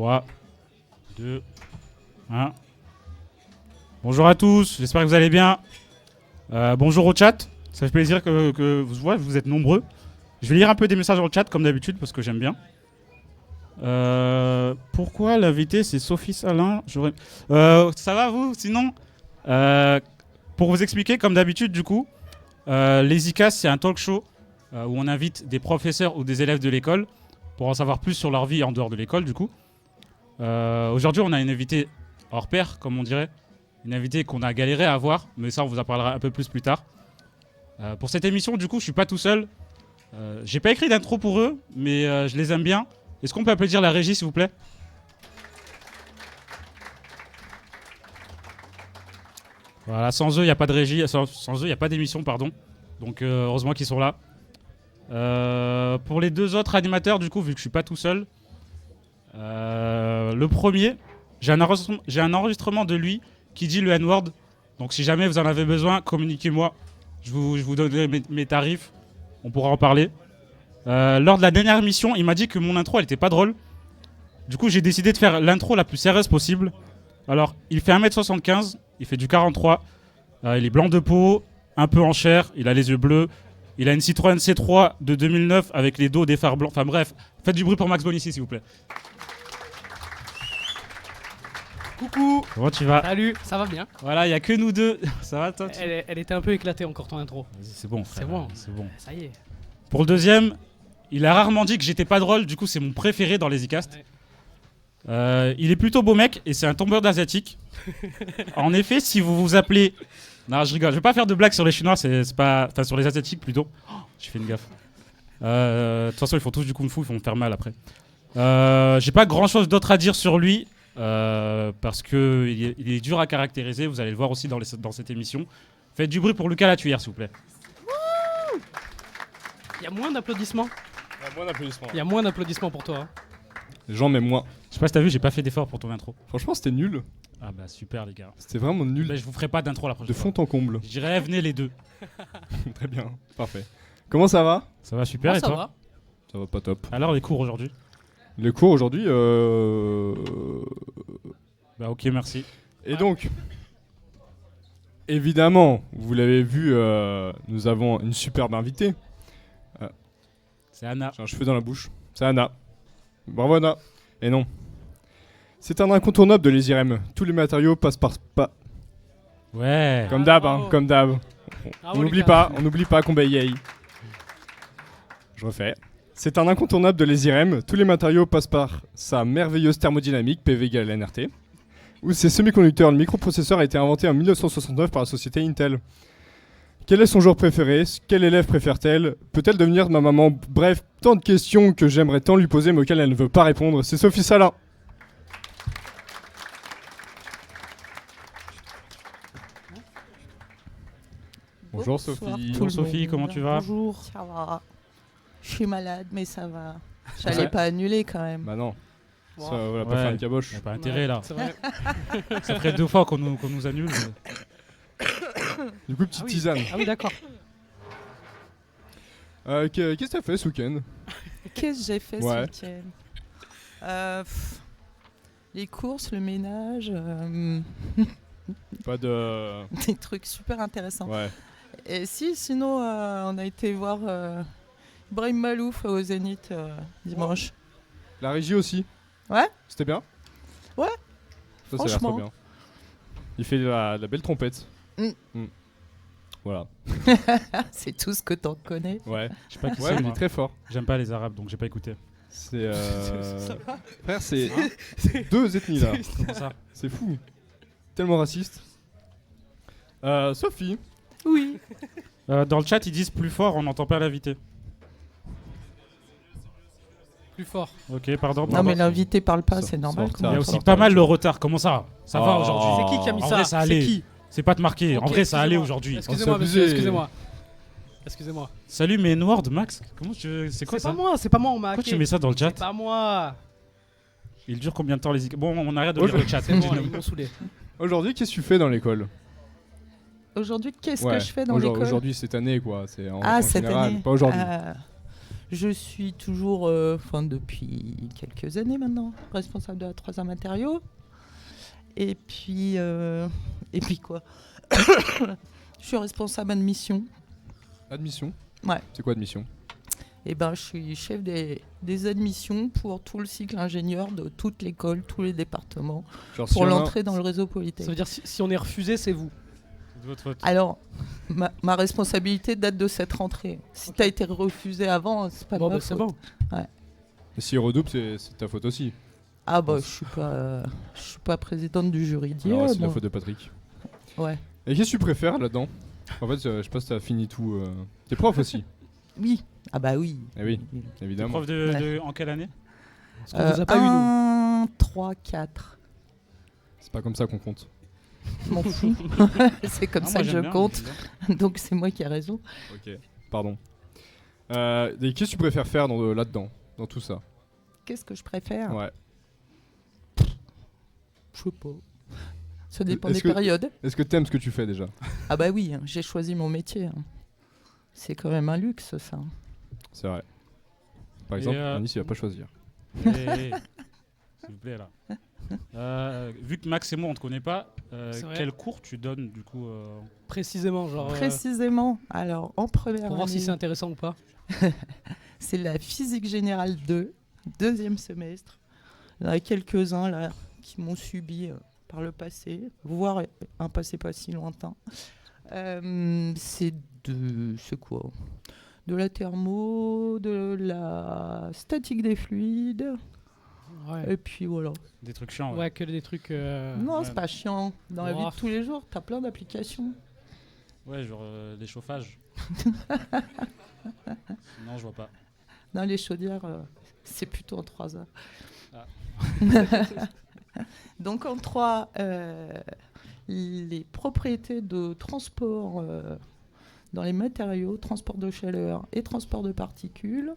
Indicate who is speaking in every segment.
Speaker 1: 3, 2, 1. Bonjour à tous, j'espère que vous allez bien. Bonjour au chat, ça fait plaisir que vous êtes nombreux. Je vais lire un peu des messages dans le chat comme d'habitude parce que j'aime bien. Pourquoi l'invité c'est Sophie Salin? Ça va vous sinon? Pour vous expliquer, comme d'habitude du coup, les ICAS c'est un talk show où on invite des professeurs ou des élèves de l'école pour en savoir plus sur leur vie en dehors de l'école du coup. Aujourd'hui on a une invitée hors pair comme on dirait. Une invitée qu'on a galéré à avoir, mais ça on vous en parlera un peu plus tard. Pour cette émission du coup je suis pas tout seul. J'ai pas écrit d'intro pour eux, mais je les aime bien. Est-ce qu'on peut applaudir la régie s'il vous plaît? Voilà, sans eux il n'y a pas de régie, sans eux il n'y a pas d'émission pardon. Donc heureusement qu'ils sont là. Pour les deux autres animateurs du coup vu que je suis pas tout seul, le premier, j'ai un enregistrement de lui qui dit le N-word. Donc si jamais vous en avez besoin, communiquez-moi. Je vous donnerai mes tarifs. On pourra en parler. Lors de la dernière émission, il m'a dit que mon intro elle était pas drôle. Du coup j'ai décidé de faire l'intro la plus sérieuse possible. Alors il fait 1m75, il fait du 43, il est blanc de peau, un peu en chair, il a les yeux bleus, il a une Citroën C3 de 2009 avec les dos des phares blancs. Enfin bref, faites du bruit pour Max Bonissi s'il vous plaît.
Speaker 2: Coucou.
Speaker 1: Comment tu vas?
Speaker 2: Salut, ça va bien?
Speaker 1: Voilà, il y a que nous deux. Ça va toi?
Speaker 2: Elle était un peu éclatée encore ton intro.
Speaker 1: Vas-y, c'est bon frère.
Speaker 2: C'est bon.
Speaker 1: C'est bon.
Speaker 2: Ça y est.
Speaker 1: Pour le deuxième, il a rarement dit que j'étais pas drôle, du coup c'est mon préféré dans les iCast. Ouais. Il est plutôt beau mec et c'est un tombeur d'asiatique. En effet, si vous vous appelez... Non, je rigole, je vais pas faire de blagues sur les Chinois, c'est pas... Enfin, sur les Asiatiques plutôt. Oh, j'ai fait une gaffe. De toute façon, ils font tous du kung-fu, ils vont me faire mal après. J'ai pas grand-chose d'autre à dire sur lui, parce qu'il est dur à caractériser, vous allez le voir aussi dans cette émission. Faites du bruit pour Lucas Latuyer, s'il vous plaît.
Speaker 2: Il y a moins d'applaudissements. Il y a moins d'applaudissements pour toi. Hein.
Speaker 3: Les gens m'aiment moins.
Speaker 1: Je sais pas si t'as vu, j'ai pas fait d'effort pour ton intro.
Speaker 3: Franchement, c'était nul.
Speaker 1: Ah bah super les gars.
Speaker 3: C'était vraiment nul.
Speaker 1: Bah, je vous ferai pas d'intro la prochaine
Speaker 3: De
Speaker 1: fois.
Speaker 3: fond en comble.
Speaker 1: Je dirais venez les deux.
Speaker 3: Très bien, parfait. Comment ça va?
Speaker 1: Ça va super et
Speaker 2: ça
Speaker 1: toi?
Speaker 2: va.
Speaker 3: Ça va pas top.
Speaker 1: Alors les cours aujourd'hui?
Speaker 3: Les cours aujourd'hui,
Speaker 1: Bah ok merci.
Speaker 3: Et donc, évidemment, vous l'avez vu, nous avons une superbe invitée.
Speaker 1: C'est Anna.
Speaker 3: J'ai un cheveu dans la bouche. C'est Anna. Bravo Anna. Et non. C'est un incontournable de les IRM. Tous les matériaux passent par...
Speaker 1: Ouais.
Speaker 3: Comme d'hab,
Speaker 2: bravo.
Speaker 3: hein, comme d'hab.
Speaker 2: Bravo,
Speaker 3: On n'oublie pas qu'on baye. Je refais. C'est un incontournable de les IRM. Tous les matériaux passent par sa merveilleuse thermodynamique, PV égale NRT. Où ces semi-conducteurs, le microprocesseur a été inventé en 1969 par la société Intel. Quel est son joueur préféré? Quel élève préfère-t-elle? Peut-elle devenir ma maman? Bref, tant de questions que j'aimerais tant lui poser mais auxquelles elle ne veut pas répondre. C'est Sophie Salin. Bonjour
Speaker 4: Bonsoir
Speaker 3: Sophie.
Speaker 4: tout
Speaker 1: Bonjour
Speaker 4: le
Speaker 1: Sophie,
Speaker 4: monde.
Speaker 1: comment tu vas?
Speaker 4: Bonjour. Ça va. Je suis malade, mais ça va.
Speaker 3: Ouais.
Speaker 4: J'allais pas annuler quand même.
Speaker 3: Bah non,
Speaker 2: Wow.
Speaker 3: ça, on va pas
Speaker 1: Ouais.
Speaker 3: faire une caboche.
Speaker 1: Y a pas intérêt là.
Speaker 2: C'est vrai.
Speaker 1: Ça ferait 2 fois qu'on nous annule. mais-
Speaker 3: Du coup, petite
Speaker 2: Ah oui.
Speaker 3: tisane.
Speaker 2: Ah oui, d'accord.
Speaker 3: Qu'est-ce que t'as fait ce week-end?
Speaker 4: Qu'est-ce que j'ai fait
Speaker 3: Ouais.
Speaker 4: ce week-end Les courses, le ménage,
Speaker 3: Pas de...
Speaker 4: des trucs super intéressants.
Speaker 3: Ouais.
Speaker 4: Et sinon, on a été voir Ibrahim Malouf au Zénith dimanche.
Speaker 3: La régie aussi.
Speaker 4: Ouais.
Speaker 3: C'était bien?
Speaker 4: Ouais.
Speaker 3: Ça a l'air trop
Speaker 4: Franchement.
Speaker 3: bien. Il fait de la belle trompette.
Speaker 4: Mm.
Speaker 3: Voilà.
Speaker 4: C'est tout ce que t'en connais.
Speaker 3: Ouais.
Speaker 1: Je sais pas qui
Speaker 3: Ouais,
Speaker 1: c'est.
Speaker 3: il
Speaker 1: moi.
Speaker 3: est très fort.
Speaker 1: J'aime pas les arabes donc j'ai pas écouté.
Speaker 3: C'est frère, c'est deux ethnies là.
Speaker 1: Comment ça?
Speaker 3: C'est fou. Tellement raciste. Sophie.
Speaker 4: Oui.
Speaker 1: Dans le chat ils disent plus fort, on n'entend pas l'invité.
Speaker 2: Plus fort.
Speaker 1: Ok, pardon.
Speaker 4: Non mais l'invité parle pas,
Speaker 3: Ça-
Speaker 4: c'est normal.
Speaker 3: ça
Speaker 4: comment
Speaker 1: Il y a
Speaker 3: va.
Speaker 1: aussi pas mal le retard. Comment ça? Ça va
Speaker 3: Oh.
Speaker 1: aujourd'hui?
Speaker 2: C'est qui a mis
Speaker 1: En
Speaker 2: ça?
Speaker 1: vrai, ça
Speaker 2: C'est
Speaker 1: allait.
Speaker 2: qui?
Speaker 1: C'est pas te marquer. En
Speaker 2: Ok,
Speaker 1: vrai, ça allait
Speaker 2: excusez-moi.
Speaker 1: aujourd'hui.
Speaker 2: Excusez-moi,
Speaker 3: On s'est
Speaker 2: monsieur,
Speaker 3: abusé.
Speaker 2: excusez-moi.
Speaker 1: Salut, mais N-word, Max. Comment tu... C'est quoi
Speaker 2: C'est
Speaker 1: ça?
Speaker 2: pas moi, c'est pas moi, on m'a
Speaker 1: Pourquoi
Speaker 2: hacké.
Speaker 1: tu mets ça dans le chat?
Speaker 2: C'est pas moi.
Speaker 1: Il dure combien de temps les... Bon, on arrête de
Speaker 3: Oh,
Speaker 1: lire le chat.
Speaker 2: C'est bon, ils m'ont saoulé.
Speaker 3: Aujourd'hui, qu'est-ce que tu fais dans l'école?
Speaker 4: Aujourd'hui, qu'est-ce
Speaker 3: Ouais.
Speaker 4: que je fais dans l'école?
Speaker 3: Aujourd'hui, cette année quoi. C'est en
Speaker 4: Ah,
Speaker 3: en
Speaker 4: cette
Speaker 3: général,
Speaker 4: année.
Speaker 3: pas aujourd'hui.
Speaker 4: Je suis toujours, depuis quelques années maintenant, responsable de la 3A Matériaux. Et puis quoi? Je suis responsable admission.
Speaker 3: Admission?
Speaker 4: Ouais.
Speaker 3: C'est quoi admission?
Speaker 4: Et ben, je suis chef des admissions pour tout le cycle ingénieur de toute l'école, tous les départements,
Speaker 3: Genre,
Speaker 4: pour
Speaker 3: si on a-
Speaker 4: l'entrée dans le réseau
Speaker 2: Ça
Speaker 4: Polytech.
Speaker 2: veut dire si on est refusé, c'est vous.
Speaker 1: C'est de votre faute.
Speaker 4: Alors, ma responsabilité date de cette rentrée. Si tu as été refusé avant, c'est pas de
Speaker 2: Bon,
Speaker 4: ma
Speaker 2: bah, c'est
Speaker 4: faute.
Speaker 2: bon.
Speaker 3: Et s'il redouble, c'est ta faute aussi.
Speaker 4: Ah bah, je suis pas présidente du jury d'hier.
Speaker 3: Alors, c'est la
Speaker 4: bon.
Speaker 3: faute de Patrick.
Speaker 4: Ouais.
Speaker 3: Et qu'est-ce que tu préfères là-dedans? En fait, je sais pas si t'as fini tout. T'es prof aussi?
Speaker 4: Oui. Ah bah oui.
Speaker 3: Eh oui,
Speaker 1: T'es
Speaker 3: évidemment.
Speaker 1: prof en quelle année?
Speaker 2: Parce qu'on vous a pas eu, nous.
Speaker 4: 1, 3, 4.
Speaker 3: C'est pas comme ça qu'on compte.
Speaker 4: M'en fous. C'est comme
Speaker 1: Ah,
Speaker 4: ça
Speaker 1: moi,
Speaker 4: que je
Speaker 1: j'aime bien,
Speaker 4: compte.
Speaker 1: j'aime bien.
Speaker 4: Donc c'est moi qui ai raison.
Speaker 3: Ok, pardon. Et qu'est-ce que tu préfères faire là-dedans, dans tout ça?
Speaker 4: Qu'est-ce que je préfère?
Speaker 3: Ouais.
Speaker 4: Je sais pas. Ça dépend
Speaker 3: Est-ce
Speaker 4: des
Speaker 3: que-
Speaker 4: périodes.
Speaker 3: Est-ce que t'aimes ce que tu fais déjà?
Speaker 4: Ah bah oui, hein, j'ai choisi mon métier. Hein. C'est quand même un luxe, ça.
Speaker 3: C'est vrai. Par
Speaker 1: Et,
Speaker 3: exemple, Anis, il va pas choisir.
Speaker 1: S'il vous plaît, là. Vu que Max et moi, on te connaît pas,
Speaker 2: C'est vrai.
Speaker 1: quel cours tu donnes, du coup
Speaker 2: Précisément, genre.
Speaker 4: Précisément, alors en première
Speaker 2: Pour voir si
Speaker 4: année,
Speaker 2: c'est intéressant ou pas.
Speaker 4: c'est la physique générale 2, deuxième semestre. Il y en a quelques-uns là qui m'ont subi par le passé, voire un passé pas si lointain. C'est quoi? De la thermo, de la statique des fluides,
Speaker 2: Ouais.
Speaker 4: et puis voilà.
Speaker 1: Des trucs chiants, ouais.
Speaker 2: Ouais, que des trucs.
Speaker 4: Non,
Speaker 1: ouais.
Speaker 4: c'est pas chiant. Dans la vie
Speaker 2: Oh.
Speaker 4: de tous les jours, t'as plein d'applications.
Speaker 1: Ouais, genre des chauffages. Non, je vois pas.
Speaker 4: Dans les chaudières, c'est plutôt en 3 heures.
Speaker 1: Ah.
Speaker 4: Donc en 3, les propriétés de transport dans les matériaux, transport de chaleur et transport de particules,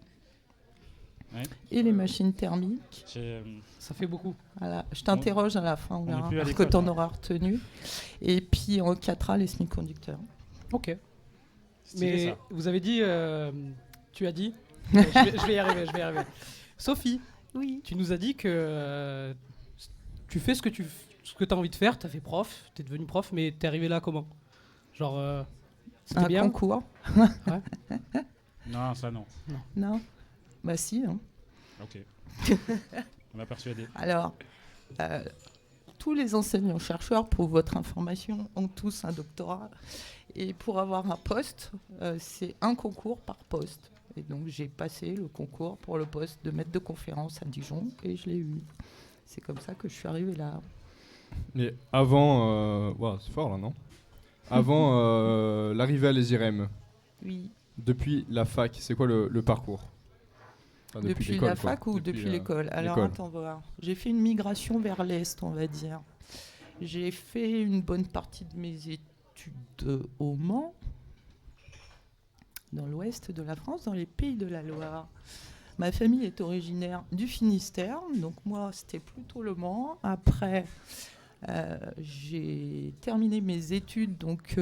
Speaker 1: Ouais.
Speaker 4: et les machines thermiques.
Speaker 2: Ça fait beaucoup.
Speaker 4: Voilà. Je t'interroge à la fin, on
Speaker 1: on est
Speaker 4: verra
Speaker 1: plus à
Speaker 4: ce que
Speaker 1: l'école,
Speaker 4: tu en
Speaker 1: là.
Speaker 4: auras retenu. Et puis en 4A, les semi-conducteurs.
Speaker 2: Ok.
Speaker 1: Stylé,
Speaker 2: Mais
Speaker 1: ça.
Speaker 2: vous avez dit. Tu as dit. Je vais y arriver, je vais y arriver. Sophie,
Speaker 4: Oui.
Speaker 2: tu nous as dit que tu fais ce que tu as envie de faire. Tu as fait prof, tu es devenu prof, mais tu es arrivé là comment? Genre. C'était
Speaker 4: Un
Speaker 2: bien.
Speaker 4: concours?
Speaker 1: Non, ça non.
Speaker 4: Non. Bah si. Hein.
Speaker 1: Ok. On m'a persuadé.
Speaker 4: Alors, tous les enseignants-chercheurs, pour votre information, ont tous un doctorat. Et pour avoir un poste, c'est un concours par poste. Et donc, j'ai passé le concours pour le poste de maître de conférence à Dijon et je l'ai eu. C'est comme ça que je suis arrivée là.
Speaker 3: Mais avant. Ouah, c'est fort là, non? Avant l'arrivée à l'ESIREM,
Speaker 4: Oui.
Speaker 3: depuis la fac, c'est quoi le parcours? Enfin,
Speaker 4: Depuis
Speaker 3: l'école,
Speaker 4: la
Speaker 3: quoi.
Speaker 4: fac ou depuis l'école? Alors,
Speaker 3: l'école.
Speaker 4: attends voir. J'ai fait une migration vers l'Est, on va dire. J'ai fait une bonne partie de mes études au Mans, dans l'ouest de la France, dans les Pays de la Loire. Ma famille est originaire du Finistère, donc moi, c'était plutôt le Mans. Après, j'ai terminé mes études, donc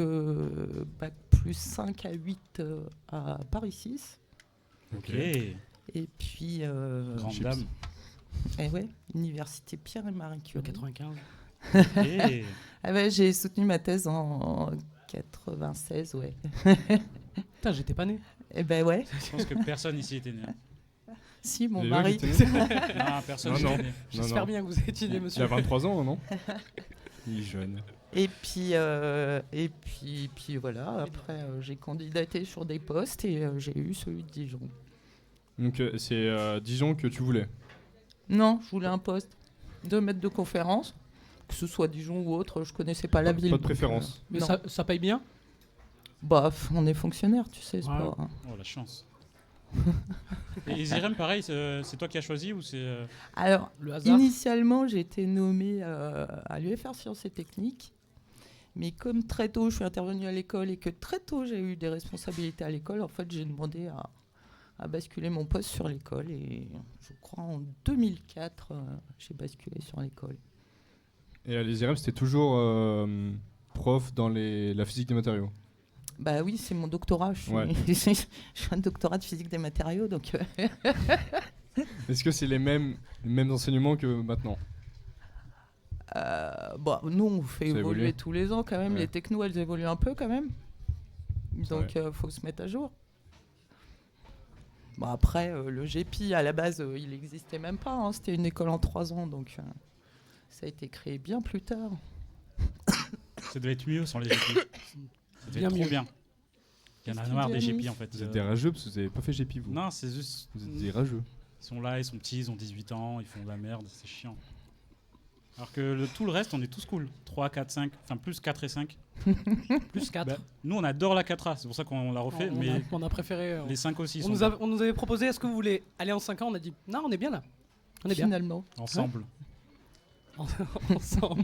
Speaker 4: bac plus 5 à 8 à Paris 6.
Speaker 1: Ok.
Speaker 4: Et puis...
Speaker 1: Grande
Speaker 3: Chips.
Speaker 1: dame.
Speaker 4: Eh ouais, Université Pierre et Marie
Speaker 2: Le
Speaker 4: Curie.
Speaker 2: 95.
Speaker 1: Ok.
Speaker 4: Ah ouais, j'ai soutenu ma thèse en 96, ouais.
Speaker 2: Putain, j'étais pas né.
Speaker 4: Eh ben ouais,
Speaker 1: Je pense que personne ici était né.
Speaker 4: si, mon
Speaker 3: Les
Speaker 4: mari.
Speaker 3: deux, j'étais né.
Speaker 1: Non, personne
Speaker 3: Non,
Speaker 1: ici
Speaker 3: non.
Speaker 1: était né.
Speaker 2: J'espère
Speaker 3: non.
Speaker 2: bien que vous étiez né,
Speaker 3: Il
Speaker 2: monsieur.
Speaker 3: a 23 ans, non? Il est jeune.
Speaker 4: Et puis voilà, après j'ai candidaté sur des postes et j'ai eu celui de Dijon.
Speaker 3: Donc c'est Dijon que tu voulais.
Speaker 4: Non, je voulais un poste de maître de conférence, que ce soit Dijon ou autre, je connaissais pas la ville.
Speaker 3: Pas de
Speaker 4: donc,
Speaker 3: préférence.
Speaker 2: Mais
Speaker 4: non.
Speaker 2: ça paye bien?
Speaker 4: Bah, on est fonctionnaire, tu sais, c'est
Speaker 2: Ouais.
Speaker 4: pas...
Speaker 1: Oh, la chance. Et Zirem, pareil, c'est toi qui as choisi ou c'est.
Speaker 4: Alors,
Speaker 2: Le hasard?
Speaker 4: initialement, j'ai été nommée à l'UFR Sciences et Techniques. Mais comme très tôt, je suis intervenue à l'école et que très tôt, j'ai eu des responsabilités à l'école, en fait, j'ai demandé à basculer mon poste sur l'école. Et je crois en 2004, j'ai basculé sur l'école.
Speaker 3: Et à l'ESIREM, c'était toujours prof dans la physique des matériaux.
Speaker 4: Bah oui, c'est mon doctorat.
Speaker 3: Ouais.
Speaker 4: Je suis un doctorat de physique des matériaux, donc
Speaker 3: Est-ce que c'est les mêmes enseignements que maintenant?
Speaker 4: bon, nous on fait
Speaker 3: Ça
Speaker 4: évoluer
Speaker 3: évolue.
Speaker 4: tous les ans quand même.
Speaker 3: Ouais.
Speaker 4: Les technos, elles évoluent un peu quand même.
Speaker 3: C'est
Speaker 4: Donc faut se mettre à jour. Bon après, le GEPI à la base, il n'existait même pas. Hein. C'était une école en 3 ans, donc ça a été créé bien plus tard.
Speaker 1: Ça devait être mieux sans les GPI. Ça devait
Speaker 2: Bien
Speaker 1: être trop
Speaker 2: mieux.
Speaker 1: bien. Il y en a
Speaker 4: Qu'est-ce
Speaker 1: marre
Speaker 4: qu'il
Speaker 1: des
Speaker 4: dit,
Speaker 1: GPI
Speaker 4: Anis
Speaker 1: en fait.
Speaker 3: Vous êtes des rageux parce que vous avez pas fait GP, vous.
Speaker 1: Non, c'est juste.
Speaker 3: Vous êtes des rageux.
Speaker 1: Ils sont là, ils sont petits, ils ont 18 ans, ils font de la merde, c'est chiant. Alors que tout le reste, on est tous cool. 3, 4, 5, enfin plus 4 et 5.
Speaker 2: Plus 4.
Speaker 1: Bah, nous, on adore la 4A, c'est pour ça qu'on l'a refait, mais
Speaker 2: on a préféré.
Speaker 1: les 5 aussi
Speaker 2: on,
Speaker 1: sont
Speaker 2: nous on nous avait proposé, est-ce que vous voulez aller en 5 ans? On a dit, non, on est bien là. On est bien.
Speaker 4: Finalement.
Speaker 1: ensemble.
Speaker 2: Ensemble.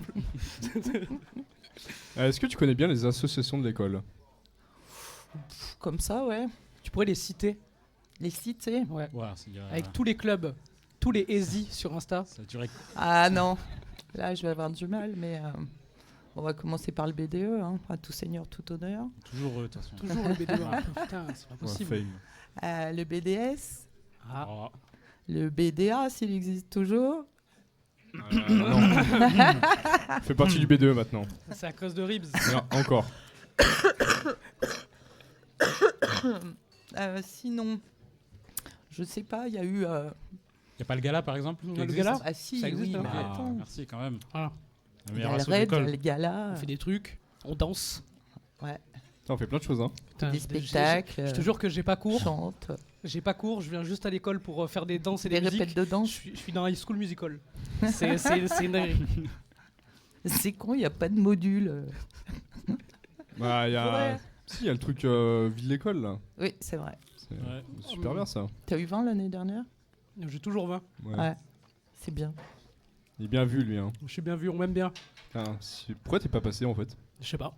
Speaker 3: Est-ce que tu connais bien les associations de l'école?
Speaker 4: Comme ça, ouais.
Speaker 2: Tu pourrais les citer.
Speaker 4: Les cités.
Speaker 2: Ouais.
Speaker 1: Ouais,
Speaker 2: Avec tous les clubs, tous les easy sur Insta.
Speaker 1: ça a duré.
Speaker 4: Ah non, là je vais avoir du mal, mais on va commencer par le BDE, hein. À tout seigneur, tout honneur.
Speaker 1: Toujours eux, de toute façon.
Speaker 2: Toujours le BDE. Putain, c'est pas
Speaker 3: Ouais,
Speaker 2: possible.
Speaker 3: fame.
Speaker 4: Le BDS,
Speaker 2: Ah.
Speaker 1: Oh.
Speaker 4: le BDA s'il existe toujours.
Speaker 3: Non. Fait partie du B2 maintenant.
Speaker 2: C'est à cause de Ribs.
Speaker 3: Non, encore.
Speaker 4: Sinon, je sais pas, il y a eu.
Speaker 1: Y a pas le gala par exemple qui
Speaker 2: Le
Speaker 1: existe
Speaker 2: gala
Speaker 4: Ah si,
Speaker 2: Ça existe,
Speaker 4: oui,
Speaker 2: hein.
Speaker 4: mais
Speaker 1: Ah,
Speaker 4: attends.
Speaker 1: merci quand même.
Speaker 2: Voilà.
Speaker 1: La
Speaker 4: Il y
Speaker 1: meilleure
Speaker 4: a le
Speaker 1: asso
Speaker 4: raid, il y a
Speaker 1: d'école.
Speaker 4: le gala,
Speaker 2: On fait des trucs, on danse.
Speaker 4: ouais,
Speaker 3: Putain, on fait plein de choses, hein.
Speaker 2: Putain,
Speaker 4: des
Speaker 2: je-
Speaker 4: spectacles,
Speaker 2: Je te jure que j'ai pas cours.
Speaker 4: chante,
Speaker 2: J'ai pas cours, je viens juste à l'école pour faire des danses et
Speaker 4: des
Speaker 2: des musiques.
Speaker 4: répètes de
Speaker 2: Je
Speaker 4: danse.
Speaker 2: suis dans High School Musical. C'est une dinguerie.
Speaker 4: C'est con, il n'y a pas de module.
Speaker 3: Bah, il y a.
Speaker 4: Ouais.
Speaker 3: Si, il y a le truc vie de l'école, là.
Speaker 4: Oui, c'est vrai.
Speaker 3: C'est
Speaker 1: Ouais.
Speaker 3: super bien, ça.
Speaker 4: T'as eu 20 l'année dernière?
Speaker 2: J'ai toujours 20.
Speaker 3: Ouais.
Speaker 4: C'est bien.
Speaker 3: Il est bien vu, lui, hein.
Speaker 2: Je suis bien vu, on m'aime bien.
Speaker 3: Putain, pourquoi t'es pas passé, en fait?
Speaker 2: Je sais pas.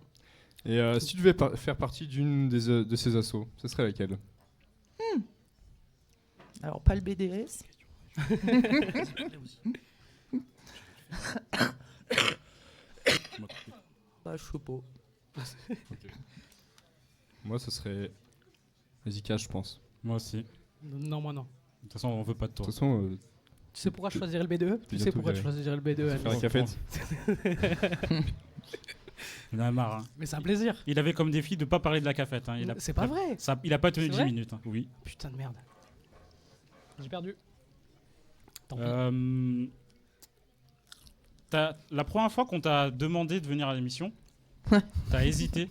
Speaker 3: Et si tu devais faire partie d'une de ces assos, ce serait laquelle?
Speaker 4: Alors, pas le BDS. Bah, je sais pas.
Speaker 3: Moi, ce serait les ICAS, je pense.
Speaker 1: Moi aussi.
Speaker 2: Non, moi non.
Speaker 1: De toute façon, on veut pas de
Speaker 3: De
Speaker 1: toi.
Speaker 3: toute façon,
Speaker 2: Tu sais pourquoi je choisirais le BDE? Tu sais
Speaker 3: bientôt
Speaker 2: pourquoi je
Speaker 3: viré.
Speaker 2: choisirais le BDE?
Speaker 3: faire la
Speaker 1: bon,
Speaker 3: cafette.
Speaker 1: Il en a marre. Hein.
Speaker 2: Mais c'est un plaisir.
Speaker 1: Il avait comme défi de pas parler de la cafette. Hein.
Speaker 2: C'est pas vrai.
Speaker 1: Il a pas tenu
Speaker 2: C'est
Speaker 1: 10
Speaker 2: vrai
Speaker 1: minutes. Hein. Oui.
Speaker 2: Putain de merde. J'ai perdu. Tant pis.
Speaker 1: La première fois qu'on t'a demandé de venir à l'émission, t'as hésité.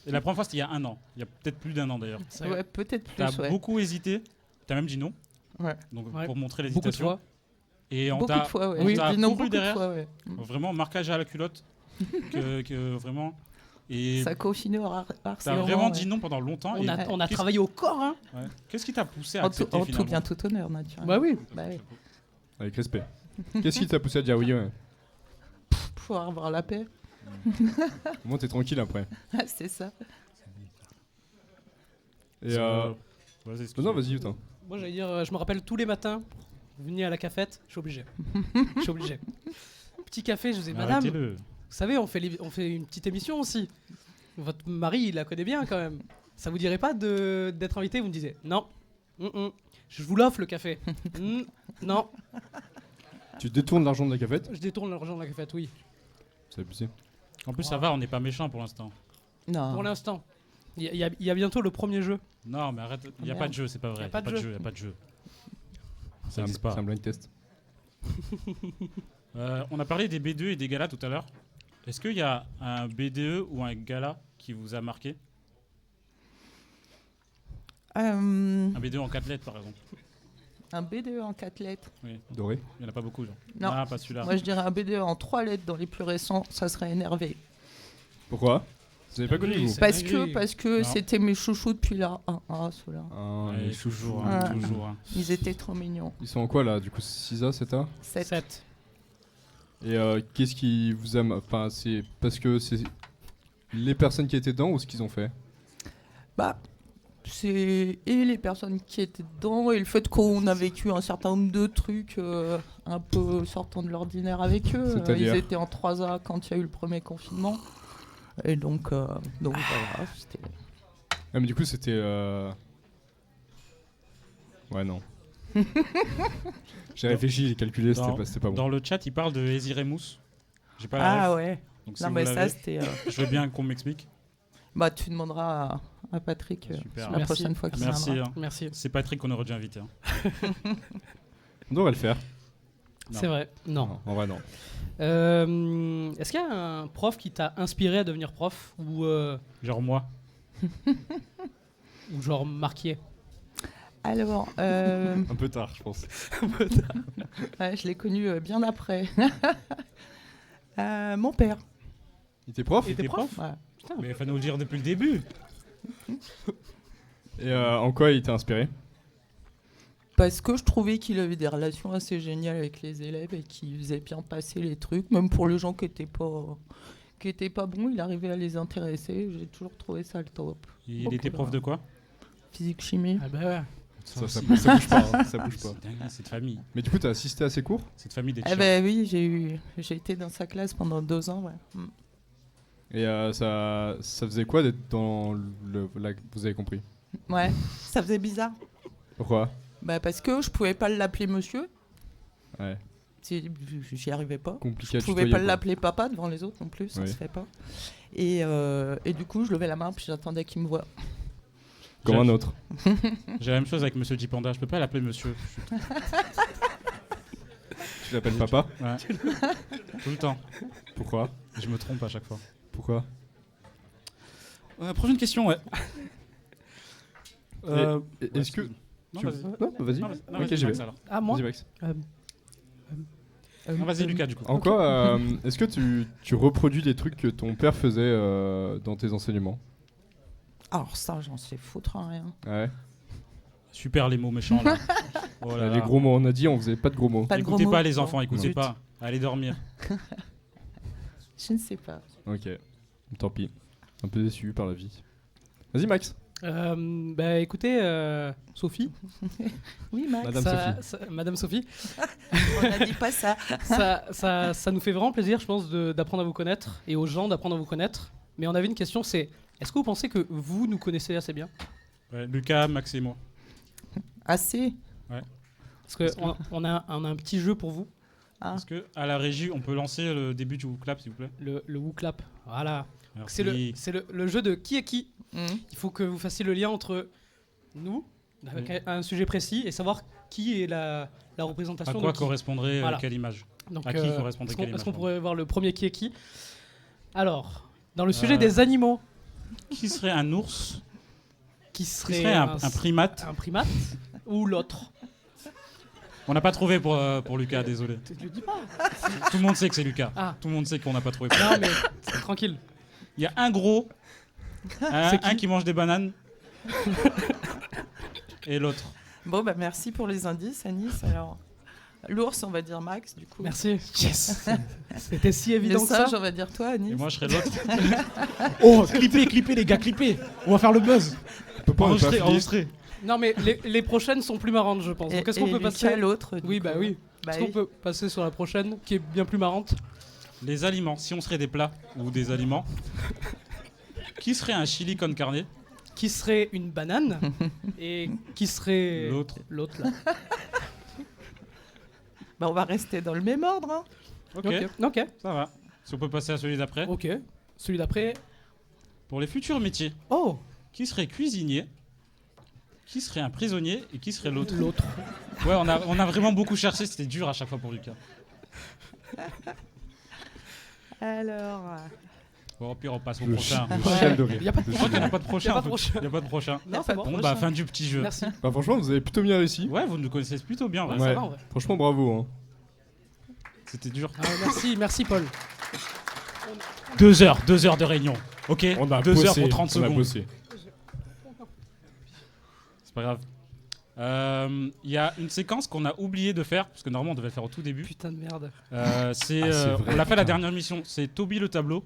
Speaker 1: Et la première fois, c'était il y a 1 an. Il y a peut-être plus d'1 an d'ailleurs.
Speaker 2: C'est
Speaker 4: Ouais, peut-être plus,
Speaker 1: T'as
Speaker 4: ouais.
Speaker 1: beaucoup hésité. T'as même dit non.
Speaker 4: Ouais.
Speaker 1: Donc
Speaker 2: Ouais.
Speaker 1: pour montrer
Speaker 2: Beaucoup de
Speaker 1: l'hésitation.
Speaker 2: fois.
Speaker 1: Et on
Speaker 4: Beaucoup
Speaker 1: t'a
Speaker 4: de fois, ouais.
Speaker 1: on t'a
Speaker 4: Dis non,
Speaker 1: couru
Speaker 4: beaucoup
Speaker 1: derrière.
Speaker 4: de fois, ouais.
Speaker 1: Vraiment marquage à la culotte. que vraiment. Et
Speaker 4: Ça continue au
Speaker 1: t'as
Speaker 4: harcèlement.
Speaker 1: vraiment
Speaker 4: ouais.
Speaker 1: dit non pendant longtemps.
Speaker 2: On
Speaker 1: et
Speaker 2: a
Speaker 1: qu'est-ce-
Speaker 2: travaillé au corps, hein.
Speaker 1: ouais. Qu'est-ce qui t'a poussé à
Speaker 4: En tout,
Speaker 1: accepter
Speaker 4: en tout
Speaker 1: finalement
Speaker 4: bien, tout honneur, naturellement.
Speaker 2: Bah oui.
Speaker 4: Bah oui.
Speaker 3: Avec respect. Qu'est-ce qui t'a poussé à dire oui, ouais?
Speaker 4: Pour avoir la paix.
Speaker 3: Au moins, t'es tranquille après.
Speaker 4: C'est ça.
Speaker 3: Et
Speaker 1: Vas-y,
Speaker 3: non, vas-y, putain.
Speaker 2: Moi j'allais dire, je me rappelle tous les matins, vous veniez à la cafette, je suis obligé. Je suis obligé. Petit café, je disais, madame,
Speaker 1: Arrêtez-le.
Speaker 2: vous savez, on fait une petite émission aussi. Votre mari, il la connaît bien quand même. Ça vous dirait pas d'être invité? Vous me disiez, non. Je vous l'offre le café. Non.
Speaker 3: Tu détournes l'argent de la cafette?
Speaker 2: Je détourne l'argent de la cafette, oui.
Speaker 3: C'est abusé.
Speaker 1: En plus, ça va, on n'est pas méchant pour l'instant.
Speaker 4: Non.
Speaker 2: Pour l'instant. Il y a bientôt le premier jeu.
Speaker 1: Non, mais arrête, il n'y a
Speaker 4: Merde.
Speaker 1: pas de jeu, c'est pas vrai.
Speaker 2: Y a pas de jeu.
Speaker 1: Il n'y a pas de jeu.
Speaker 3: C'est
Speaker 1: Ça n'existe pas.
Speaker 3: un blind test.
Speaker 1: On a parlé des B2 et des galas tout à l'heure. Est-ce qu'il y a un BDE ou un gala qui vous a marqué?
Speaker 4: Un
Speaker 1: Un B2 en 4 lettres, par exemple.
Speaker 4: BDE en 4 lettres.
Speaker 3: Doré.
Speaker 1: Il n'y en a pas beaucoup, genre.
Speaker 4: Non.
Speaker 1: Ah, pas celui-là.
Speaker 4: Moi, je dirais un BDE en 3 lettres dans les plus récents, ça serait énervé.
Speaker 3: Pourquoi? Vous avez pas connu,
Speaker 2: Oui,
Speaker 3: vous?
Speaker 2: c'est-
Speaker 4: Parce que
Speaker 1: Non.
Speaker 4: c'était mes chouchous depuis là. ceux-là.
Speaker 3: Ah,
Speaker 1: Ouais,
Speaker 3: les chouchous.
Speaker 1: toujours,
Speaker 4: hein,
Speaker 1: toujours. Hein.
Speaker 4: Ils étaient trop mignons.
Speaker 3: Ils sont en quoi, là? Du coup, 6A, 7A?
Speaker 4: 7.
Speaker 2: 7.
Speaker 3: Et qu'est-ce qui vous a... Enfin, c'est parce que c'est les personnes qui étaient dedans ou ce qu'ils ont fait?
Speaker 4: Bah, c'est et les personnes qui étaient dedans et le fait qu'on a vécu un certain nombre de trucs un peu sortant de l'ordinaire avec eux.
Speaker 3: C'est-à-dire
Speaker 4: Ils étaient en 3A quand il y a eu le premier confinement. Et donc voilà, c'était...
Speaker 3: Ah, mais du coup, c'était. Ouais, non. J'ai réfléchi, j'ai calculé, c'était pas bon.
Speaker 1: Dans le chat, il parle de Eziremus. J'ai pas la
Speaker 4: Ah
Speaker 1: ref,
Speaker 4: ouais.
Speaker 1: donc si
Speaker 4: Non,
Speaker 1: vous
Speaker 4: mais ça,
Speaker 1: l'avez,
Speaker 4: c'était.
Speaker 1: je veux bien qu'on m'explique.
Speaker 4: Bah, tu demanderas à Patrick
Speaker 1: Super.
Speaker 4: la
Speaker 2: Merci.
Speaker 4: prochaine fois qu'il
Speaker 1: Merci.
Speaker 4: viendra.
Speaker 1: hein.
Speaker 2: Merci.
Speaker 1: C'est Patrick qu'on aurait dû inviter. hein.
Speaker 3: On devrait le faire.
Speaker 2: C'est vrai. Non.
Speaker 3: En vrai, non.
Speaker 2: Est-ce qu'il y a un prof qui t'a inspiré à devenir prof ou
Speaker 1: Genre moi.
Speaker 2: genre Marquier?
Speaker 4: Alors,
Speaker 3: Un peu tard, je pense.
Speaker 4: ouais, je l'ai connu bien après. Mon père.
Speaker 3: Il était prof
Speaker 2: Il était prof?
Speaker 4: Ouais.
Speaker 1: Mais il faut nous le dire depuis le début.
Speaker 3: Et en quoi il t'a inspiré?
Speaker 4: Parce que je trouvais qu'il avait des relations assez géniales avec les élèves et qu'il faisait bien passer les trucs, même pour les gens qui étaient pas bons, il arrivait à les intéresser. J'ai toujours trouvé ça le top.
Speaker 1: Il
Speaker 4: Donc,
Speaker 1: était prof de quoi?
Speaker 4: Physique chimie.
Speaker 2: Ah bah ouais.
Speaker 3: Ça
Speaker 1: aussi.
Speaker 3: bouge pas, hein, ça bouge pas.
Speaker 1: C'est dingue, cette famille.
Speaker 3: Mais du coup, t'as assisté à ses cours?
Speaker 1: Cette famille des
Speaker 4: Eh
Speaker 1: chiens.
Speaker 4: ben oui, j'ai été dans sa classe pendant 2 ans. Ouais.
Speaker 3: Et ça faisait quoi d'être dans vous avez compris?
Speaker 4: Ouais, ça faisait bizarre.
Speaker 3: Pourquoi?
Speaker 4: Bah parce que je pouvais pas l'appeler monsieur.
Speaker 3: Ouais,
Speaker 4: J'y arrivais pas.
Speaker 3: compliqué à
Speaker 4: Je pouvais
Speaker 3: tutoyer,
Speaker 4: pas
Speaker 3: quoi.
Speaker 4: l'appeler papa devant les autres non plus, ça
Speaker 3: Oui.
Speaker 4: se fait pas. Et du coup, je levais la main puis j'attendais qu'il me voie.
Speaker 3: Comme un autre.
Speaker 1: J'ai la même chose avec Monsieur J-Panda. Je peux pas l'appeler Monsieur.
Speaker 3: Tu l'appelles papa?
Speaker 1: Ouais. Tout le temps.
Speaker 3: Pourquoi?
Speaker 1: Je me trompe à chaque fois.
Speaker 3: Pourquoi?
Speaker 1: Prochaine question, ouais.
Speaker 3: Est-ce que...
Speaker 1: Non,
Speaker 3: tu-
Speaker 1: vas-y.
Speaker 3: Non, vas-y.
Speaker 1: Non,
Speaker 3: Ok, j'y vais.
Speaker 1: Max, alors.
Speaker 2: Ah moi?
Speaker 3: Vas-y, Max.
Speaker 1: Non, vas-y, Lucas, du coup.
Speaker 3: En quoi est-ce que tu reproduis les trucs que ton père faisait dans tes enseignements?
Speaker 4: Alors ça, j'en sais foutre rien.
Speaker 3: Ouais.
Speaker 1: Super les mots méchants, là. Oh là
Speaker 3: Les
Speaker 1: là.
Speaker 3: gros mots, on a dit, on faisait pas de gros mots.
Speaker 4: Pas de gros
Speaker 1: Écoutez
Speaker 4: mots.
Speaker 1: pas les
Speaker 4: Bon,
Speaker 1: enfants, écoutez
Speaker 4: zut.
Speaker 1: pas. Allez dormir.
Speaker 4: Je ne sais pas.
Speaker 3: Ok. Tant pis. Un peu déçu par la vie. Vas-y, Max.
Speaker 2: Bah écoutez, Sophie,
Speaker 4: Oui, Max.
Speaker 2: Madame Sophie,
Speaker 4: On n'a dit pas ça.
Speaker 2: ça nous fait vraiment plaisir, je pense, d'apprendre à vous connaître et aux gens d'apprendre à vous connaître. Mais on avait une question, c'est est-ce que vous pensez que vous nous connaissez assez bien?
Speaker 1: Ouais, Lucas, Max et moi.
Speaker 4: Assez.
Speaker 2: Parce qu'on on a un petit jeu pour vous,
Speaker 4: Ah.
Speaker 1: Est-ce que à la régie, on peut lancer le début du clap, s'il vous plaît?
Speaker 2: le Woo Clap. Voilà.
Speaker 1: Merci.
Speaker 2: C'est le jeu de qui est qui.
Speaker 4: Mhm.
Speaker 2: Il faut que vous fassiez le lien entre nous, avec un sujet précis, et savoir qui est la
Speaker 1: À
Speaker 2: représentation
Speaker 1: quoi
Speaker 2: de qui.
Speaker 1: correspondrait
Speaker 2: Voilà.
Speaker 1: quelle image?
Speaker 2: Donc,
Speaker 1: à qui correspondrait quelle
Speaker 2: est-ce
Speaker 1: image,
Speaker 2: qu'on
Speaker 1: pardon.
Speaker 2: pourrait voir le premier qui est qui? Alors, dans le sujet
Speaker 1: Euh,
Speaker 2: des animaux,
Speaker 1: Qui serait un ours?
Speaker 2: qui
Speaker 1: Qui
Speaker 2: serait
Speaker 1: serait un primate?
Speaker 2: un primate ou l'autre?
Speaker 1: On n'a pas trouvé pour Lucas, désolé.
Speaker 2: Je le dis pas.
Speaker 1: Tout le monde sait que c'est Lucas.
Speaker 2: Ah.
Speaker 1: Tout le monde sait qu'on n'a pas trouvé.
Speaker 2: Non mais tranquille.
Speaker 1: Il y a un gros,
Speaker 2: C'est
Speaker 1: un qui mange des bananes, et l'autre.
Speaker 4: Bon, bah merci pour les indices, Anis. Alors, l'ours, on va dire Max, du coup.
Speaker 2: Merci. Yes. C'était si évident
Speaker 4: Le
Speaker 2: que ça.
Speaker 4: singe, on va dire toi, Anis.
Speaker 1: Et moi, je serais l'autre.
Speaker 2: Oh, clippez les gars, clippez. On va faire le buzz.
Speaker 3: On peut pas
Speaker 1: Enregistré,
Speaker 3: pas
Speaker 1: enregistré.
Speaker 2: Non mais les prochaines sont plus marrantes, je pense.
Speaker 4: Et,
Speaker 2: Donc est-ce qu'on peut
Speaker 4: Lucas,
Speaker 2: passer?
Speaker 4: l'autre. du
Speaker 2: Oui,
Speaker 4: coup.
Speaker 2: bah oui.
Speaker 4: Bah
Speaker 2: Est-ce qu'on
Speaker 4: oui.
Speaker 2: peut passer sur la prochaine, qui est bien plus marrante?
Speaker 1: Les aliments, si on serait des plats ou des aliments, qui serait un chili con carne?
Speaker 2: Qui serait une banane et qui serait
Speaker 1: L'autre.
Speaker 2: L'autre là.
Speaker 4: Bah, on va rester dans le même ordre. Hein.
Speaker 2: Ok.
Speaker 1: Ça va. Si on peut passer à celui d'après.
Speaker 2: Ok. Celui d'après.
Speaker 1: Pour les futurs métiers,
Speaker 2: Oh,
Speaker 1: qui serait cuisinier? Qui serait un prisonnier? Et qui serait l'autre?
Speaker 2: l'autre.
Speaker 1: Ouais, on a vraiment beaucoup cherché, c'était dur à chaque fois pour Lucas.
Speaker 4: Alors,
Speaker 1: Bon, au pire, on passe au
Speaker 3: Le
Speaker 1: prochain.
Speaker 3: chial de rire.
Speaker 2: Il y a pas de
Speaker 1: Je crois qu'il n'y a pas de prochain.
Speaker 2: Y a pas
Speaker 1: en
Speaker 2: de
Speaker 1: fait.
Speaker 2: prochain.
Speaker 1: Y a pas de prochain.
Speaker 2: Non, c'est bon.
Speaker 1: Bon, bah, fin du petit jeu.
Speaker 2: Merci.
Speaker 3: Bah, franchement, vous avez plutôt bien réussi.
Speaker 1: Ouais, vous nous connaissez plutôt bien. Ouais.
Speaker 2: Ça
Speaker 3: Ouais.
Speaker 2: va, en vrai.
Speaker 3: Franchement, bravo. Hein.
Speaker 1: C'était dur.
Speaker 2: Ah, merci Paul.
Speaker 1: 2 heures de réunion. Ok,
Speaker 3: On a
Speaker 1: 2 heures
Speaker 3: bossé,
Speaker 1: pour 30
Speaker 3: on a
Speaker 1: secondes.
Speaker 3: bossé.
Speaker 1: C'est pas grave. Il y a une séquence qu'on a oublié de faire, parce que normalement on devait le faire au tout début.
Speaker 2: Putain de merde.
Speaker 1: C'est,
Speaker 3: c'est vrai,
Speaker 1: on l'a fait à la
Speaker 3: putain.
Speaker 1: dernière mission, c'est Toby le tableau.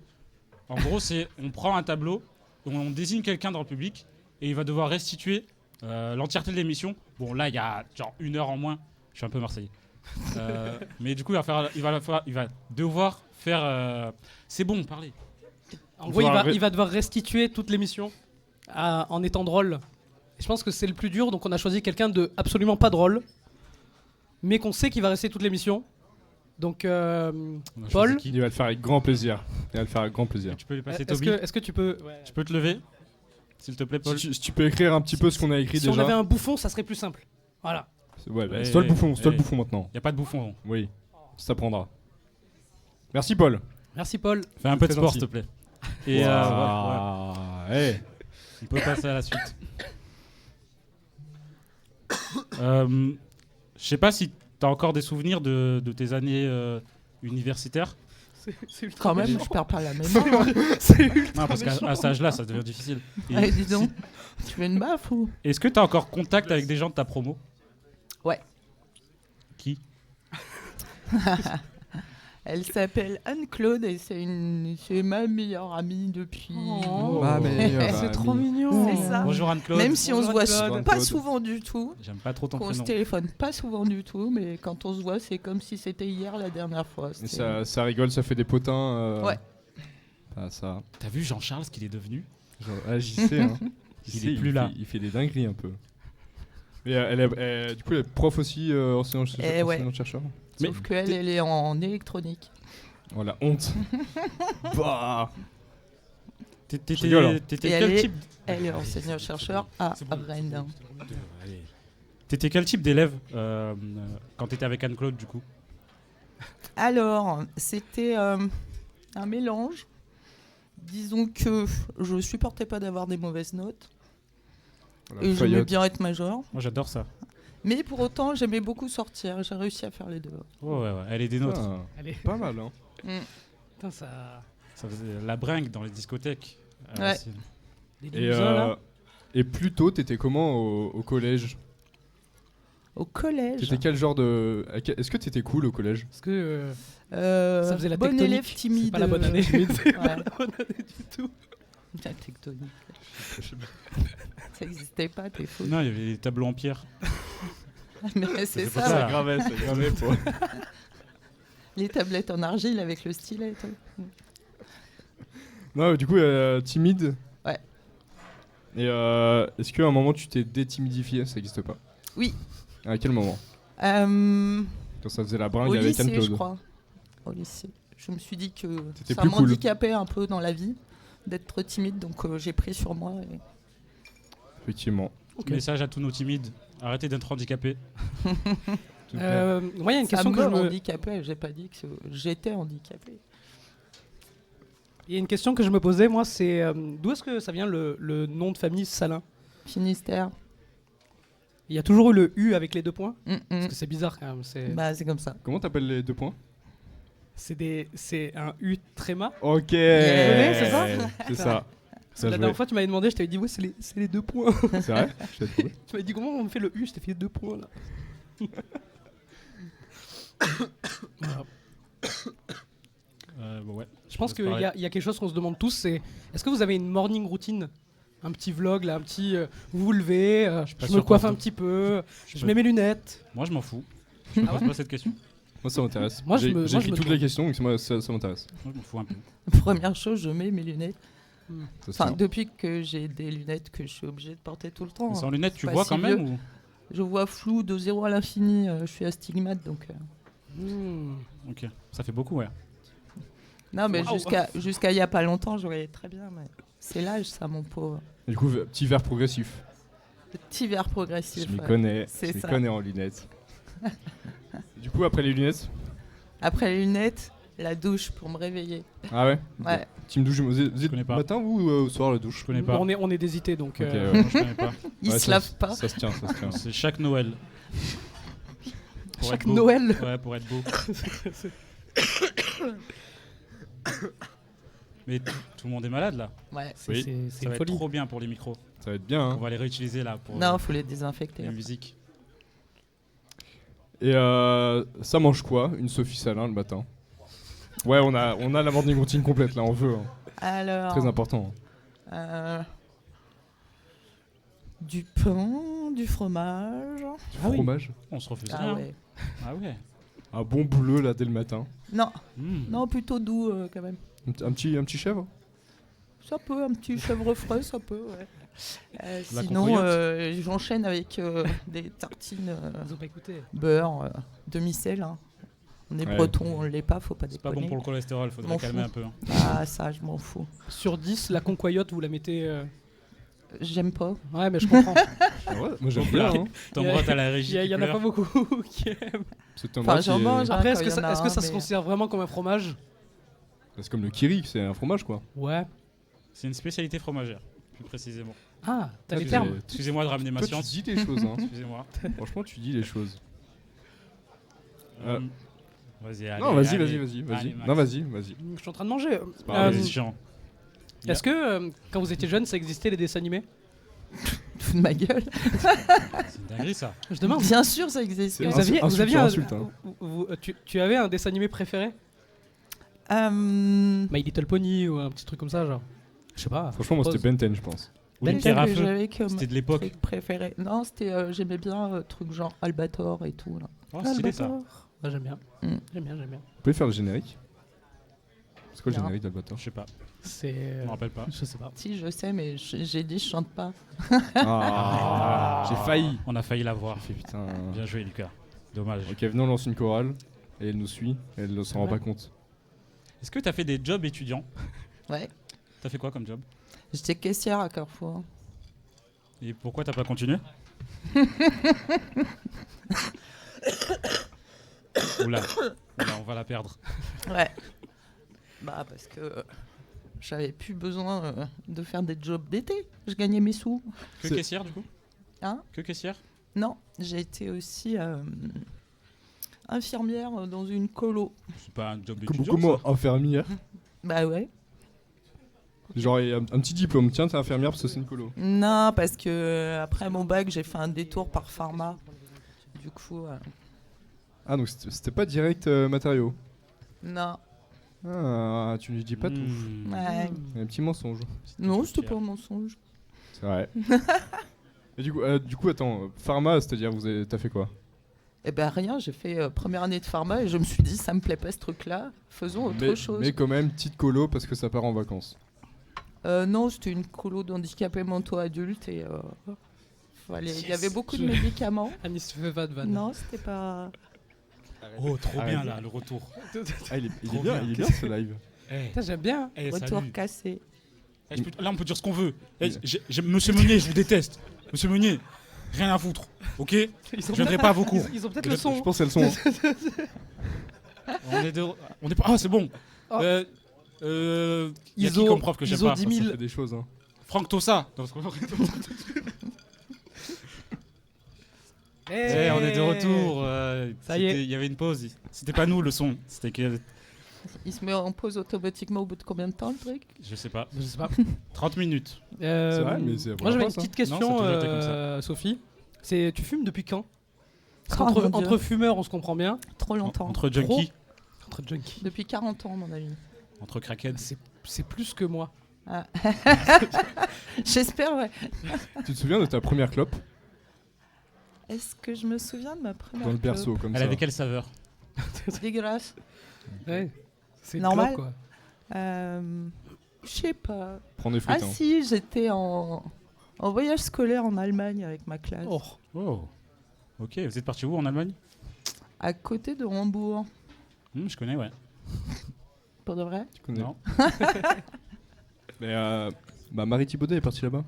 Speaker 1: En gros, c'est on prend un tableau, on désigne quelqu'un dans le public, et il va devoir restituer l'entièreté de l'émission. Bon, là, il y a genre 1 heure en moins. Je suis un peu marseillais. Mais du coup, il va devoir faire. C'est bon, parlez.
Speaker 2: En gros, il
Speaker 3: Voir
Speaker 2: va devoir restituer toute l'émission en étant drôle. Et je pense que c'est le plus dur, donc on a choisi quelqu'un de absolument pas drôle, mais qu'on sait qu'il va rester toute l'émission. Donc,
Speaker 1: On a
Speaker 2: Paul,
Speaker 1: choisi qui
Speaker 3: Il va le faire avec grand plaisir. Il va le faire avec grand plaisir.
Speaker 1: Tu peux lui passer
Speaker 2: est-ce
Speaker 1: Toby.
Speaker 2: que tu peux...
Speaker 1: Tu peux te lever, s'il te plaît, Paul.
Speaker 3: Si tu peux écrire un petit peu ce qu'on a écrit
Speaker 2: Si
Speaker 3: déjà.
Speaker 2: on avait un bouffon, ça serait plus simple. Voilà.
Speaker 3: Ouais, bah,
Speaker 1: Eh,
Speaker 3: c'est toi le bouffon, c'est toi
Speaker 1: eh.
Speaker 3: le bouffon maintenant.
Speaker 1: Y a pas de bouffon.
Speaker 3: Oui, ça prendra. Merci Paul.
Speaker 2: Merci Paul.
Speaker 1: Fais un peu de
Speaker 3: Très
Speaker 1: sport,
Speaker 3: gentil.
Speaker 1: s'il te plaît. Et
Speaker 3: Eh.
Speaker 1: on peut passer à la suite. Je sais pas si t'as encore des souvenirs de tes années universitaires.
Speaker 2: C'est ultra
Speaker 4: Quand même,
Speaker 2: méchant.
Speaker 4: je perds pas la mémoire.
Speaker 2: C'est ultra
Speaker 1: Non, parce qu'à
Speaker 2: méchant.
Speaker 1: à cet âge-là, ça devient difficile. Et
Speaker 4: Allez, dis donc, tu veux une baffe ou
Speaker 1: Est-ce que t'as encore contact avec des gens de ta promo?
Speaker 4: Ouais.
Speaker 1: Qui?
Speaker 4: Elle s'appelle Anne-Claude et c'est ma meilleure amie depuis.
Speaker 2: Oh.
Speaker 3: Ma meilleure
Speaker 2: C'est
Speaker 3: amie.
Speaker 2: trop mignon.
Speaker 4: C'est ça.
Speaker 1: Bonjour Anne-Claude.
Speaker 4: Même si on se
Speaker 2: Bonjour
Speaker 4: voit
Speaker 2: Anne-Claude.
Speaker 4: pas
Speaker 3: Anne-Claude.
Speaker 4: souvent du tout,
Speaker 1: J'aime pas trop ton
Speaker 4: qu'on se
Speaker 1: prénom.
Speaker 4: téléphone pas souvent du tout, mais quand on se voit, c'est comme si c'était hier la dernière fois.
Speaker 3: Et
Speaker 4: C'était-
Speaker 3: ça rigole, ça fait des potins.
Speaker 4: Ouais.
Speaker 3: Ah, ça.
Speaker 1: T'as vu Jean-Charles, ce qu'il est devenu?
Speaker 3: Genre, ah, j'y sais, hein.
Speaker 1: Il
Speaker 3: J'y
Speaker 1: est
Speaker 3: sais,
Speaker 1: plus là.
Speaker 3: Il fait des dingueries un peu. Et du coup, elle est prof aussi, enseignante-chercheur.
Speaker 4: Sauf qu'elle, elle est en électronique.
Speaker 3: Oh la honte. Bah.
Speaker 1: T'étais
Speaker 3: Je rigole, hein.
Speaker 1: t'étais
Speaker 4: Et
Speaker 1: quel
Speaker 4: elle est-
Speaker 1: type
Speaker 4: Elle est enseignante-chercheur à Rennes.
Speaker 1: T'étais quel type d'élève quand t'étais avec Anne-Claude du coup?
Speaker 4: Alors, c'était un mélange. Disons que je supportais pas d'avoir des mauvaises notes. Et j'aimais bien être major.
Speaker 1: Moi j'adore ça.
Speaker 4: Mais pour autant, j'aimais beaucoup sortir. J'ai réussi à faire les deux.
Speaker 1: Oh, ouais, ouais. Elle est des nôtres.
Speaker 2: Allez.
Speaker 3: Pas mal, hein.
Speaker 2: Putain, ça...
Speaker 1: Ça faisait la bringue dans les discothèques.
Speaker 4: Ouais.
Speaker 1: c'est-
Speaker 2: Les
Speaker 3: Et,
Speaker 2: limousins, là.
Speaker 3: et plus tôt, t'étais comment au collège?
Speaker 4: Au collège.
Speaker 3: T'étais quel genre de. Est-ce que t'étais cool au collège?
Speaker 2: Parce que ça faisait la
Speaker 4: bonne
Speaker 2: tectonique.
Speaker 4: élève timide.
Speaker 2: C'est pas la bonne année. C'est pas la bonne année du tout.
Speaker 4: La tectonique. Ça n'existait pas, t'es fou.
Speaker 1: Non, il y avait les tableaux en pierre.
Speaker 4: Mais c'est
Speaker 1: pour
Speaker 4: ça,
Speaker 1: ça.
Speaker 4: ouais.
Speaker 3: gravait, ça gravait.
Speaker 4: Les tablettes en argile avec le stylet et tout.
Speaker 3: Non, du coup, timide.
Speaker 4: Ouais.
Speaker 3: Et est-ce qu'à un moment tu t'es détimidifié? Ça n'existe pas.
Speaker 4: Oui.
Speaker 3: À quel moment?
Speaker 4: Au
Speaker 3: Quand ça faisait la bringue avec
Speaker 4: lycée, je
Speaker 3: Anne-Claude.
Speaker 4: crois. Au lycée. Je me suis dit que
Speaker 3: T'étais
Speaker 4: ça
Speaker 3: plus cool.
Speaker 4: m'handicapait un peu dans la vie d'être timide, donc j'ai pris sur moi. Et...
Speaker 3: Effectivement.
Speaker 1: Message à tous nos timides. Arrêtez d'être handicapés.
Speaker 2: Moi, il y a une
Speaker 4: Ça
Speaker 2: question que
Speaker 4: me
Speaker 2: je me...
Speaker 4: handicapait, j'ai pas dit que j'étais handicapée.
Speaker 2: Il y a une question que je me posais, moi, c'est d'où est-ce que ça vient le nom de famille Salin?
Speaker 4: Finistère.
Speaker 2: Il y a toujours eu le U avec les 2 points?
Speaker 4: Mm, mm.
Speaker 2: Parce que c'est bizarre quand même. C'est
Speaker 4: Bah, c'est comme ça.
Speaker 3: Comment t'appelles les 2 points?
Speaker 2: c'est un U tréma.
Speaker 3: Ok.
Speaker 2: c'est ça
Speaker 3: C'est ça. Ça
Speaker 2: La dernière fois, tu m'avais demandé, je t'avais dit, ouais, c'est les 2 points.
Speaker 3: C'est vrai? Je t'ai trouvé.
Speaker 2: Tu m'avais dit, comment on fait le U? Je t'ai fait 2 points là. Voilà.
Speaker 1: Bon, ouais.
Speaker 2: Je pense
Speaker 1: laisse
Speaker 2: qu'il
Speaker 1: parler.
Speaker 2: y a quelque chose qu'on se demande tous, c'est est-ce que vous avez une morning routine? Un petit vlog là, un petit vous vous levez,
Speaker 1: pas
Speaker 2: je
Speaker 1: sûr
Speaker 2: me coiffe
Speaker 1: qu'on
Speaker 2: un
Speaker 1: peut-
Speaker 2: petit peu, je
Speaker 1: peux-
Speaker 2: mets mes lunettes.
Speaker 1: Moi je m'en fous. Je me pose pas cette question.
Speaker 3: Moi, ça m'intéresse.
Speaker 2: Moi, je
Speaker 3: J'ai
Speaker 2: me-
Speaker 3: j'ai
Speaker 2: moi,
Speaker 3: écrit
Speaker 2: je me
Speaker 3: toutes
Speaker 2: trompe.
Speaker 3: les questions, donc moi, ça m'intéresse.
Speaker 1: Moi je m'en fous un peu.
Speaker 4: Première chose, je mets mes lunettes.
Speaker 3: Ça se
Speaker 4: Enfin,
Speaker 3: tient.
Speaker 4: depuis que j'ai des lunettes que je suis obligée de porter tout le temps.
Speaker 1: Mais sans lunettes, tu
Speaker 4: pas
Speaker 1: vois
Speaker 4: si
Speaker 1: quand même
Speaker 4: vieux.
Speaker 1: ou...
Speaker 4: Je vois flou de 0 à l'infini. Je suis astigmate, donc.
Speaker 1: Ok, ça fait beaucoup, ouais.
Speaker 4: Non, mais
Speaker 2: Waouh.
Speaker 4: jusqu'à il y a pas longtemps, je voyais très bien. Mais c'est l'âge, ça, mon pauvre.
Speaker 3: Et du coup, petit verre progressif.
Speaker 4: Petit verre progressif.
Speaker 3: Je m'y
Speaker 4: ouais.
Speaker 3: connais.
Speaker 4: C'est
Speaker 3: Je m'y
Speaker 4: ça.
Speaker 3: connais en lunettes. Du coup, après les lunettes.
Speaker 4: Après les lunettes, la douche pour me réveiller.
Speaker 3: Ah ouais?
Speaker 4: Ouais.
Speaker 3: Team douche, vous êtes
Speaker 1: connais pas.
Speaker 3: matin ou au soir la douche?
Speaker 1: Je connais pas.
Speaker 2: On est des IT donc.
Speaker 3: Ok, ouais.
Speaker 1: Moi, je connais pas.
Speaker 4: Ils
Speaker 3: Ouais,
Speaker 4: se
Speaker 3: ça-
Speaker 4: lavent pas.
Speaker 3: Ça se tient, ça se tient.
Speaker 1: C'est chaque Noël. Pour
Speaker 2: Chaque
Speaker 1: être beau.
Speaker 2: Noël.
Speaker 1: Ouais, pour être beau. Mais tout le monde est malade là.
Speaker 4: Ouais.
Speaker 3: Oui.
Speaker 2: C'est
Speaker 1: Ça
Speaker 2: une
Speaker 1: va être
Speaker 2: folie.
Speaker 1: trop bien pour les micros.
Speaker 3: Ça va être bien,
Speaker 1: On
Speaker 3: hein.
Speaker 1: va les réutiliser là pour
Speaker 4: Non, faut les désinfecter.
Speaker 1: la musique.
Speaker 3: Et ça mange quoi, une Sophie Salin le matin? Ouais, on a la morning routine complète là, on veut. Hein.
Speaker 4: Alors.
Speaker 3: Très important.
Speaker 4: Du pain, du fromage.
Speaker 1: Ah oui.
Speaker 3: Fromage.
Speaker 1: On se refuse
Speaker 4: Ah
Speaker 1: rien.
Speaker 4: ouais.
Speaker 1: Ah ouais.
Speaker 3: Un bon bouleux là dès le matin.
Speaker 4: Non,
Speaker 1: Mmh.
Speaker 4: non, plutôt doux quand même.
Speaker 3: Un petit chèvre.
Speaker 4: Ça peut, un petit chèvre frais, ça peut, ouais.
Speaker 1: La
Speaker 4: Sinon,
Speaker 1: concoyote.
Speaker 4: j'enchaîne avec des tartines
Speaker 2: Ils ont pas écouté.
Speaker 4: beurre, demi-sel. Hein. On est
Speaker 3: Ouais.
Speaker 4: breton, on l'est pas, faut pas
Speaker 1: C'est pas
Speaker 4: déconner.
Speaker 1: bon pour le cholestérol, faudrait
Speaker 4: M'en
Speaker 1: calmer
Speaker 4: fous.
Speaker 1: un peu. Hein.
Speaker 4: Ah, ça, je m'en fous.
Speaker 2: Sur 10, la concoyote, vous la mettez.
Speaker 4: J'aime pas.
Speaker 2: Ouais, mais je comprends.
Speaker 3: Ah ouais, moi j'aime
Speaker 1: Donc
Speaker 3: bien.
Speaker 1: là,
Speaker 3: Hein.
Speaker 1: Tom
Speaker 2: Il y a-
Speaker 1: Roth à la
Speaker 2: Il
Speaker 1: régie.
Speaker 2: y,
Speaker 1: qui
Speaker 2: en a
Speaker 1: pleure.
Speaker 2: pas beaucoup qui aiment.
Speaker 3: C'est Tom
Speaker 4: Enfin,
Speaker 3: Roth
Speaker 4: j'en
Speaker 3: qui est-
Speaker 4: mange.
Speaker 2: Après,
Speaker 4: quand
Speaker 2: est-ce
Speaker 4: il y en a
Speaker 2: que ça
Speaker 4: un,
Speaker 2: se
Speaker 4: mais-
Speaker 2: considère vraiment comme un fromage?
Speaker 3: C'est comme le kiri, c'est un fromage quoi.
Speaker 2: Ouais.
Speaker 1: C'est une spécialité fromagère, plus précisément.
Speaker 2: Ah, t'as les
Speaker 3: c'est-
Speaker 2: termes.
Speaker 1: Excusez-moi de ramener ma
Speaker 3: Toi, tu
Speaker 1: science.
Speaker 3: dis des choses. Hein.
Speaker 1: Excusez-moi.
Speaker 3: Franchement, tu dis les choses.
Speaker 1: Euh, Vas-y, allez.
Speaker 3: Non, vas-y,
Speaker 1: allez.
Speaker 3: vas-y, vas-y.
Speaker 1: Allez, Max.
Speaker 3: Non, vas-y.
Speaker 2: Je suis en train de manger.
Speaker 1: pas grave,
Speaker 2: Euh,
Speaker 1: c'est chiant.
Speaker 2: Est-ce que quand vous étiez jeune, ça existait les dessins animés?
Speaker 4: Fous de ma gueule.
Speaker 1: C'est une dinguerie ça.
Speaker 2: Je demande.
Speaker 4: Bien sûr, ça existe.
Speaker 3: C'est
Speaker 2: Vous aviez,
Speaker 3: insulte
Speaker 2: vous aviez
Speaker 3: sur
Speaker 2: un-
Speaker 3: insulte, hein.
Speaker 2: tu avais un dessin animé préféré? My Little Pony ou un petit truc comme ça, genre? Je sais pas.
Speaker 3: Franchement, moi
Speaker 2: Pose.
Speaker 3: c'était Ben 10, je pense.
Speaker 1: Oui,
Speaker 2: Ben
Speaker 1: pierre à
Speaker 4: que
Speaker 1: feu.
Speaker 4: j'avais comme
Speaker 1: C'était de l'époque.
Speaker 4: truc préféré. Non, c'était j'aimais bien trucs genre Albator et tout là.
Speaker 1: Oh, stylé ça.
Speaker 2: Albator. Ouais, j'aime bien.
Speaker 4: Mm.
Speaker 2: J'aime bien.
Speaker 3: Vous pouvez faire le générique? C'est quoi le
Speaker 4: Non.
Speaker 3: générique d'Albator?
Speaker 1: Je sais pas,
Speaker 2: C'est.
Speaker 1: je me rappelle pas.
Speaker 2: Je sais pas.
Speaker 4: Si, je sais, mais j'ai dit je chante pas.
Speaker 3: Ah, j'ai failli.
Speaker 1: On a failli l'avoir.
Speaker 3: J'ai fait putain.
Speaker 1: Bien joué, Lucas. Dommage.
Speaker 3: Ok, venons, on lance une chorale. Et elle nous suit. Et elle ne s'en rend
Speaker 2: vrai
Speaker 3: pas compte.
Speaker 1: Est-ce que t'as fait des jobs étudiants?
Speaker 4: Ouais.
Speaker 1: T'as fait quoi comme job?
Speaker 4: J'étais caissière à Carrefour.
Speaker 1: Et pourquoi t'as pas continué? Oula, on va la perdre.
Speaker 4: Ouais. Bah parce que j'avais plus besoin de faire des jobs d'été. Je gagnais mes sous.
Speaker 1: Que
Speaker 3: C'est-
Speaker 1: caissière du coup?
Speaker 4: Hein?
Speaker 1: Que caissière?
Speaker 4: Non, j'ai été aussi infirmière dans une colo.
Speaker 1: C'est pas un job
Speaker 3: Comme
Speaker 1: d'étudiant.
Speaker 3: comment
Speaker 1: ça.
Speaker 3: infirmière?
Speaker 4: Bah ouais.
Speaker 3: Genre, il y a un petit diplôme. Tiens, t'es infirmière parce que c'est une colo.
Speaker 4: Non, parce que après mon bac, j'ai fait un détour par pharma. Du coup,
Speaker 3: Ah, donc c'était pas direct matériaux.
Speaker 4: non.
Speaker 3: Ah, tu ne dis pas tout.
Speaker 1: Hmm.
Speaker 4: Ouais.
Speaker 3: Il y a un petit mensonge.
Speaker 4: Non, c'était
Speaker 1: caissière.
Speaker 4: pas un mensonge.
Speaker 3: C'est vrai. Et du coup, attends, pharma, c'est-à-dire, t'as fait quoi?
Speaker 4: Eh ben rien, j'ai fait première année de pharma et je me suis dit, ça me plaît pas ce truc-là, faisons autre chose.
Speaker 3: Mais quand même, petite colo parce que ça part en vacances.
Speaker 4: Non, c'était une colo d'handicapés mentaux adultes et il y avait beaucoup de
Speaker 2: Je-
Speaker 4: médicaments.
Speaker 2: Anis, tu fais pas de vanne.
Speaker 4: Non, c'était pas.
Speaker 1: Oh, trop
Speaker 3: Arrête.
Speaker 1: bien là, le retour.
Speaker 3: Ah, il est
Speaker 1: Trop
Speaker 3: bien,
Speaker 1: bien.
Speaker 3: il est bien ce live.
Speaker 1: Eh,
Speaker 2: Putain, j'aime bien.
Speaker 1: eh,
Speaker 4: Retour
Speaker 1: salut.
Speaker 4: cassé.
Speaker 1: Eh, là, on peut dire ce qu'on veut. Eh, Monsieur Meunier, je vous déteste. Monsieur Meunier, rien à foutre. Ok? Je
Speaker 2: Ils ont
Speaker 1: viendrai pas à vos cours.
Speaker 2: Ils ont peut-être
Speaker 3: Je
Speaker 2: le son.
Speaker 3: pense qu'elles sont.
Speaker 1: On est pas. Ah, c'est bon.
Speaker 2: Oh.
Speaker 1: Y a qui
Speaker 2: ISO,
Speaker 1: comme prof que j'aime
Speaker 2: ISO
Speaker 1: pas?
Speaker 2: 10
Speaker 3: Ça
Speaker 2: 000.
Speaker 3: fait des choses, hein.
Speaker 1: Franck Tossa. Non, parce qu'on- Eh, on est de retour.
Speaker 2: Ça y est.
Speaker 1: Il y avait une pause. C'était pas nous le son. C'était que.
Speaker 4: Il se met en pause automatiquement au bout de combien de temps le truc?
Speaker 1: Je sais pas.
Speaker 2: Je sais pas.
Speaker 1: 30 minutes.
Speaker 3: C'est vrai, mais c'est
Speaker 2: Moi j'avais
Speaker 3: pas
Speaker 2: une
Speaker 3: ça.
Speaker 2: petite
Speaker 1: Non,
Speaker 2: question,
Speaker 1: c'est toujours été comme ça.
Speaker 2: Sophie. C'est tu fumes depuis quand? Parce
Speaker 4: Oh,
Speaker 2: qu'entre-
Speaker 4: mon Dieu.
Speaker 2: entre fumeurs, on se comprend bien.
Speaker 4: Trop longtemps.
Speaker 1: Entre junkies,
Speaker 2: Entre junkies,
Speaker 4: Depuis 40 ans, mon ami.
Speaker 1: entre crackheads.
Speaker 2: c'est plus que moi.
Speaker 4: Ah. J'espère, ouais.
Speaker 3: Tu te souviens de ta première clope
Speaker 4: Est-ce que je me souviens de ma première
Speaker 3: dans le
Speaker 4: clope
Speaker 3: berceau, comme
Speaker 1: Elle
Speaker 3: ça?
Speaker 1: avait quelle saveur?
Speaker 4: Dégueulasse.
Speaker 2: Ouais. C'est
Speaker 4: Normal.
Speaker 2: clope, quoi.
Speaker 4: Je sais pas.
Speaker 3: Prends des
Speaker 4: Ah
Speaker 3: fruits, hein.
Speaker 4: si, j'étais en voyage scolaire en Allemagne avec ma classe.
Speaker 2: Oh.
Speaker 1: Oh. Ok, vous êtes parti où en Allemagne?
Speaker 4: À côté de Hambourg.
Speaker 1: Je connais, ouais.
Speaker 4: Pour de vrai?
Speaker 3: Tu connais.
Speaker 1: Non.
Speaker 3: Mais Marie Thibaudet est partie là-bas.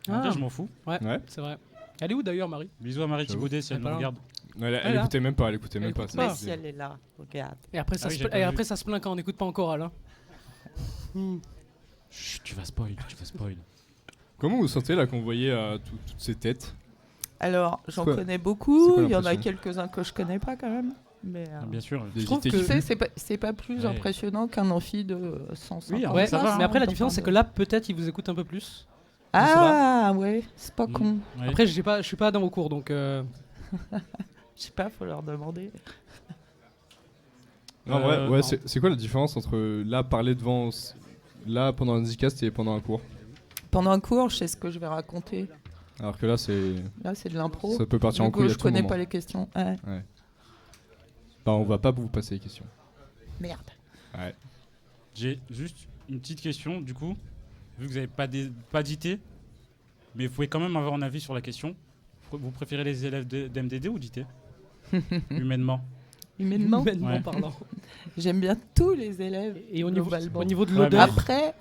Speaker 1: En vrai,
Speaker 2: Ah.
Speaker 1: je m'en fous.
Speaker 2: Ouais,
Speaker 3: Ouais.
Speaker 2: c'est vrai. Elle est où d'ailleurs, Marie?
Speaker 1: Bisous à Marie
Speaker 3: J'avoue.
Speaker 1: Thibaudet si elle
Speaker 2: Elle
Speaker 1: nous
Speaker 2: parle.
Speaker 1: regarde.
Speaker 3: Non, elle
Speaker 2: Elle,
Speaker 3: écoutait même pas, elle écoutait même
Speaker 2: Elle
Speaker 3: pas.
Speaker 2: écoute
Speaker 3: ça.
Speaker 4: Mais si elle est là, regarde.
Speaker 2: Et après, ça,
Speaker 1: Ah oui,
Speaker 2: se,
Speaker 1: j'ai pas
Speaker 2: et
Speaker 1: vu.
Speaker 2: après ça se plaint quand on n'écoute pas en chorale. Hein.
Speaker 1: Chut, tu vas spoil,
Speaker 3: Comment vous sentez là qu'on voyait toutes ces têtes?
Speaker 4: Alors, j'en
Speaker 3: quoi-
Speaker 4: connais
Speaker 3: c'est
Speaker 4: beaucoup.
Speaker 3: quoi
Speaker 4: Il y en a
Speaker 3: l'impression?
Speaker 4: quelques-uns que je connais pas quand même. Mais
Speaker 1: Bien sûr.
Speaker 3: Des
Speaker 2: Je trouve
Speaker 3: idées
Speaker 2: que-
Speaker 3: qui
Speaker 4: tu sais,
Speaker 3: fument.
Speaker 4: c'est pas plus
Speaker 1: Ouais.
Speaker 4: impressionnant qu'un amphi de 150.
Speaker 1: Oui, en
Speaker 2: Ouais,
Speaker 1: vrai, ça va,
Speaker 2: mais
Speaker 1: hein.
Speaker 2: après la différence c'est que là peut-être ils vous écoutent un peu plus.
Speaker 4: Ah ouais, c'est pas
Speaker 1: Mm.
Speaker 4: con.
Speaker 1: Ouais.
Speaker 2: Après je suis pas dans vos cours donc
Speaker 4: Je sais pas, faut leur demander.
Speaker 3: Non, ouais,
Speaker 1: non.
Speaker 3: c'est quoi la différence entre là parler devant, là pendant un Zcast et pendant un cours?
Speaker 4: Pendant un cours, je sais ce que je vais raconter.
Speaker 3: Alors que là,
Speaker 4: Là, c'est de l'impro.
Speaker 3: ça peut partir
Speaker 4: Du
Speaker 3: en
Speaker 4: coup,
Speaker 3: couille à
Speaker 4: je
Speaker 3: tout
Speaker 4: connais
Speaker 3: moment.
Speaker 4: pas les questions. Ouais.
Speaker 3: Bah, on va pas vous passer les questions.
Speaker 4: Merde.
Speaker 1: J'ai juste une petite question, du coup. Vu que vous n'avez pas d'idée, mais vous pouvez quand même avoir un avis sur la question. Vous préférez les élèves d'MDD ou d'IT? Humainement.
Speaker 4: Humainement,
Speaker 1: Ouais.
Speaker 2: parlant.
Speaker 4: j'aime bien tous les élèves.
Speaker 2: Et au niveau,
Speaker 4: globalement.
Speaker 2: au niveau de
Speaker 1: Ouais,
Speaker 2: l'odeur,
Speaker 4: Après,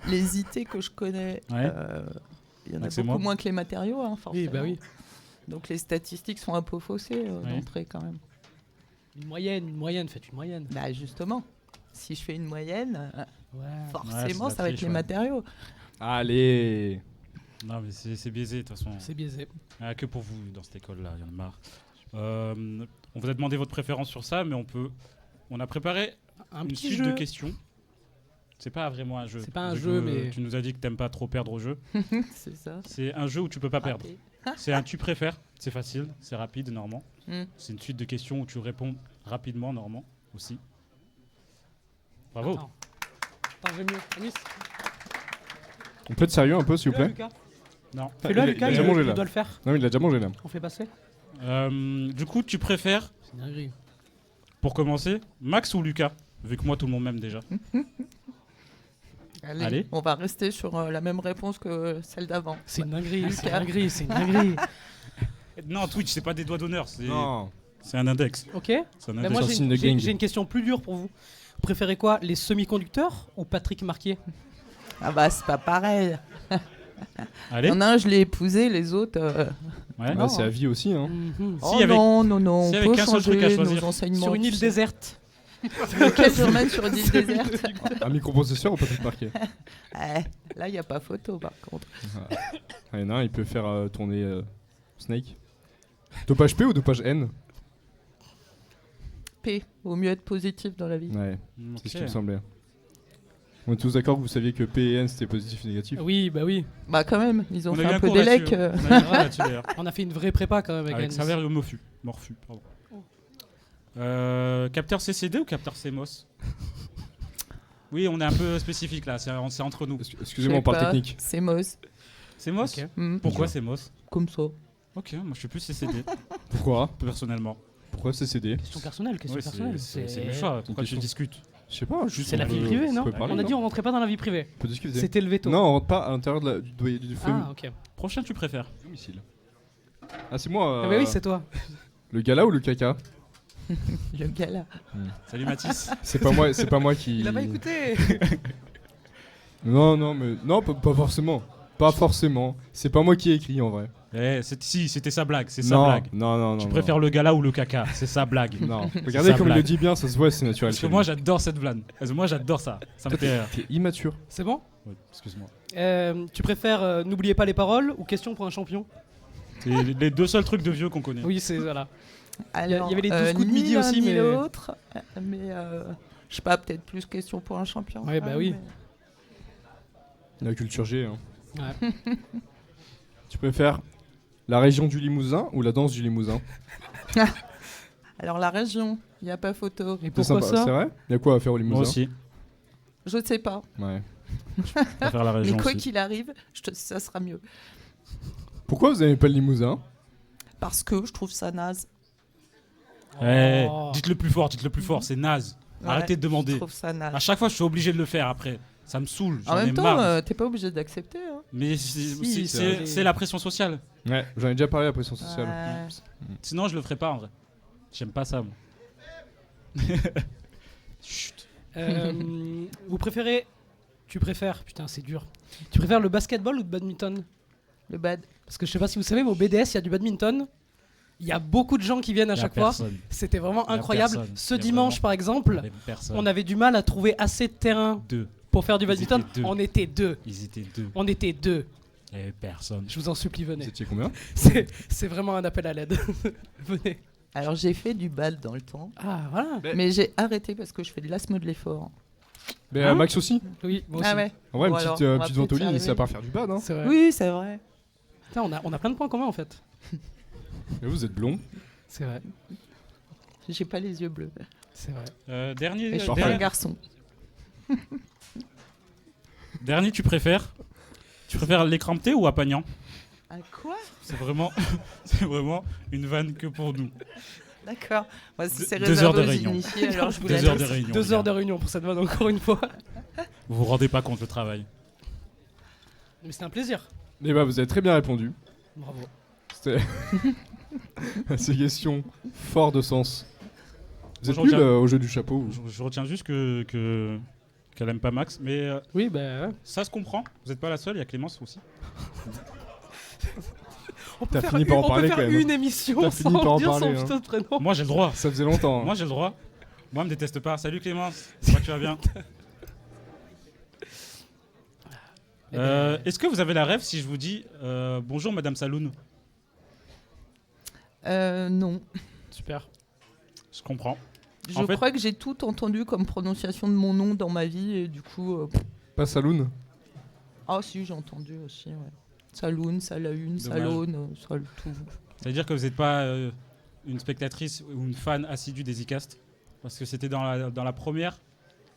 Speaker 4: les IT que je connais,
Speaker 1: Ouais.
Speaker 4: il y en a
Speaker 1: Maxime,
Speaker 4: beaucoup
Speaker 1: moi.
Speaker 4: moins que les matériaux, hein, forcément.
Speaker 2: oui, bah oui.
Speaker 4: Donc les statistiques sont un peu faussées
Speaker 1: Ouais.
Speaker 4: d'entrée quand même.
Speaker 2: Une moyenne, faites une moyenne.
Speaker 4: Bah justement, si je fais une moyenne,
Speaker 2: Ouais.
Speaker 4: forcément
Speaker 1: c'est
Speaker 4: ça
Speaker 1: la
Speaker 4: va être
Speaker 1: triche,
Speaker 4: les
Speaker 1: ouais.
Speaker 4: matériaux.
Speaker 3: Allez.
Speaker 1: Non, mais c'est biaisé de toute façon.
Speaker 2: C'est biaisé.
Speaker 1: Ah, que pour vous dans cette école-là, il y en a marre. On vous a demandé votre préférence sur ça, mais on a préparé
Speaker 2: Un
Speaker 1: une
Speaker 2: petit
Speaker 1: suite
Speaker 2: jeu.
Speaker 1: de questions. C'est pas vraiment un jeu.
Speaker 2: C'est pas un
Speaker 1: Vu
Speaker 2: jeu,
Speaker 1: que
Speaker 2: mais-
Speaker 1: tu nous as dit que t'aimes pas trop perdre au jeu.
Speaker 4: C'est ça.
Speaker 1: C'est un jeu où tu peux pas perdre.
Speaker 4: Raté.
Speaker 1: C'est un tu préfères. C'est facile, c'est rapide, normand.
Speaker 4: Mm.
Speaker 1: C'est une suite de questions où tu réponds rapidement, normand aussi. Bravo.
Speaker 2: Attends, j'ai mieux. Anis,
Speaker 3: On peut être sérieux un peu, s'il vous
Speaker 2: fais-le,
Speaker 3: plaît?
Speaker 2: Lucas.
Speaker 1: Non.
Speaker 2: Fais-le,
Speaker 3: Il
Speaker 2: Lucas,
Speaker 3: a déjà
Speaker 2: il
Speaker 3: mangé
Speaker 2: il
Speaker 3: là.
Speaker 2: doit le faire.
Speaker 3: Non, il a déjà mangé là.
Speaker 2: On fait passer.
Speaker 1: Du coup, tu préfères,
Speaker 2: C'est une dinguerie.
Speaker 1: pour commencer, Max ou Lucas? Vu que moi, tout le monde m'aime déjà. Allez.
Speaker 4: On va rester sur la même réponse que celle d'avant.
Speaker 2: C'est une dinguerie, c'est une
Speaker 4: Lucas.
Speaker 2: dingurie, c'est une dinguerie.
Speaker 1: Non, Twitch, c'est pas des doigts d'honneur,
Speaker 3: Non.
Speaker 1: c'est un index.
Speaker 2: Ok.
Speaker 1: C'est un
Speaker 2: Mais
Speaker 1: index.
Speaker 2: moi,
Speaker 3: un
Speaker 2: j'ai
Speaker 3: signe de
Speaker 2: j'ai-
Speaker 3: gang.
Speaker 2: j'ai une question plus dure pour vous. Vous préférez quoi, les semi-conducteurs ou Patrick Marquier?
Speaker 4: Ah bah c'est pas pareil.
Speaker 1: Allez.
Speaker 4: Il y en a un, je l'ai épousé, les autres.
Speaker 1: Ouais.
Speaker 4: Non.
Speaker 3: Bah, c'est à vie aussi, hein.
Speaker 2: Mhm.
Speaker 1: Si,
Speaker 4: oh
Speaker 1: avec-
Speaker 4: non, non, non,
Speaker 1: si
Speaker 4: on
Speaker 1: avec
Speaker 4: peut
Speaker 1: un seul truc à
Speaker 4: changer
Speaker 1: choisir.
Speaker 4: nos enseignements.
Speaker 2: Sur une île déserte.
Speaker 4: Lequel je remets sur une île déserte
Speaker 3: Un microprocesseur ou Patrick Marquet?
Speaker 4: Là, il n'y a pas photo par contre.
Speaker 3: Il y en a un, il peut faire tourner Snake. Dopage P ou dopage N?
Speaker 4: P, vaut mieux être positif dans la vie.
Speaker 3: Ouais,
Speaker 1: Ok.
Speaker 3: c'est ce qui me semblait. On est tous d'accord que vous saviez que P et N c'était positif et négatif?
Speaker 2: Oui, bah oui.
Speaker 4: Bah quand même, ils ont
Speaker 1: On a
Speaker 4: fait
Speaker 1: eu
Speaker 4: un peu
Speaker 1: cours là-dessus,
Speaker 4: d'élec.
Speaker 1: hein. On a eu un cours là-dessus, d'ailleurs.
Speaker 2: On a fait une vraie prépa quand même avec
Speaker 1: Avec
Speaker 2: Anis.
Speaker 1: Savère et Morphu, pardon. Capteur CCD ou capteur CMOS? Oui, on est un peu spécifique là, c'est entre nous.
Speaker 3: Excusez-moi, on parle technique.
Speaker 4: C'est Moz.
Speaker 1: CMOS?
Speaker 2: Ok.
Speaker 1: Pourquoi CMOS?
Speaker 4: Comme ça.
Speaker 1: Ok, moi je suis plus CCD,
Speaker 3: Pourquoi?
Speaker 1: personnellement.
Speaker 3: Pourquoi CCD?
Speaker 2: Question personnelle, question
Speaker 1: Ouais,
Speaker 2: personnelle.
Speaker 1: c'est le choix, pourquoi tu
Speaker 3: question.
Speaker 1: discutes?
Speaker 3: Je sais pas, juste.
Speaker 2: C'est la
Speaker 3: on
Speaker 2: vie
Speaker 3: peut-
Speaker 2: privée,
Speaker 3: on
Speaker 2: non?
Speaker 3: peut parler,
Speaker 2: On a dit
Speaker 3: non
Speaker 2: on rentrait pas dans la vie privée.
Speaker 3: On peut discuter.
Speaker 2: C'était le veto.
Speaker 3: Non, on rentre pas à l'intérieur du
Speaker 2: Ah, ok.
Speaker 1: Prochain, tu préfères?
Speaker 3: domicile. Ah, c'est moi.
Speaker 2: Ah bah oui, c'est toi.
Speaker 3: Le gala ou le caca?
Speaker 4: Le gars là.
Speaker 1: Salut Mathis.
Speaker 3: C'est pas moi qui.
Speaker 2: Il a pas écouté.
Speaker 3: Non, mais non, pas forcément. Pas forcément. C'est pas moi qui ai écrit en vrai.
Speaker 1: Si, c'était sa blague, c'est sa
Speaker 3: Non,
Speaker 1: blague.
Speaker 3: non.
Speaker 1: Tu préfères le gala ou le caca? C'est sa blague.
Speaker 3: Non. Regardez
Speaker 1: sa
Speaker 3: comme il
Speaker 1: blague.
Speaker 3: le dit bien, ça se voit, c'est naturel.
Speaker 1: Parce que moi j'adore cette blague. Parce que moi j'adore ça. Ça me fait rire.
Speaker 3: T'es immature.
Speaker 2: C'est bon?
Speaker 1: Ouais, excuse-moi.
Speaker 2: Tu préfères N'oubliez pas les paroles ou Question pour un champion?
Speaker 1: C'est les deux seuls trucs de vieux qu'on connaît.
Speaker 2: Oui, c'est voilà.
Speaker 4: Alors,
Speaker 2: Il y avait les 12 coups de
Speaker 4: ni
Speaker 2: midi
Speaker 4: l'un
Speaker 2: aussi,
Speaker 4: ni
Speaker 2: mais-
Speaker 4: l'autre. Mais je sais pas, peut-être plus question pour un champion.
Speaker 2: Ouais, bah oui.
Speaker 3: La culture G. Hein.
Speaker 2: Ouais.
Speaker 3: Tu préfères la région du Limousin ou la danse du Limousin?
Speaker 4: Alors la région, il n'y a pas photo.
Speaker 2: Et
Speaker 3: C'est
Speaker 2: pourquoi
Speaker 3: sympa,
Speaker 2: ça?
Speaker 3: c'est vrai? Y a quoi à faire au Limousin?
Speaker 1: Moi aussi.
Speaker 4: Je ne sais pas.
Speaker 3: Ouais.
Speaker 1: Je préfère la
Speaker 4: Mais
Speaker 1: région
Speaker 4: quoi
Speaker 1: aussi.
Speaker 4: qu'il arrive, ça sera mieux.
Speaker 3: Pourquoi vous aimez pas le Limousin?
Speaker 4: Parce que je trouve ça naze.
Speaker 1: Eh,
Speaker 2: Oh.
Speaker 1: dites-le plus fort, c'est naze.
Speaker 4: Ouais,
Speaker 1: Arrêtez de
Speaker 4: Je
Speaker 1: demander.
Speaker 4: trouve ça naze.
Speaker 1: À chaque fois, je suis obligé de le faire après. Ça me saoule,
Speaker 4: En
Speaker 1: j'en ai
Speaker 4: même temps,
Speaker 1: marre.
Speaker 4: t'es pas obligé d'accepter. Hein.
Speaker 1: Mais
Speaker 2: Si,
Speaker 1: c'est la pression sociale.
Speaker 3: Ouais, j'en ai déjà parlé à la pression sociale.
Speaker 4: Ouais.
Speaker 1: Sinon, je le ferais pas en vrai. J'aime pas ça, moi. Chut.
Speaker 2: Vous préférez... Tu préfères... Putain, c'est dur. Tu préfères le basketball ou le badminton?
Speaker 4: Le bad.
Speaker 2: Parce que je sais pas si vous savez, mais au BDS, il y a du badminton. Il y a beaucoup de gens qui viennent à
Speaker 1: Y a
Speaker 2: chaque fois.
Speaker 1: personne.
Speaker 2: C'était vraiment
Speaker 1: Y a
Speaker 2: incroyable.
Speaker 1: personne.
Speaker 2: Ce
Speaker 1: Y a
Speaker 2: dimanche,
Speaker 1: vraiment-
Speaker 2: par exemple,
Speaker 1: Avec personne.
Speaker 2: on avait du mal à trouver assez de terrain
Speaker 1: Deux.
Speaker 2: pour faire du
Speaker 1: Ils
Speaker 2: badminton.
Speaker 1: étaient deux.
Speaker 2: On était deux.
Speaker 1: Ils étaient deux.
Speaker 2: On était deux.
Speaker 1: Il y avait personne.
Speaker 2: Je vous en supplie,
Speaker 3: Vous
Speaker 2: venez.
Speaker 3: étiez combien?
Speaker 2: C'est vraiment un appel à l'aide. Venez.
Speaker 4: Alors j'ai fait du bad dans le temps.
Speaker 2: Ah, voilà.
Speaker 4: Mais j'ai arrêté parce que je fais de l'asthme de l'effort.
Speaker 3: Mais
Speaker 2: Hein
Speaker 3: Max aussi.
Speaker 2: Oui, moi aussi.
Speaker 4: Ah ouais.
Speaker 3: En vrai,
Speaker 4: Bon,
Speaker 3: une
Speaker 4: alors,
Speaker 3: petite,
Speaker 4: on va
Speaker 3: petite
Speaker 4: peut-être y
Speaker 3: ventoline, ça
Speaker 4: arriver.
Speaker 3: part faire du bad. Hein.
Speaker 2: C'est vrai.
Speaker 4: Oui, c'est vrai.
Speaker 2: Putain, on a plein de points communs en fait.
Speaker 3: Mais vous êtes blond.
Speaker 2: C'est vrai.
Speaker 4: J'ai pas les yeux bleus.
Speaker 2: C'est vrai.
Speaker 1: Dernier,
Speaker 4: Et je suis
Speaker 3: Parfait.
Speaker 4: pas un
Speaker 1: dernier,
Speaker 4: garçon.
Speaker 1: dernier, tu préfères l'écran T ou Apagnan?
Speaker 4: Un quoi?
Speaker 1: C'est vraiment, c'est vraiment une vanne que pour nous.
Speaker 4: D'accord. Moi, si c'est
Speaker 1: 2 heures de
Speaker 4: réservé aux
Speaker 1: réunion.
Speaker 4: initiés, alors je vous
Speaker 1: 2
Speaker 4: la
Speaker 1: heures de
Speaker 4: laisse.
Speaker 1: réunion.
Speaker 2: 2
Speaker 1: les
Speaker 2: heures
Speaker 1: gars.
Speaker 2: de réunion pour cette vanne encore une fois.
Speaker 1: Vous vous rendez pas compte le travail.
Speaker 2: Mais c'est un plaisir.
Speaker 3: Eh bah, vous avez très bien répondu.
Speaker 2: Bravo.
Speaker 3: C'était à ces questions fort de sens. Vous êtes
Speaker 1: Moi, je
Speaker 3: nul
Speaker 1: retiens-
Speaker 3: au jeu du chapeau. vous.
Speaker 1: Je retiens juste qu'elle aime pas Max, mais
Speaker 2: Oui, ben. Ouais.
Speaker 1: ça se comprend. Vous n'êtes pas la seule, il y a Clémence aussi.
Speaker 2: On
Speaker 3: T'as
Speaker 2: peut
Speaker 3: fini
Speaker 2: faire,
Speaker 3: par en
Speaker 2: on
Speaker 3: parler,
Speaker 2: peut faire
Speaker 3: quand même.
Speaker 2: une émission
Speaker 3: T'as fini par en
Speaker 2: sans dire son
Speaker 3: parler, hein.
Speaker 2: putain de prénom.
Speaker 1: Moi, j'ai le droit.
Speaker 3: Ça faisait longtemps. hein.
Speaker 1: Moi, j'ai le droit. Moi, me déteste pas. Salut Clémence. Moi, tu vas bien. Est-ce que vous avez la rêve si je vous dis bonjour Madame Saloon?
Speaker 4: Non.
Speaker 2: Super.
Speaker 1: Je comprends.
Speaker 4: Je
Speaker 1: En fait-
Speaker 4: crois que j'ai tout entendu comme prononciation de mon nom dans ma vie et du coup.
Speaker 3: Pas Saloon.
Speaker 4: Ah si, j'ai entendu aussi. Ouais. Saloon, Salaune, Salone, tout.
Speaker 1: C'est-à-dire que vous n'êtes pas une spectatrice ou une fan assidue d'EasyCast? Parce que c'était dans la première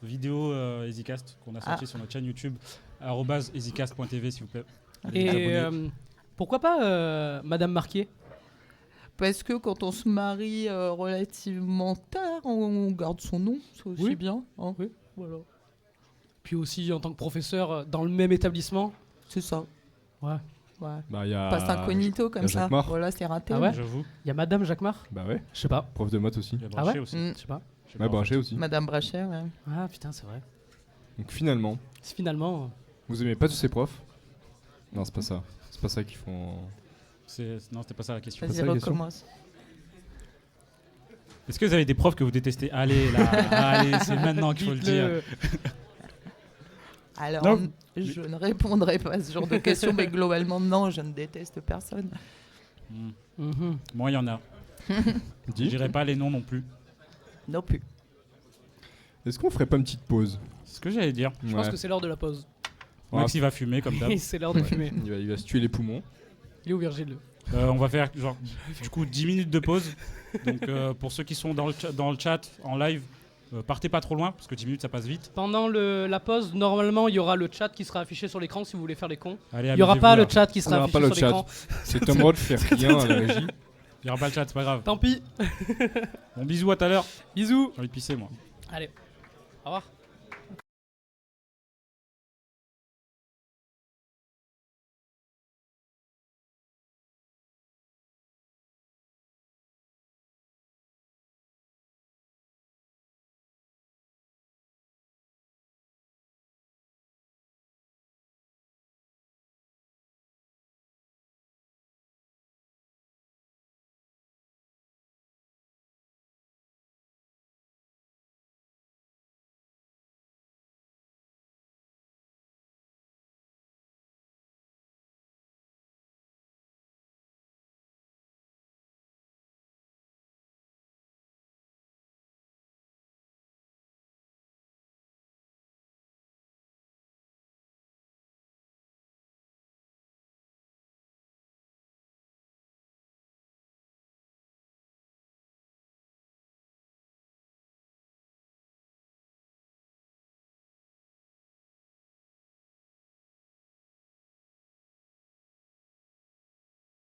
Speaker 1: vidéo EasyCast qu'on a sortie sur notre chaîne YouTube, @easycast.tv s'il vous plaît. Allez vous
Speaker 2: Et
Speaker 1: abonner.
Speaker 2: pourquoi pas Madame Marquier?
Speaker 4: Parce que quand on se marie relativement tard, on garde son nom, c'est aussi
Speaker 2: Oui.
Speaker 4: bien. Hein.
Speaker 2: Oui. Voilà. Puis aussi en tant que professeur dans le même établissement.
Speaker 4: C'est ça.
Speaker 2: Ouais.
Speaker 4: Ouais.
Speaker 3: Bah, il y a.
Speaker 4: Passe incognito comme
Speaker 3: y a
Speaker 4: ça.
Speaker 3: Jacques Marc.
Speaker 4: Voilà, c'est raté.
Speaker 2: Ah ouais
Speaker 1: J'avoue.
Speaker 2: Il y a Madame Jacquemart?
Speaker 3: Bah ouais.
Speaker 2: Je sais pas.
Speaker 3: Prof de maths aussi.
Speaker 1: Il y a
Speaker 2: Ah
Speaker 1: Brachet
Speaker 2: ouais
Speaker 1: aussi.
Speaker 4: Mm.
Speaker 2: Je sais pas.
Speaker 1: Je sais
Speaker 3: Ouais,
Speaker 1: pas, en
Speaker 3: Brachet
Speaker 1: fait.
Speaker 3: aussi.
Speaker 4: Madame Brachet, ouais.
Speaker 2: Ah putain, c'est vrai.
Speaker 3: Donc finalement,
Speaker 2: Finalement.
Speaker 3: vous aimez pas tous ces profs? Non, c'est pas ça. C'est pas ça qu'ils font.
Speaker 1: Non, c'était pas ça la question.
Speaker 3: pas
Speaker 4: Vas-y,
Speaker 3: ça la question.
Speaker 4: recommence.
Speaker 1: Est-ce que vous avez des profs que vous détestez? Allez, là, allez, c'est maintenant qu'il faut le dire.
Speaker 2: Dites-le.
Speaker 4: Alors,
Speaker 1: Non.
Speaker 4: je ne répondrai pas à ce genre de questions, mais globalement, non, je ne déteste personne.
Speaker 1: Hmm.
Speaker 2: Mhm.
Speaker 1: Moi, il y en a. Je
Speaker 3: Dis.
Speaker 1: dirais pas les noms non plus.
Speaker 4: Non plus.
Speaker 3: Est-ce qu'on ferait pas une petite pause?
Speaker 1: C'est ce que j'allais dire.
Speaker 2: Je pense que c'est l'heure de la pause.
Speaker 3: Ouais.
Speaker 1: Max, il va fumer comme d'hab.
Speaker 2: C'est l'heure de fumer.
Speaker 3: Il va se tuer les poumons.
Speaker 2: Il est où Virgile?
Speaker 1: On va faire genre du coup 10 minutes de pause. Donc pour ceux qui sont dans le chat en live, partez pas trop loin parce que 10 minutes ça passe vite.
Speaker 2: Pendant la pause, normalement, il y aura le chat qui sera affiché sur l'écran si vous voulez faire les cons.
Speaker 1: Allez,
Speaker 2: Il n'y aura
Speaker 1: amusez-vous,
Speaker 2: pas
Speaker 1: là.
Speaker 2: le chat qui
Speaker 3: On
Speaker 2: sera
Speaker 3: n'aura
Speaker 2: affiché
Speaker 3: pas le
Speaker 2: sur
Speaker 3: chat.
Speaker 2: l'écran.
Speaker 3: C'est Tom Roth fait rien à la régie.
Speaker 1: Il y aura pas le chat, c'est pas grave.
Speaker 2: Tant pis.
Speaker 1: Bon bisous à tout à l'heure.
Speaker 2: Bisous.
Speaker 1: J'ai envie de pisser moi.
Speaker 2: Allez. Au revoir.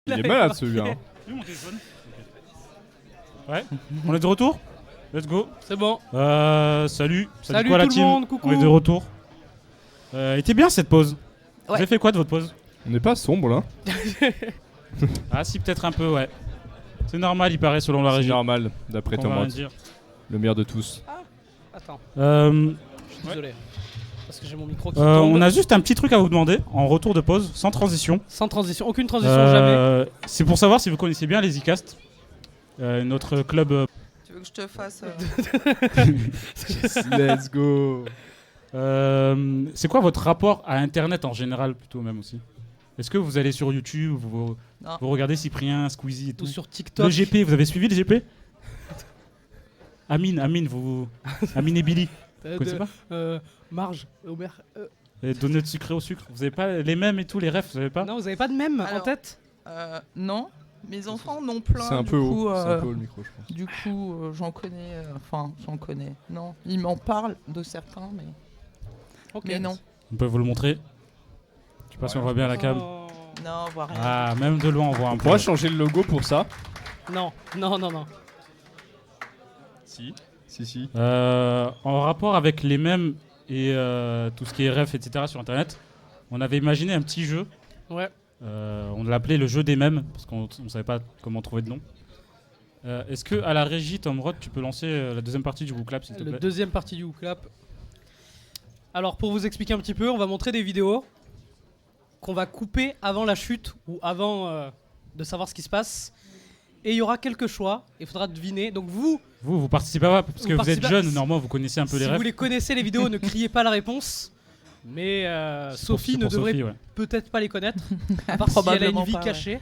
Speaker 3: Il est malade celui-là. hein.
Speaker 1: J'ai mon téléphone. Ouais. On est de retour. Let's go.
Speaker 2: C'est bon.
Speaker 1: Salut.
Speaker 2: Salut
Speaker 1: quoi la
Speaker 2: tout le
Speaker 1: team.
Speaker 2: monde, coucou.
Speaker 1: On est de retour. Était bien cette pause. Vous
Speaker 4: Ouais.
Speaker 1: avez fait quoi de votre pause?
Speaker 3: On n'est pas sombre là.
Speaker 1: Ah si peut-être un peu ouais. C'est normal il paraît selon la
Speaker 3: C'est
Speaker 1: régie.
Speaker 3: normal, d'après
Speaker 1: On
Speaker 3: Tom
Speaker 1: va rien
Speaker 3: Roth.
Speaker 1: dire.
Speaker 3: Le meilleur de tous.
Speaker 2: Attends,
Speaker 1: Euh,
Speaker 2: je suis désolé. Parce que j'ai mon micro qui
Speaker 1: on
Speaker 2: tombe.
Speaker 1: a juste un petit truc à vous demander en retour de pause, sans transition.
Speaker 2: Sans transition. Aucune transition, jamais.
Speaker 1: C'est pour savoir si vous connaissez bien les EasyCast, notre club.
Speaker 4: Tu veux que je te fasse
Speaker 3: Let's go.
Speaker 1: C'est quoi votre rapport à Internet en général plutôt même aussi? Est-ce que vous allez sur YouTube, vous
Speaker 4: Non.
Speaker 1: regardez Cyprien, Squeezie et tout?
Speaker 2: Ou sur TikTok.
Speaker 1: Le GP, vous avez suivi le GP? Amine, Amine et Billy, vous connaissez pas?
Speaker 2: Marge, Homer.
Speaker 1: Les donuts sucrés au sucre, vous avez pas les mêmes et tout, les refs, vous avez pas?
Speaker 2: Non, vous avez pas de mème en
Speaker 4: Alors,
Speaker 2: tête?
Speaker 4: Non. Mes enfants en ont plein.
Speaker 3: C'est un
Speaker 4: du
Speaker 3: peu
Speaker 4: coup,
Speaker 3: haut. C'est un peu haut le micro, je pense.
Speaker 4: Du coup, j'en connais. Enfin, j'en connais. Non, ils m'en parlent de certains, mais,
Speaker 2: Ok.
Speaker 4: mais non.
Speaker 1: On peut vous le montrer? Je sais pas si on voit bien à la cam.
Speaker 2: Oh.
Speaker 4: Non, on voit rien.
Speaker 1: Ah, même de loin on voit un
Speaker 3: On
Speaker 1: peu.
Speaker 3: pourra changer le logo pour ça.
Speaker 2: Non, non, non, non.
Speaker 3: Si. Si.
Speaker 1: En rapport avec les mêmes et tout ce qui est ref, etc. sur Internet, on avait imaginé un petit jeu
Speaker 2: Ouais.
Speaker 1: On l'appelait le jeu des mèmes, parce qu'on ne savait pas comment trouver de nom. Est-ce que à la régie, Tom Roth, tu peux lancer la deuxième partie du Who Clap, s'il te
Speaker 2: La
Speaker 1: plaît?
Speaker 2: deuxième partie du Who Clap. Alors pour vous expliquer un petit peu, on va montrer des vidéos qu'on va couper avant la chute ou avant de savoir ce qui se passe. Et il y aura quelques choix, il faudra deviner. Donc vous
Speaker 1: Participez pas, parce que
Speaker 2: Vous
Speaker 1: vous êtes
Speaker 2: participez-
Speaker 1: jeune, normalement vous connaissez un peu les
Speaker 2: si
Speaker 1: rêves.
Speaker 2: vous les connaissez les vidéos, ne criez pas la réponse. Mais Sophie ne devrait peut-être pas les connaître, à part si elle a une
Speaker 4: Probablement
Speaker 2: vie
Speaker 4: pas, ouais.
Speaker 2: cachée.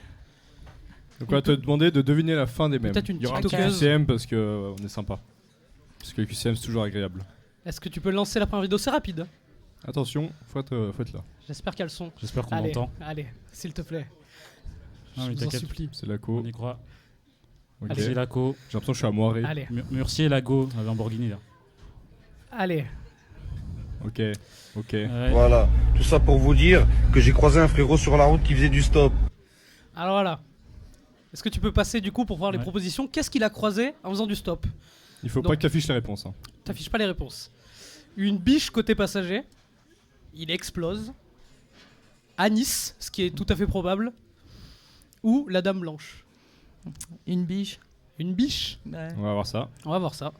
Speaker 3: Donc on va te demander de deviner la fin des mêmes.
Speaker 2: Peut-être une
Speaker 3: Il y aura un petit
Speaker 2: tiktokeuse.
Speaker 3: QCM parce que on est sympa. Parce que le QCM c'est toujours agréable.
Speaker 2: Est-ce que tu peux lancer la première vidéo? C'est rapide.
Speaker 3: Attention, faut être là.
Speaker 2: J'espère qu'elles sont.
Speaker 1: J'espère qu'on
Speaker 2: Allez,
Speaker 1: entend.
Speaker 2: allez, s'il te plaît.
Speaker 1: Non, mais
Speaker 2: Je vous en
Speaker 1: t'inquiète,
Speaker 2: supplie.
Speaker 3: C'est la co.
Speaker 1: on y croit.
Speaker 3: Ok.
Speaker 1: Allez,
Speaker 3: J'ai
Speaker 1: Laco.
Speaker 3: l'impression que je suis à Moiré.
Speaker 2: Allez,
Speaker 1: Murcier, Lago, la Lamborghini là.
Speaker 2: allez.
Speaker 3: Ok.
Speaker 1: Ouais.
Speaker 5: Voilà, tout ça pour vous dire que j'ai croisé un frérot sur la route qui faisait du stop.
Speaker 2: Alors voilà. Est-ce que tu peux passer du coup pour voir les
Speaker 1: Ouais.
Speaker 2: propositions? Qu'est-ce qu'il a croisé en faisant du stop?
Speaker 3: Il faut
Speaker 2: Donc-
Speaker 3: pas que t'affiches les réponses. Hein.
Speaker 2: T'affiches pas les réponses. Une biche côté passager. Il explose. À Nice, ce qui est tout à fait probable. Ou la dame blanche.
Speaker 4: Une biche.
Speaker 2: Une biche.
Speaker 4: Ouais.
Speaker 3: On va voir ça.
Speaker 2: On va voir ça.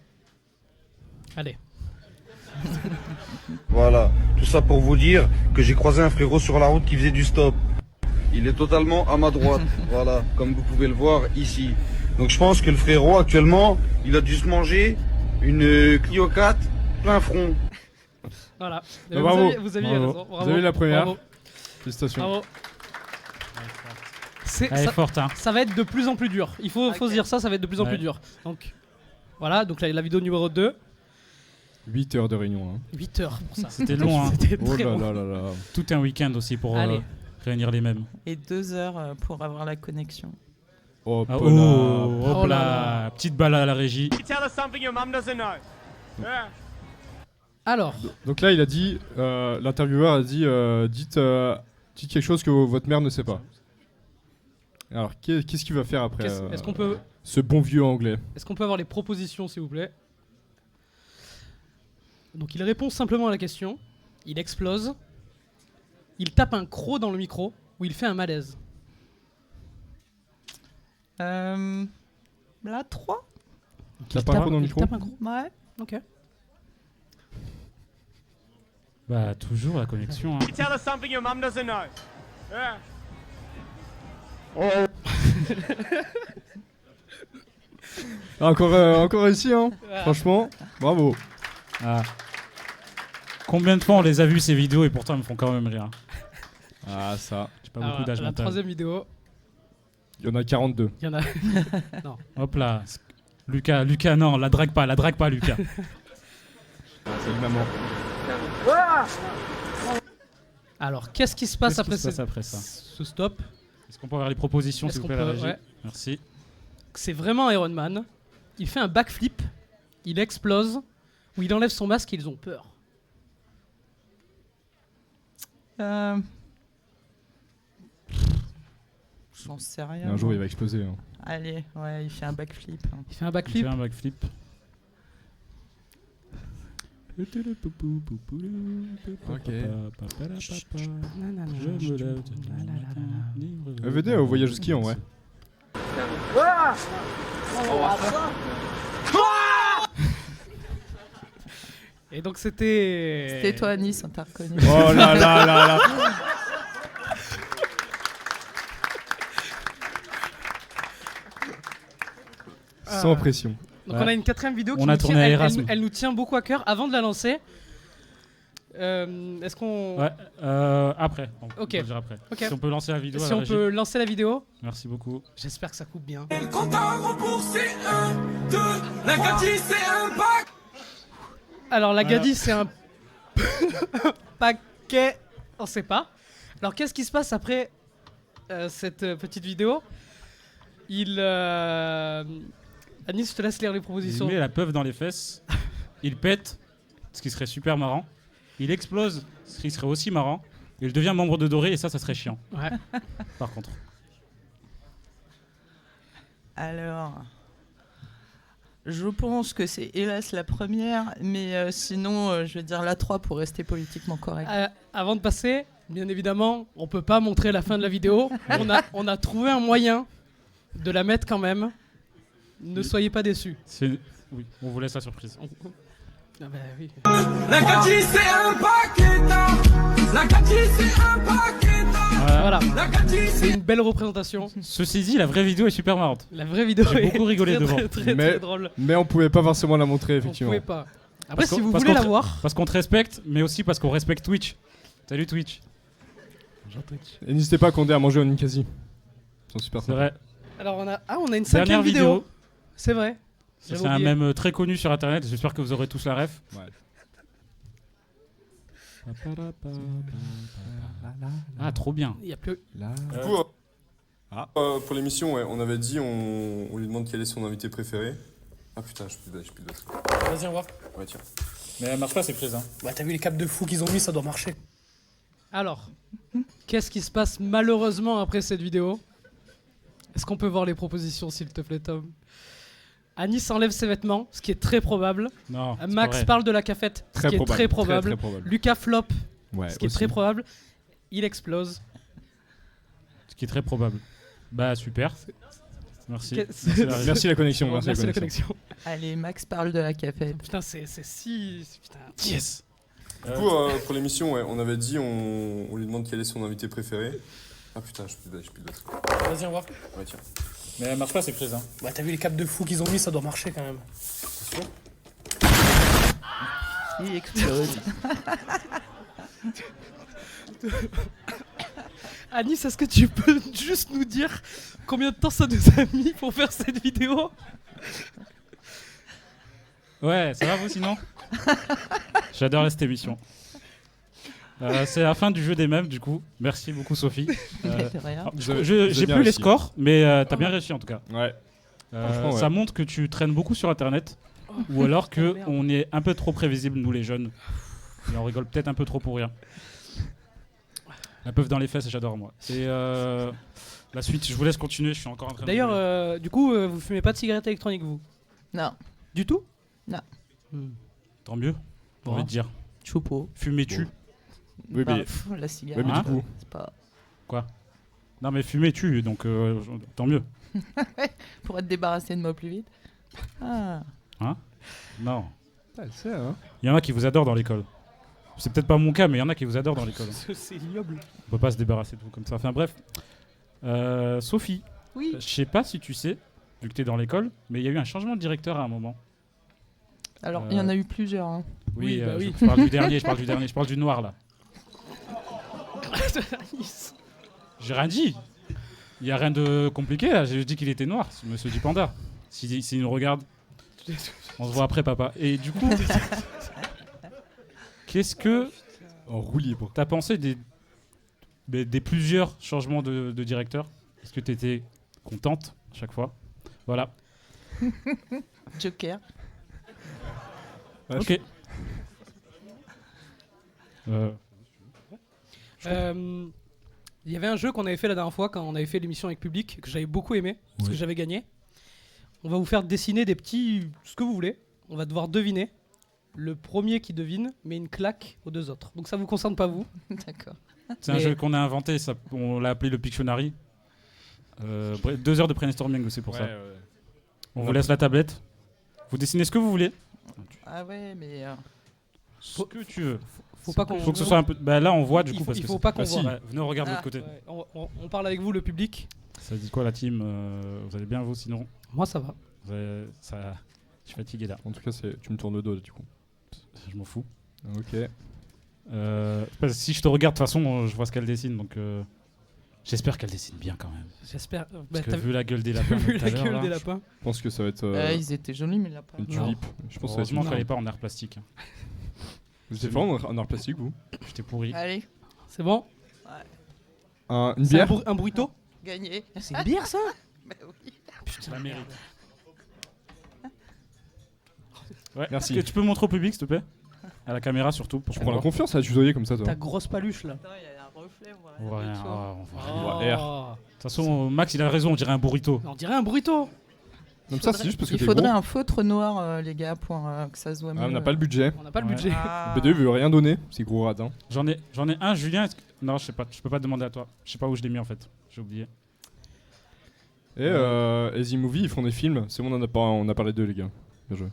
Speaker 2: Allez.
Speaker 5: Voilà, tout ça pour vous dire que j'ai croisé un frérot sur la route qui faisait du stop. Il est totalement à ma droite, voilà, comme vous pouvez le voir ici. Donc je pense que le frérot actuellement, il a dû se manger une Clio 4 plein front.
Speaker 2: Voilà.
Speaker 3: Bah, bravo.
Speaker 2: Vous aviez
Speaker 1: Bravo.
Speaker 2: raison. Bravo.
Speaker 3: Vous avez la première.
Speaker 2: Bravo.
Speaker 3: Félicitations.
Speaker 2: Bravo. C'est-
Speaker 1: Elle est
Speaker 2: ça,
Speaker 1: forte, hein.
Speaker 2: ça va être de plus en plus dur. Il faut
Speaker 4: Ok.
Speaker 2: se dire ça va être de plus en
Speaker 1: Ouais.
Speaker 2: plus dur. Donc voilà, donc la vidéo numéro 2.
Speaker 3: 8 heures de réunion. Hein.
Speaker 2: 8 heures pour ça.
Speaker 1: C'était long, hein.
Speaker 2: C'était
Speaker 3: Oh
Speaker 2: très
Speaker 3: là
Speaker 2: long.
Speaker 3: là là là.
Speaker 1: Tout un week-end aussi pour
Speaker 2: Allez.
Speaker 1: réunir les mêmes.
Speaker 4: Et 2 heures pour avoir la connexion.
Speaker 3: Oh,
Speaker 1: Ah,
Speaker 3: Pona.
Speaker 1: oh, hop
Speaker 2: Oh là
Speaker 1: là, petite balle à la régie.
Speaker 2: Alors,
Speaker 3: Donc là, il a dit, l'intervieweur a dit, dites quelque chose que votre mère ne sait pas. Alors, qu'est-ce qu'il va faire après
Speaker 2: est-ce qu'on peut
Speaker 3: ce bon vieux anglais?
Speaker 2: avoir les propositions s'il vous plaît? Donc il répond simplement à la question. Il explose. Il tape un croc dans le micro ou il fait un malaise.
Speaker 4: La 3.
Speaker 3: T'as pas un coup dans le
Speaker 2: il
Speaker 3: micro?
Speaker 2: tape un croc.
Speaker 4: Ouais.
Speaker 2: Ok.
Speaker 1: Bah, toujours la connexion, hein.
Speaker 6: Tell us something your mum doesn't know. Yeah.
Speaker 3: Ah, encore réussi, hein. Franchement, bravo.
Speaker 1: Ah. Combien de fois on les a vus ces vidéos et pourtant ils me font quand même rire.
Speaker 3: Ah, ça.
Speaker 1: J'ai pas
Speaker 2: Alors,
Speaker 1: beaucoup d'âge
Speaker 2: la
Speaker 1: mental.
Speaker 2: troisième vidéo,
Speaker 3: Il y en a 42.
Speaker 2: il y en a.
Speaker 1: Hop là. Lucas, non, la drague pas, Lucas.
Speaker 3: Salut maman.
Speaker 2: Alors, qu'est-ce qui se passe
Speaker 1: Qu'est-ce
Speaker 2: après,
Speaker 1: qui se passe après ça?
Speaker 2: ce stop?
Speaker 1: Est-ce qu'on peut avoir les propositions,
Speaker 2: Est-ce
Speaker 1: s'il vous
Speaker 2: qu'on
Speaker 1: plaît, à la
Speaker 2: peut-
Speaker 1: régie?
Speaker 2: ouais.
Speaker 1: Merci.
Speaker 2: C'est vraiment Iron Man. Il fait un backflip, il explose, ou il enlève son masque et ils ont peur.
Speaker 4: J'en sais rien.
Speaker 3: Et un jour, il va exploser. Hein.
Speaker 4: Allez, ouais, il fait un backflip.
Speaker 2: Il fait un
Speaker 1: Il
Speaker 2: backflip.
Speaker 1: fait un backflip.
Speaker 3: Ok.
Speaker 1: Je me lève.
Speaker 3: Venez au voyage ski en vrai.
Speaker 2: Et donc c'était.
Speaker 4: C'était toi à Nice, on t'a reconnu.
Speaker 3: Oh là là là là. Sans pression.
Speaker 2: Donc
Speaker 1: Ouais.
Speaker 2: on a une quatrième vidéo qui
Speaker 1: On a
Speaker 2: nous
Speaker 1: tourné
Speaker 2: tient-
Speaker 1: à
Speaker 2: elle-
Speaker 1: Erasmus.
Speaker 2: elle nous tient beaucoup à cœur. Avant de la lancer, est-ce qu'on.
Speaker 1: Ouais, après. On
Speaker 2: Ok.
Speaker 1: peut le dire après.
Speaker 2: Ok.
Speaker 1: Si on peut lancer la vidéo à
Speaker 2: Si
Speaker 1: la
Speaker 2: on
Speaker 1: régie.
Speaker 2: peut lancer la vidéo,
Speaker 1: Merci beaucoup.
Speaker 2: j'espère que ça coupe bien. Alors la
Speaker 1: Voilà.
Speaker 2: Gadi c'est un paquet, on sait pas. Alors qu'est-ce qui se passe après cette petite vidéo? Anis, je te laisse lire les
Speaker 1: Il
Speaker 2: propositions.
Speaker 1: met la peuf dans les fesses. Il pète, ce qui serait super marrant. Il explose, ce qui serait aussi marrant. Il devient membre de Doré et ça serait chiant.
Speaker 2: Ouais.
Speaker 1: Par contre.
Speaker 4: Alors, je pense que c'est hélas la première, mais sinon, je vais dire la 3 pour rester politiquement correct.
Speaker 2: Avant de passer, bien évidemment, on peut pas montrer la fin de la vidéo. On a trouvé un moyen de la mettre quand même. Ne soyez pas déçus.
Speaker 1: Oui, on vous laisse la surprise.
Speaker 2: Ah bah oui.
Speaker 7: La Cathy c'est un paqueta. La Cathy c'est un paqueta.
Speaker 2: Voilà.
Speaker 7: La Cathy
Speaker 2: C'est une belle représentation.
Speaker 1: Ceci dit, la vraie vidéo est super marrante.
Speaker 2: La vraie vidéo
Speaker 1: J'ai
Speaker 2: est
Speaker 1: beaucoup rigolé
Speaker 2: très,
Speaker 1: devant.
Speaker 2: très
Speaker 3: Mais-
Speaker 2: drôle.
Speaker 3: Mais on pouvait pas forcément la montrer,
Speaker 2: On
Speaker 3: effectivement.
Speaker 2: pouvait pas. Après,
Speaker 1: Parce
Speaker 2: si
Speaker 1: qu'on-
Speaker 2: vous
Speaker 1: parce
Speaker 2: voulez
Speaker 1: qu'on
Speaker 2: la
Speaker 1: tra-
Speaker 2: voir,
Speaker 1: Parce qu'on te respecte, mais aussi parce qu'on respecte Twitch. Salut Twitch.
Speaker 3: Et n'hésitez pas à commander à manger au Ninkasi. Ils sont super
Speaker 1: C'est
Speaker 3: sympas.
Speaker 1: vrai.
Speaker 2: alors on a une cinquième
Speaker 1: Dernière
Speaker 2: vidéo.
Speaker 1: vidéo.
Speaker 2: C'est vrai.
Speaker 1: C'est
Speaker 2: J'avais
Speaker 1: un
Speaker 2: oublié.
Speaker 1: mème très connu sur internet. J'espère que vous aurez tous la ref.
Speaker 3: Ouais.
Speaker 1: Ah, trop bien.
Speaker 2: Il y a plus.
Speaker 8: Du coup, pour l'émission, ouais, on avait dit, on lui demande quel est son invité préféré. Ah putain, je peux plus de batterie.
Speaker 9: Vas-y, on va.
Speaker 8: Ouais, tiens.
Speaker 1: Mais elle marche pas, c'est prise. Hein.
Speaker 9: Bah, t'as vu les capes de fou qu'ils ont mis, ça doit marcher.
Speaker 2: Alors, qu'est-ce qui se passe malheureusement après cette vidéo? Est-ce qu'on peut voir les propositions, s'il te plaît, Tom? Anis enlève ses vêtements, ce qui est très probable.
Speaker 1: Non. c'est pas
Speaker 2: Max
Speaker 1: vrai.
Speaker 2: parle de la cafette, ce
Speaker 3: Très
Speaker 2: qui est
Speaker 3: probable.
Speaker 2: très probable.
Speaker 3: Très probable.
Speaker 2: Lucas flop,
Speaker 3: Ouais,
Speaker 2: ce qui est
Speaker 3: aussi.
Speaker 2: très probable. Il explose.
Speaker 1: Ce qui est très probable. Bah, super. Merci.
Speaker 2: Qu'est-ce-
Speaker 1: Merci, la
Speaker 3: Merci la connexion.
Speaker 2: Merci,
Speaker 3: Merci,
Speaker 2: la connexion.
Speaker 4: Allez, Max parle de la cafette.
Speaker 2: Putain, c'est si. Putain.
Speaker 1: Yes.
Speaker 8: Du coup, pour l'émission, ouais, on avait dit, on lui demande quel est son invité préféré. Ah putain, je peux plus de batterie.
Speaker 9: Vas-y, on va.
Speaker 8: Ouais, tiens.
Speaker 1: Mais elle marche pas, c'est prise. Hein.
Speaker 9: Bah, t'as vu les capes de fou qu'ils ont mis, ça doit marcher quand même.
Speaker 4: Il explose.
Speaker 2: Anis, est-ce que tu peux juste nous dire combien de temps ça nous a mis pour faire cette vidéo?
Speaker 1: Ouais, ça va vous sinon? J'adore cette émission. C'est la fin du jeu des mèmes du coup. Merci beaucoup Sophie.
Speaker 4: De rien.
Speaker 3: Vous avez
Speaker 1: J'ai
Speaker 3: bien
Speaker 1: plus les
Speaker 3: réussi.
Speaker 1: scores, mais t'as bien réussi en tout cas.
Speaker 3: Ouais. Franchement, ouais.
Speaker 1: Ça montre que tu traînes beaucoup sur internet, ou alors que
Speaker 2: merde.
Speaker 1: on est un peu trop prévisible nous les jeunes. Et on rigole peut-être un peu trop pour rien. La peuf dans les fesses, j'adore moi. Et la suite, je vous laisse continuer, je suis encore en train de...
Speaker 2: D'ailleurs, du coup, vous fumez pas de cigarettes électroniques, vous?
Speaker 4: Non,
Speaker 2: Du tout?
Speaker 1: Tant mieux, j'ai envie de dire.
Speaker 4: choupeau.
Speaker 1: Fumez-tu?
Speaker 3: Oui,
Speaker 4: Bah,
Speaker 3: mais,
Speaker 4: pff, la
Speaker 3: ouais,
Speaker 4: cigarette,
Speaker 3: mais
Speaker 1: Hein
Speaker 3: du coup,
Speaker 4: c'est pas...
Speaker 1: Non mais fumez-tu, donc tant mieux.
Speaker 4: Pour être débarrassé de moi plus vite. Ah,
Speaker 1: Non.
Speaker 3: c'est hein.
Speaker 1: Il y en a qui vous adorent dans l'école. C'est peut-être pas mon cas, mais il y en a qui vous adorent dans l'école.
Speaker 2: C'est ignoble.
Speaker 1: On peut pas se débarrasser de vous comme ça. Enfin bref. Sophie,
Speaker 4: oui.
Speaker 1: je sais pas si tu sais, vu que tu es dans l'école, mais il y a eu un changement de directeur à un moment.
Speaker 4: Alors, il y en a eu plusieurs. Hein.
Speaker 2: Oui, bah oui.
Speaker 1: Je parle du dernier, je parle du noir là. J'ai rien dit. Il y a rien de compliqué là, j'ai dit qu'il était noir, monsieur Dupanda. S'il nous regarde, on se voit après papa. Et du coup, qu'est-ce que
Speaker 3: En roue libre.
Speaker 1: t'as pensé des plusieurs changements de directeur? Est-ce que t'étais contente à chaque fois? Voilà.
Speaker 4: Joker.
Speaker 3: Ouais,
Speaker 1: Ok.
Speaker 2: Il y avait un jeu qu'on avait fait la dernière fois quand on avait fait l'émission avec public que j'avais beaucoup aimé parce que j'avais gagné. On va vous faire dessiner des petits ce que vous voulez. On va devoir deviner. Le premier qui devine met une claque aux deux autres. Donc ça vous concerne pas vous.
Speaker 4: D'accord.
Speaker 1: C'est un
Speaker 2: Mais-
Speaker 1: jeu qu'on a inventé, on l'a appelé le Pictionary. 2 heures de brainstorming, c'est pour ça. On vous laisse la tablette. Vous dessinez ce que vous voulez.
Speaker 4: Ah ouais, mais...
Speaker 1: Ce que tu veux.
Speaker 2: Faut pas qu'on.
Speaker 1: Faut que ce soit un peu. Bah là, on voit du coup parce
Speaker 2: il
Speaker 1: que
Speaker 2: faut
Speaker 1: c'est-
Speaker 2: pas qu'on
Speaker 1: Bah si,
Speaker 2: voit.
Speaker 1: ouais, venez, on regarde de
Speaker 4: Ah.
Speaker 1: l'autre côté.
Speaker 2: Ouais, on parle avec vous le public.
Speaker 1: Ça dit quoi la team? Vous allez bien vous sinon?
Speaker 2: Moi ça va.
Speaker 1: Ça... Je suis fatigué là.
Speaker 3: En tout cas, tu me tournes le dos du coup.
Speaker 1: Je m'en fous.
Speaker 3: Ok.
Speaker 1: Si je te regarde de toute façon, je vois ce qu'elle dessine donc. J'espère qu'elle dessine bien quand même.
Speaker 2: J'espère.
Speaker 1: Parce que
Speaker 2: t'as
Speaker 1: vu la gueule des lapins.
Speaker 2: vu
Speaker 1: tout
Speaker 2: la
Speaker 1: à l'heure,
Speaker 2: gueule
Speaker 1: là,
Speaker 2: des lapins.
Speaker 3: Je pense que ça va être
Speaker 4: ils étaient jolis, mais là pas.
Speaker 3: une
Speaker 2: Non.
Speaker 3: tulipe. Je pense que ça va être
Speaker 1: Heureusement
Speaker 3: une
Speaker 1: qu'elle est
Speaker 3: tulipe.
Speaker 1: pas en art plastique. hein.
Speaker 3: Vous êtes vraiment en art plastique, vous
Speaker 1: J'étais pourri.
Speaker 4: Allez,
Speaker 2: C'est bon.
Speaker 3: Une
Speaker 2: C'est
Speaker 3: bière
Speaker 2: un burrito.
Speaker 4: gagné.
Speaker 2: C'est une bière ça.
Speaker 4: Bah oui.
Speaker 1: Je la mérite. Ouais.
Speaker 3: Merci.
Speaker 1: Est-ce que tu peux montrer au public s'il te plaît? À la caméra surtout. Pour
Speaker 3: Je prends la confiance à tutoyer comme ça, toi.
Speaker 2: Ta grosse paluche là.
Speaker 4: Attends, il y a un reflet, on voit
Speaker 1: On voit rien.
Speaker 4: du tout.
Speaker 1: On voit rien.
Speaker 3: voit
Speaker 2: Oh.
Speaker 3: R.
Speaker 1: De toute façon, Max il a raison, on dirait un burrito.
Speaker 2: On dirait un burrito.
Speaker 3: Comme ça, c'est juste parce que
Speaker 4: Il
Speaker 3: t'es
Speaker 4: faudrait
Speaker 3: bon.
Speaker 4: un feutre noir, les gars, pour que ça se voit mieux.
Speaker 3: Ah, on n'a pas le budget.
Speaker 2: On n'a pas le
Speaker 1: Ouais.
Speaker 2: budget.
Speaker 4: Ah.
Speaker 3: BD veut rien donner, c'est gros radin.
Speaker 1: J'en ai un, Julien. Non, je sais pas. Je peux pas te demander à toi. Je sais pas où je l'ai mis en fait. J'ai oublié.
Speaker 3: Et Easy Movie, ils font des films. C'est bon, on a parlé d'eux, les gars. Bien joué.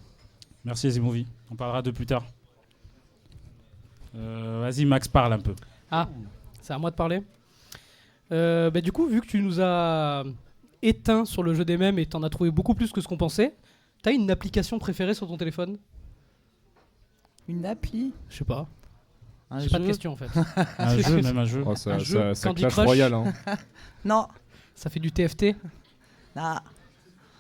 Speaker 1: Merci Easy Movie. On parlera de plus tard. Vas-y Max, parle un peu.
Speaker 2: Ah, c'est à moi de parler. Du coup, vu que tu nous as éteint sur le jeu des mèmes et t'en as trouvé beaucoup plus que ce qu'on pensait, t'as une application préférée sur ton téléphone?
Speaker 4: Une appli.
Speaker 2: Je sais pas.
Speaker 4: Un
Speaker 2: J'ai pas de
Speaker 4: jeu.
Speaker 2: question en fait.
Speaker 1: Un jeu, même un jeu.
Speaker 3: Oh, ça,
Speaker 2: Un jeu,
Speaker 3: ça
Speaker 2: Candy
Speaker 3: clash
Speaker 2: Crush.
Speaker 3: royal. Hein.
Speaker 4: Non.
Speaker 2: Ça fait du TFT.
Speaker 4: Ah.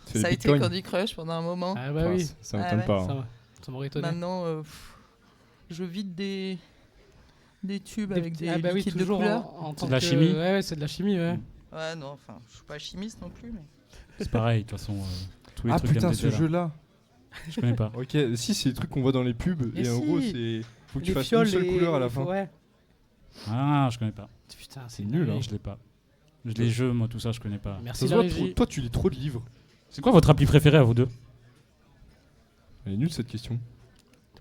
Speaker 3: C'est
Speaker 4: Ça a
Speaker 3: des
Speaker 4: été
Speaker 3: bitcoins.
Speaker 4: Candy Crush pendant un moment.
Speaker 2: Ah bah
Speaker 3: Enfin,
Speaker 2: oui,
Speaker 3: ça
Speaker 4: Ah
Speaker 3: m'étonne
Speaker 4: ouais.
Speaker 3: pas. hein.
Speaker 2: ça m'aurait étonné.
Speaker 4: Maintenant, je vide des tubes
Speaker 2: Des
Speaker 4: avec
Speaker 2: petits-
Speaker 4: des
Speaker 2: ah bah oui,
Speaker 4: liquides de
Speaker 2: toujours
Speaker 4: couleur.
Speaker 2: en
Speaker 1: C'est
Speaker 2: tant
Speaker 1: de la
Speaker 2: que-
Speaker 1: chimie.
Speaker 2: Ouais, c'est de la chimie, ouais.
Speaker 4: Ouais, non, enfin, je suis pas chimiste non plus, mais.
Speaker 1: C'est pareil, de toute façon. Tous les
Speaker 3: Ah
Speaker 1: trucs
Speaker 3: putain,
Speaker 1: MDT,
Speaker 3: ce
Speaker 1: là.
Speaker 3: jeu-là.
Speaker 1: Je connais pas.
Speaker 3: Ok, si, c'est des trucs qu'on voit dans les pubs.
Speaker 2: Mais
Speaker 3: Et en
Speaker 2: si.
Speaker 3: gros, c'est. Faut que tu
Speaker 2: Les
Speaker 3: fasses
Speaker 2: fioles
Speaker 3: une seule
Speaker 2: et-
Speaker 3: couleur à la fin.
Speaker 2: Ouais.
Speaker 1: Ah, je connais pas.
Speaker 2: Putain,
Speaker 3: C'est nul, hein.
Speaker 1: Je l'ai pas. Les jeux, moi, tout ça, je connais pas.
Speaker 2: Merci
Speaker 3: Ça se
Speaker 2: la
Speaker 3: voit,
Speaker 2: régie.
Speaker 3: toi, tu lis trop de livres.
Speaker 1: C'est quoi votre appli préférée à vous deux?
Speaker 3: Elle est nulle cette question.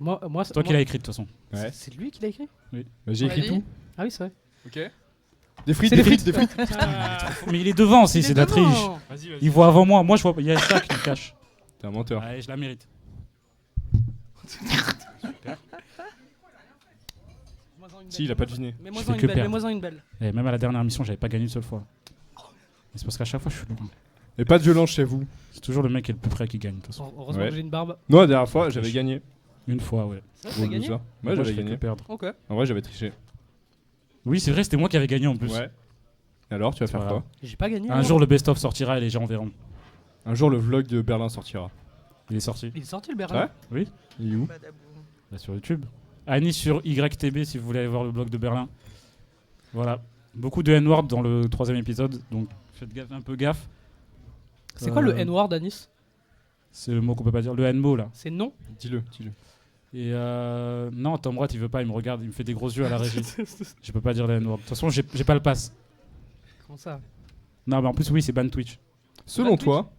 Speaker 2: Moi,
Speaker 1: C'est toi qui l'as écrite de toute façon.
Speaker 3: Ouais.
Speaker 2: C'est lui qui l'a écrit?
Speaker 3: Bah, j'ai écrit
Speaker 4: Allez.
Speaker 3: tout.
Speaker 2: Ah oui, c'est vrai.
Speaker 3: Ok. Des frites,
Speaker 2: C'est
Speaker 3: des
Speaker 2: les
Speaker 3: frites, des frites.
Speaker 1: Mais il est devant aussi,
Speaker 2: Il
Speaker 1: c'est
Speaker 2: est
Speaker 1: de la
Speaker 2: devant.
Speaker 1: triche. Il voit avant moi. Moi, je vois. Il y a ça qui me cache.
Speaker 3: T'es un menteur.
Speaker 1: Allez, je la mérite.
Speaker 3: Si, il a pas deviné.
Speaker 2: Mets-moi
Speaker 1: Je fais
Speaker 2: une
Speaker 1: que
Speaker 2: belle,
Speaker 1: perdre.
Speaker 2: mets-moi une belle.
Speaker 1: Et même à la dernière mission, j'avais pas gagné une seule fois. Mais c'est parce qu'à chaque fois, je suis loin.
Speaker 3: Et pas de violence chez vous.
Speaker 1: C'est toujours le mec qui est le plus près qui gagne, de toute façon.
Speaker 2: Heureusement
Speaker 3: Ouais.
Speaker 2: que j'ai une barbe.
Speaker 3: Non, la dernière fois, j'avais gagné.
Speaker 1: Une fois, ouais.
Speaker 2: Ça,
Speaker 3: Gros
Speaker 2: t'as gagné?
Speaker 3: loser. Ouais,
Speaker 1: Moi,
Speaker 3: j'avais
Speaker 1: je fais que
Speaker 3: gagné.
Speaker 1: perdre.
Speaker 2: Ok.
Speaker 3: En vrai, j'avais triché.
Speaker 1: Oui, c'est vrai, c'était moi qui avais gagné en plus.
Speaker 3: Ouais. Et alors, tu vas
Speaker 1: C'est
Speaker 3: faire
Speaker 1: pas
Speaker 3: quoi
Speaker 1: grave.
Speaker 2: J'ai pas gagné.
Speaker 1: Un
Speaker 2: alors.
Speaker 1: jour, le best-of sortira et les gens verront.
Speaker 3: Un jour, le vlog de Berlin sortira.
Speaker 1: Il est sorti.
Speaker 2: Il est sorti le Berlin.
Speaker 3: Ouais.
Speaker 1: Oui,
Speaker 3: Il est où
Speaker 4: Badaboum.
Speaker 1: là, sur YouTube. Annie sur YTB si vous voulez aller voir le blog de Berlin. Voilà. Beaucoup de N-word dans le 3ème épisode, donc faites un peu gaffe.
Speaker 2: C'est quoi le N-word à Nice?
Speaker 1: C'est le mot qu'on peut pas dire. Le N-mot là.
Speaker 2: C'est non?
Speaker 3: Dis-le, dis-le.
Speaker 1: Et non, Tom Watt il veut pas, il me regarde, il me fait des gros yeux à la régie. Je peux pas dire le N-word. De toute façon, j'ai pas le pass.
Speaker 2: Comment ça?
Speaker 1: Non, mais en plus, oui, c'est ban Twitch.
Speaker 3: Selon
Speaker 2: Twitch.
Speaker 3: toi,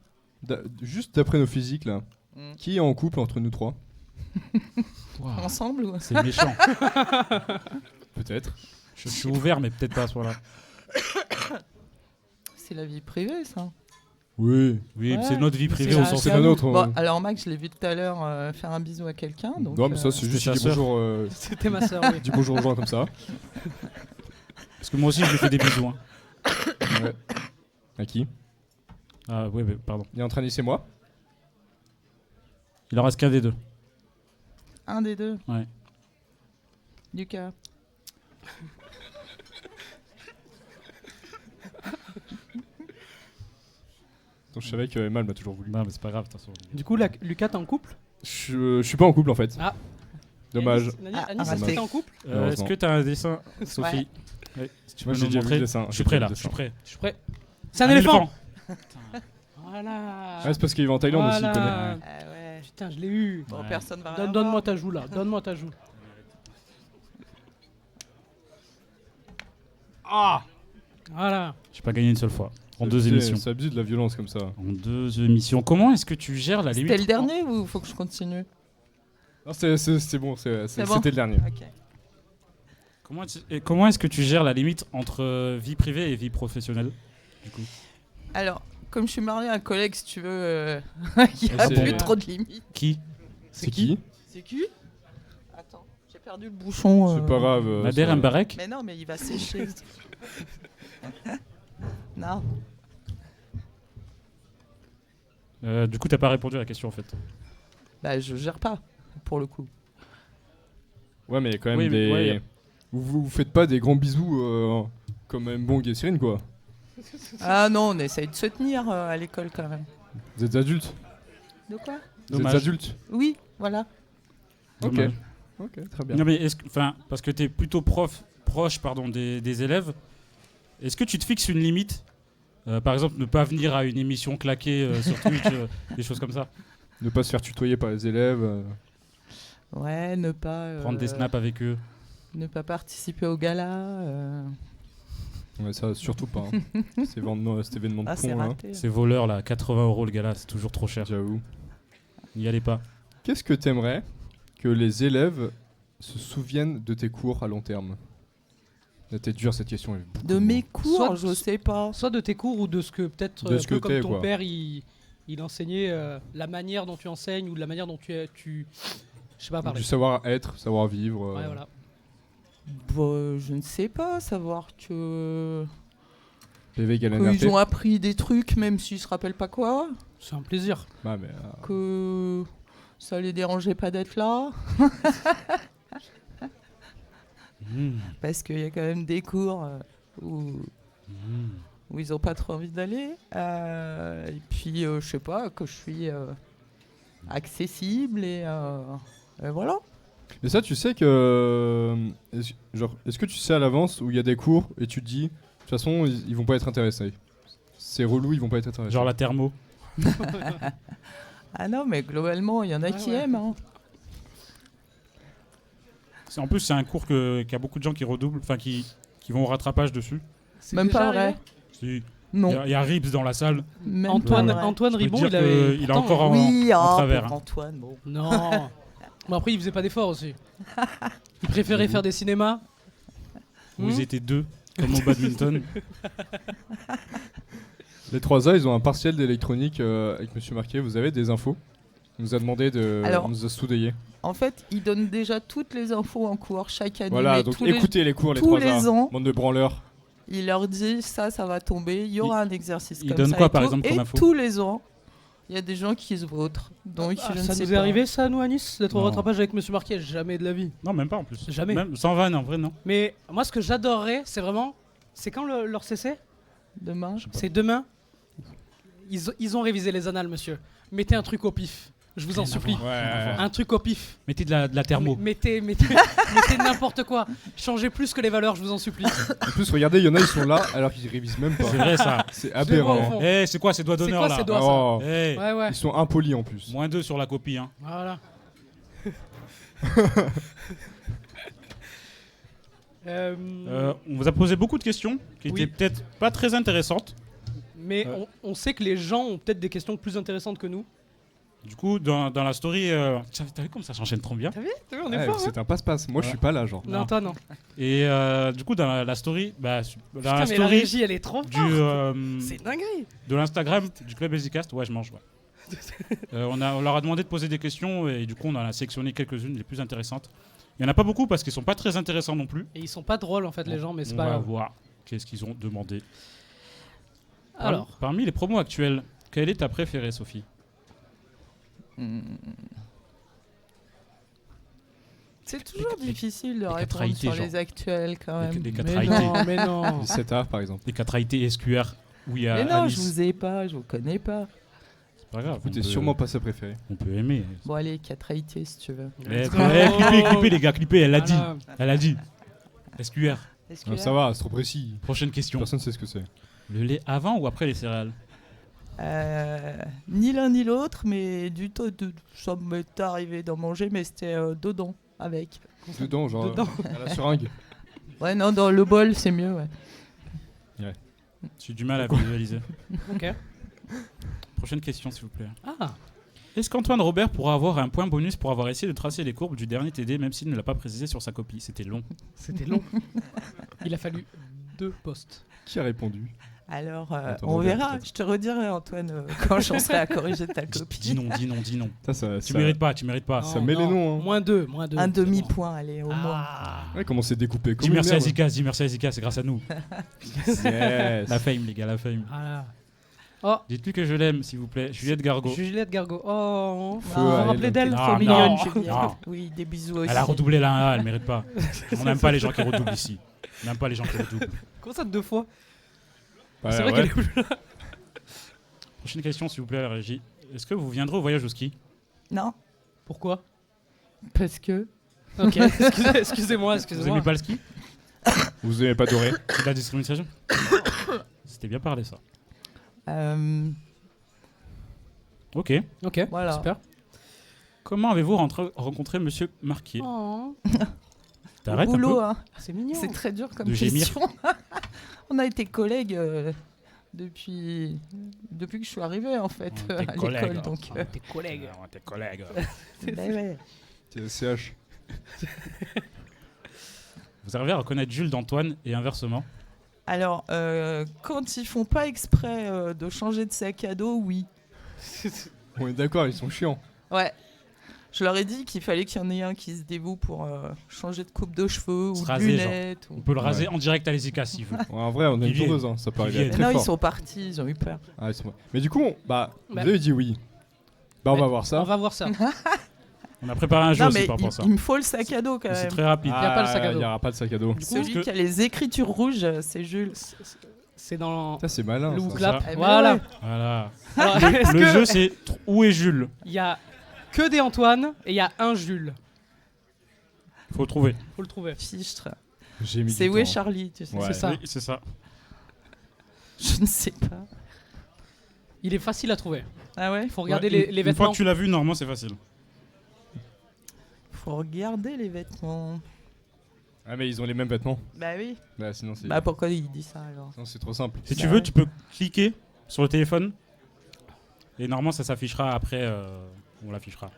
Speaker 3: juste d'après nos physiques là,
Speaker 4: Mm.
Speaker 3: qui est en couple entre nous trois?
Speaker 4: Ensemble ou...
Speaker 1: C'est méchant.
Speaker 3: Peut-être.
Speaker 1: Je suis ouvert, mais peut-être pas à ce point-là.
Speaker 4: C'est la vie privée, ça.
Speaker 3: Oui.
Speaker 1: Oui,
Speaker 4: Ouais.
Speaker 1: c'est notre vie privée
Speaker 2: C'est
Speaker 1: au
Speaker 2: la-
Speaker 1: sens.
Speaker 3: C'est la nôtre.
Speaker 4: Bon, alors Max, je l'ai vu tout à l'heure faire un bisou à quelqu'un. Donc,
Speaker 3: Non, mais ça, c'est
Speaker 1: c'était
Speaker 3: juste
Speaker 1: sa
Speaker 3: dis
Speaker 1: sœur.
Speaker 3: bonjour,
Speaker 2: C'était ma soeur, oui.
Speaker 3: dis bonjour aux gens comme ça.
Speaker 1: Parce que moi aussi, je lui fais des bisous. Hein.
Speaker 3: Ouais. À qui?
Speaker 1: Ah, ouais, mais pardon.
Speaker 3: Il est en train de c'est moi.
Speaker 1: Il en reste qu'un des deux.
Speaker 4: un des deux.
Speaker 1: Ouais.
Speaker 4: Lucas.
Speaker 3: Donc je savais que Emma elle m'a toujours voulu.
Speaker 1: Non, mais c'est pas grave, de toute façon.
Speaker 2: Du coup, Lucas, t'es en couple?
Speaker 3: Je suis pas en couple en fait.
Speaker 2: Ah.
Speaker 3: Dommage.
Speaker 2: Anis,
Speaker 4: Ah,
Speaker 2: Anis, est-ce que
Speaker 4: raté.
Speaker 2: t'es en couple?
Speaker 1: Est-ce
Speaker 3: Malheureusement.
Speaker 1: que t'as un dessin, Sophie? Ouais, si tu
Speaker 3: Moi
Speaker 1: peux
Speaker 3: j'ai
Speaker 1: nous
Speaker 3: déjà vu
Speaker 1: montrer.
Speaker 3: le dessin.
Speaker 1: Je suis prêt là, je suis prêt.
Speaker 2: Je suis prêt. C'est un éléphant! Voilà!
Speaker 3: Ouais, c'est parce qu'il va en Thaïlande aussi, il connaît.
Speaker 2: Voilà.
Speaker 4: Ah ouais.
Speaker 2: Putain, je l'ai eu!
Speaker 4: Bon,
Speaker 1: Ouais.
Speaker 4: personne va rien
Speaker 2: Donne-moi
Speaker 4: voir.
Speaker 2: ta joue là, donne-moi ta joue.
Speaker 1: Ah!
Speaker 2: Voilà.
Speaker 1: J'ai pas gagné une seule fois. En
Speaker 3: Ça
Speaker 1: 2
Speaker 3: abuse-
Speaker 1: émissions.
Speaker 3: Ça abuse de la violence comme ça.
Speaker 1: En 2 émissions. Comment est-ce que tu gères la limite?
Speaker 4: C'était le dernier ou faut que je continue?
Speaker 3: Non, c'est bon,
Speaker 4: C'est
Speaker 3: c'était
Speaker 4: bon
Speaker 3: le dernier.
Speaker 4: Ok.
Speaker 1: Comment est-ce que tu gères la limite entre vie privée et vie professionnelle du coup?
Speaker 4: Alors, comme je suis mariée à un collègue, si tu veux, il n'y
Speaker 3: Ah,
Speaker 4: a
Speaker 3: c'est-
Speaker 4: plus trop de limites.
Speaker 1: Qui?
Speaker 3: C'est qui?
Speaker 4: C'est qui? Attends, j'ai perdu le bouchon.
Speaker 3: C'est pas grave.
Speaker 1: Nader
Speaker 3: ça-
Speaker 1: Mbarek?
Speaker 4: Mais non, mais il va sécher. Non.
Speaker 1: Du coup, t'as pas répondu à la question en fait.
Speaker 4: Bah, je gère pas, pour le coup.
Speaker 3: Ouais, mais il y a quand même
Speaker 1: Oui, mais
Speaker 3: des.
Speaker 1: ouais, y a-
Speaker 3: Vous faites pas des grands bisous comme Mbong et Cyrine quoi.
Speaker 4: Ah non, on essaye de se tenir à l'école quand même.
Speaker 3: Vous êtes adultes.
Speaker 4: De quoi?
Speaker 3: Vous
Speaker 1: Dommage.
Speaker 3: êtes adultes.
Speaker 4: Oui, voilà.
Speaker 3: Ok.
Speaker 1: Dommage.
Speaker 3: Ok, très bien.
Speaker 1: Non mais parce que t'es plutôt proche des élèves, est-ce que tu te fixes une limite? Par exemple, ne pas venir à une émission claquée sur Twitch, des choses comme ça.
Speaker 3: Ne pas se faire tutoyer par les élèves.
Speaker 4: Ouais, ne pas.
Speaker 1: Prendre des snaps avec eux.
Speaker 4: Ne pas participer au gala.
Speaker 3: Ouais, ça, surtout pas. Hein. Cet événement de
Speaker 4: Ah, c'est
Speaker 3: con, là.
Speaker 4: raté.
Speaker 1: C'est voleur là, 80 € le gars là, c'est toujours trop cher.
Speaker 3: J'avoue.
Speaker 1: N'y allez pas.
Speaker 3: Qu'est-ce que t'aimerais que les élèves se souviennent de tes cours à long terme? C'était dur cette question.
Speaker 4: De mes cours,
Speaker 2: Soit-
Speaker 4: je sais pas.
Speaker 2: Soit de tes cours ou de ce que peut-être
Speaker 3: De ce
Speaker 2: un peu
Speaker 3: que
Speaker 2: comme
Speaker 3: t'es,
Speaker 2: ton
Speaker 3: quoi.
Speaker 2: père il enseignait la manière dont tu enseignes ou de la manière dont tu je sais pas parler.
Speaker 3: Du savoir-être, savoir-vivre.
Speaker 2: Ouais, voilà.
Speaker 4: Bah, je ne sais pas, savoir que
Speaker 3: PV égale
Speaker 4: qu'ils
Speaker 3: NRT.
Speaker 4: ont appris des trucs même s'ils se rappellent pas quoi,
Speaker 2: C'est un plaisir.
Speaker 3: Bah, mais,
Speaker 4: que ça les dérangeait pas d'être là, parce qu'il y a quand même des cours où ils ont pas trop envie d'aller. Et puis je sais pas, que je suis accessible et voilà.
Speaker 3: Et ça, tu sais que. Est-ce que tu sais à l'avance où il y a des cours et tu te dis, de toute façon, ils vont pas être intéressés. C'est relou, ils vont pas être intéressés.
Speaker 1: Genre la thermo.
Speaker 4: Ah non, mais globalement, il y en a qui aiment. Hein.
Speaker 1: En plus, c'est un cours qu'il y a beaucoup de gens qui redoublent, enfin qui vont au rattrapage dessus.
Speaker 2: C'est
Speaker 4: Même
Speaker 2: déjà
Speaker 4: pas
Speaker 2: arrivé
Speaker 4: vrai.
Speaker 1: Si.
Speaker 4: Non.
Speaker 1: Il y a Ribs dans la salle.
Speaker 4: Même
Speaker 2: Antoine,
Speaker 4: pas vrai.
Speaker 2: Antoine
Speaker 1: Je peux
Speaker 2: Ribon,
Speaker 1: dire
Speaker 2: il avait.
Speaker 1: qu'il a
Speaker 2: pourtant,
Speaker 1: encore en
Speaker 4: Oui,
Speaker 1: travers.
Speaker 4: pour
Speaker 1: Hein.
Speaker 4: Antoine, bon.
Speaker 2: Non. Bon, après, il faisait pas d'efforts aussi. Il préférait faire des cinémas.
Speaker 1: Où ils étaient deux, comme au badminton.
Speaker 3: Les 3A, ils ont un partiel d'électronique avec Monsieur Marquet. Vous avez des infos? Il nous a demandé de
Speaker 4: Alors,
Speaker 3: nous a soudaillé.
Speaker 4: En fait, ils donnent déjà toutes les infos en cours chaque année.
Speaker 3: Voilà,
Speaker 4: mais
Speaker 3: donc
Speaker 4: tous
Speaker 3: écoutez les cours, les
Speaker 4: tous
Speaker 3: 3A.
Speaker 4: les ans.
Speaker 3: Bande de branleurs.
Speaker 4: Il leur dit ça va tomber, il y aura un exercice
Speaker 1: il
Speaker 4: comme
Speaker 1: donne
Speaker 4: ça.
Speaker 1: quoi,
Speaker 4: et
Speaker 1: par
Speaker 4: tout.
Speaker 1: exemple, comme
Speaker 4: Et
Speaker 1: info
Speaker 4: tous les ans, il y a des gens qui se vautrent. Donc je ne
Speaker 2: Ça
Speaker 4: sais
Speaker 2: nous est
Speaker 4: pas.
Speaker 2: arrivé ça, nous, à Nice, d'être au
Speaker 1: Non.
Speaker 2: rattrapage avec Monsieur Marquet? Jamais de la vie.
Speaker 1: Non, même pas en plus.
Speaker 2: Jamais.
Speaker 1: Même sans vanne, en vrai, non.
Speaker 2: Mais moi, ce que j'adorerais, c'est vraiment. C'est quand leur CC?
Speaker 4: Demain.
Speaker 2: C'est demain. Ils ont révisé les annales, monsieur. Mettez un truc au pif. Je vous en supplie. Un truc au pif.
Speaker 1: Mettez de la thermo.
Speaker 2: Mettez n'importe quoi. Changez plus que les valeurs, je vous en supplie.
Speaker 3: En plus, regardez, il y en a, ils sont là alors qu'ils révisent même pas.
Speaker 1: C'est vrai ça.
Speaker 3: C'est
Speaker 2: Je les vois au
Speaker 3: aberrant.
Speaker 2: fond.
Speaker 1: Eh, c'est quoi ces doigts
Speaker 2: C'est
Speaker 1: d'honneur
Speaker 2: quoi
Speaker 1: là
Speaker 2: ces doigts, ça?
Speaker 3: Oh,
Speaker 1: Eh,
Speaker 2: Ouais, ouais.
Speaker 3: ils sont impolis en plus.
Speaker 1: -2 sur la copie. Hein.
Speaker 2: Voilà.
Speaker 1: On vous a posé beaucoup de questions qui
Speaker 2: Oui.
Speaker 1: étaient peut-être pas très intéressantes.
Speaker 2: Mais on sait que les gens ont peut-être des questions plus intéressantes que nous.
Speaker 1: Du coup, dans la story, t'as vu comme ça s'enchaîne trop bien.
Speaker 2: T'as vu, on est
Speaker 3: Ouais,
Speaker 2: fort, hein.
Speaker 3: c'est un passe-passe. Moi, je suis pas là, genre.
Speaker 2: Non, toi, non.
Speaker 1: Et du coup, dans la story, dans
Speaker 2: Putain,
Speaker 1: la
Speaker 2: mais la
Speaker 1: story
Speaker 2: régie, elle est trop
Speaker 1: du,
Speaker 2: forte. C'est dinguerie.
Speaker 1: de l'Instagram du club EasyCast, ouais, je mange. Ouais. on leur a demandé de poser des questions et du coup, on en a sélectionné quelques-unes les plus intéressantes. Il y en a pas beaucoup parce qu'ils sont pas très intéressants non plus.
Speaker 2: Et ils sont pas drôles, en fait, les gens, mais c'est
Speaker 1: On
Speaker 2: pas
Speaker 1: va
Speaker 2: grave.
Speaker 1: voir qu'est-ce qu'ils ont demandé.
Speaker 2: Alors,
Speaker 1: Parmi les promos actuels, quelle est ta préférée, Sophie?
Speaker 4: C'est toujours difficile de
Speaker 1: les
Speaker 4: répondre
Speaker 1: catraïtés,
Speaker 4: sur
Speaker 1: genre.
Speaker 4: les actuels quand même.
Speaker 1: Les
Speaker 2: mais
Speaker 1: catraïtés.
Speaker 2: non, mais non.
Speaker 3: Les 7A, par exemple.
Speaker 1: Les 4AIT SQR où il y a
Speaker 4: Mais non,
Speaker 1: Alice.
Speaker 4: je vous ai pas, je vous connais pas.
Speaker 1: C'est pas grave.
Speaker 3: Écoutez,
Speaker 1: on peut-
Speaker 3: sûrement pas sa préférée.
Speaker 1: On peut aimer.
Speaker 4: Bon allez, 4 IT si tu veux.
Speaker 1: Eh,
Speaker 2: go.
Speaker 1: clippez les gars, clippez, elle l'a dit.
Speaker 2: Voilà.
Speaker 1: Elle a dit. SQR.
Speaker 4: Est-ce que
Speaker 3: Non,
Speaker 4: là-
Speaker 3: ça va, c'est trop précis.
Speaker 1: Prochaine question.
Speaker 3: Personne sait ce que c'est.
Speaker 1: Le lait avant ou après les céréales?
Speaker 4: Ni l'un ni l'autre, mais ça m'est arrivé d'en manger, mais c'était dedans, avec.
Speaker 3: Dedans, genre.
Speaker 2: Dedans.
Speaker 3: À la seringue.
Speaker 4: Ouais, non, dans le bol, c'est mieux, ouais.
Speaker 1: J'ai du mal à visualiser.
Speaker 2: Ok.
Speaker 1: Prochaine question, s'il vous plaît.
Speaker 2: Ah,
Speaker 1: Est-ce qu'Antoine Robert pourra avoir un point bonus pour avoir essayé de tracer les courbes du dernier TD, même s'il ne l'a pas précisé sur sa copie? C'était long.
Speaker 2: c'était long. Il a fallu 2 postes.
Speaker 3: Qui a répondu?
Speaker 4: Alors,
Speaker 3: Attends,
Speaker 4: on
Speaker 3: regarde,
Speaker 4: verra.
Speaker 3: peut-être.
Speaker 4: Je te redirai, Antoine, quand j'en serai à corriger ta
Speaker 1: Dis
Speaker 4: copie.
Speaker 1: non, dis non, dis non.
Speaker 3: Ça,
Speaker 1: Tu mérites pas, tu mérites pas.
Speaker 3: Ça met les noms, hein.
Speaker 2: -2, -2.
Speaker 4: Un
Speaker 2: c'est bon.
Speaker 4: demi-point, allez, au moins.
Speaker 2: Ah.
Speaker 3: Ouais, comment c'est découpé
Speaker 1: Dis merci à Zika, dis merci à Zika, c'est grâce à nous.
Speaker 3: Yes.
Speaker 1: La fame, les gars, la fame.
Speaker 2: Voilà. Oh,
Speaker 1: Dites-lui que je l'aime, s'il vous plaît. Juliette Gargo.
Speaker 2: Juliette Gargo. Oh,
Speaker 3: Feu
Speaker 2: faut
Speaker 3: à
Speaker 2: me
Speaker 3: elle,
Speaker 2: rappeler d'elle,
Speaker 1: non,
Speaker 2: trop
Speaker 1: non,
Speaker 2: mignonne.
Speaker 4: Juliette.
Speaker 1: non.
Speaker 4: Oui, des bisous aussi.
Speaker 1: Elle a redoublé la 1, elle mérite pas. On n'aime pas les gens qui redoublent ici. On n'aime pas les gens qui redoublent.
Speaker 2: Comment ça 2 fois?
Speaker 3: Ouais,
Speaker 2: C'est vrai
Speaker 3: ouais.
Speaker 2: qu'elle est plus là.
Speaker 1: Prochaine question, s'il vous plaît, à la régie. Est-ce que vous viendrez au voyage au ski?
Speaker 4: Non,
Speaker 2: Pourquoi?
Speaker 4: parce que...
Speaker 2: Ok, excusez-moi,
Speaker 1: Vous aimez pas le ski?
Speaker 3: Vous aimez pas doré?
Speaker 1: C'est de la discrimination? C'était bien parlé, ça. Ok.
Speaker 2: Ok,
Speaker 4: Voilà.
Speaker 2: super.
Speaker 1: Comment avez-vous rencontré Monsieur Marquier?
Speaker 2: Oh,
Speaker 1: T'arrêtes un
Speaker 4: Boulot,
Speaker 1: peu
Speaker 4: hein.
Speaker 2: c'est mignon.
Speaker 4: C'est très dur comme
Speaker 1: De gémir.
Speaker 4: question. On a été collègues depuis que je suis arrivée en fait
Speaker 1: On était
Speaker 4: à
Speaker 1: collègues,
Speaker 4: l'école. Donc,
Speaker 2: Tes collègues.
Speaker 1: On était collègues.
Speaker 4: ouais.
Speaker 3: TSCH.
Speaker 1: Vous arrivez à reconnaître Jules d'Antoine et inversement?
Speaker 4: Alors, quand ils font pas exprès de changer de sac à dos, oui.
Speaker 3: On est d'accord, ils sont chiants.
Speaker 4: Ouais. Je leur ai dit qu'il fallait qu'il y en ait un qui se dévoue pour changer de coupe de cheveux
Speaker 1: Se
Speaker 4: ou de
Speaker 1: raser, genre.
Speaker 4: lunettes.
Speaker 1: On peut le raser en direct à l'Esica s'il veut.
Speaker 3: Ouais, en vrai, on a
Speaker 1: Ils
Speaker 3: une
Speaker 1: viennent.
Speaker 3: toureuse, hein. Ça peut
Speaker 1: Ils
Speaker 3: arriver
Speaker 1: viennent.
Speaker 3: très
Speaker 4: Non,
Speaker 3: fort.
Speaker 4: ils sont partis, ils ont eu peur.
Speaker 3: Ah, ils sont- Mais du coup, vous
Speaker 2: Bah,
Speaker 3: avez dit oui. Bah, on va voir ça.
Speaker 2: On va voir ça.
Speaker 1: On a préparé un jeu
Speaker 4: Non,
Speaker 1: aussi
Speaker 4: mais
Speaker 1: par rapport à ça.
Speaker 4: il me faut le sac à dos quand
Speaker 1: Mais c'est
Speaker 4: même.
Speaker 1: très rapide.
Speaker 2: y a pas le sac à dos.
Speaker 3: Il n'y aura pas de sac à dos.
Speaker 4: Celui
Speaker 1: que-
Speaker 4: qui a les écritures rouges, c'est Jules.
Speaker 2: C'est dans
Speaker 3: Ça, c'est malin.
Speaker 2: le
Speaker 3: ça.
Speaker 2: ou clap.
Speaker 1: ça.
Speaker 4: Eh ben
Speaker 2: Voilà.
Speaker 4: ouais.
Speaker 1: Voilà.
Speaker 2: Alors, est-ce
Speaker 1: Le
Speaker 2: que
Speaker 1: jeu c'est où est Jules?
Speaker 2: il y a que des Antoine et il y a un Jules?
Speaker 1: Faut le trouver.
Speaker 2: Faut le trouver.
Speaker 4: Fichtre.
Speaker 3: J'ai mis
Speaker 4: C'est
Speaker 3: du
Speaker 4: où est
Speaker 3: temps.
Speaker 4: Charlie, tu sais.
Speaker 3: Ouais.
Speaker 2: C'est ça.
Speaker 1: Oui, c'est ça.
Speaker 4: Je ne sais pas.
Speaker 2: Il est facile à trouver.
Speaker 4: Ah ouais.
Speaker 2: Il faut regarder
Speaker 1: Ouais,
Speaker 2: les
Speaker 1: une fois
Speaker 2: vêtements.
Speaker 1: que tu l'as vu, normalement c'est facile.
Speaker 4: Faut regarder les vêtements.
Speaker 3: Ah, mais ils ont les mêmes vêtements.
Speaker 4: Bah oui.
Speaker 3: Bah, sinon, c'est
Speaker 4: Bah pourquoi il dit ça alors?
Speaker 3: sinon, c'est trop simple.
Speaker 1: Si
Speaker 4: Bah
Speaker 1: tu veux,
Speaker 4: ouais.
Speaker 1: tu peux cliquer sur le téléphone et normalement ça s'affichera après. On l'affichera.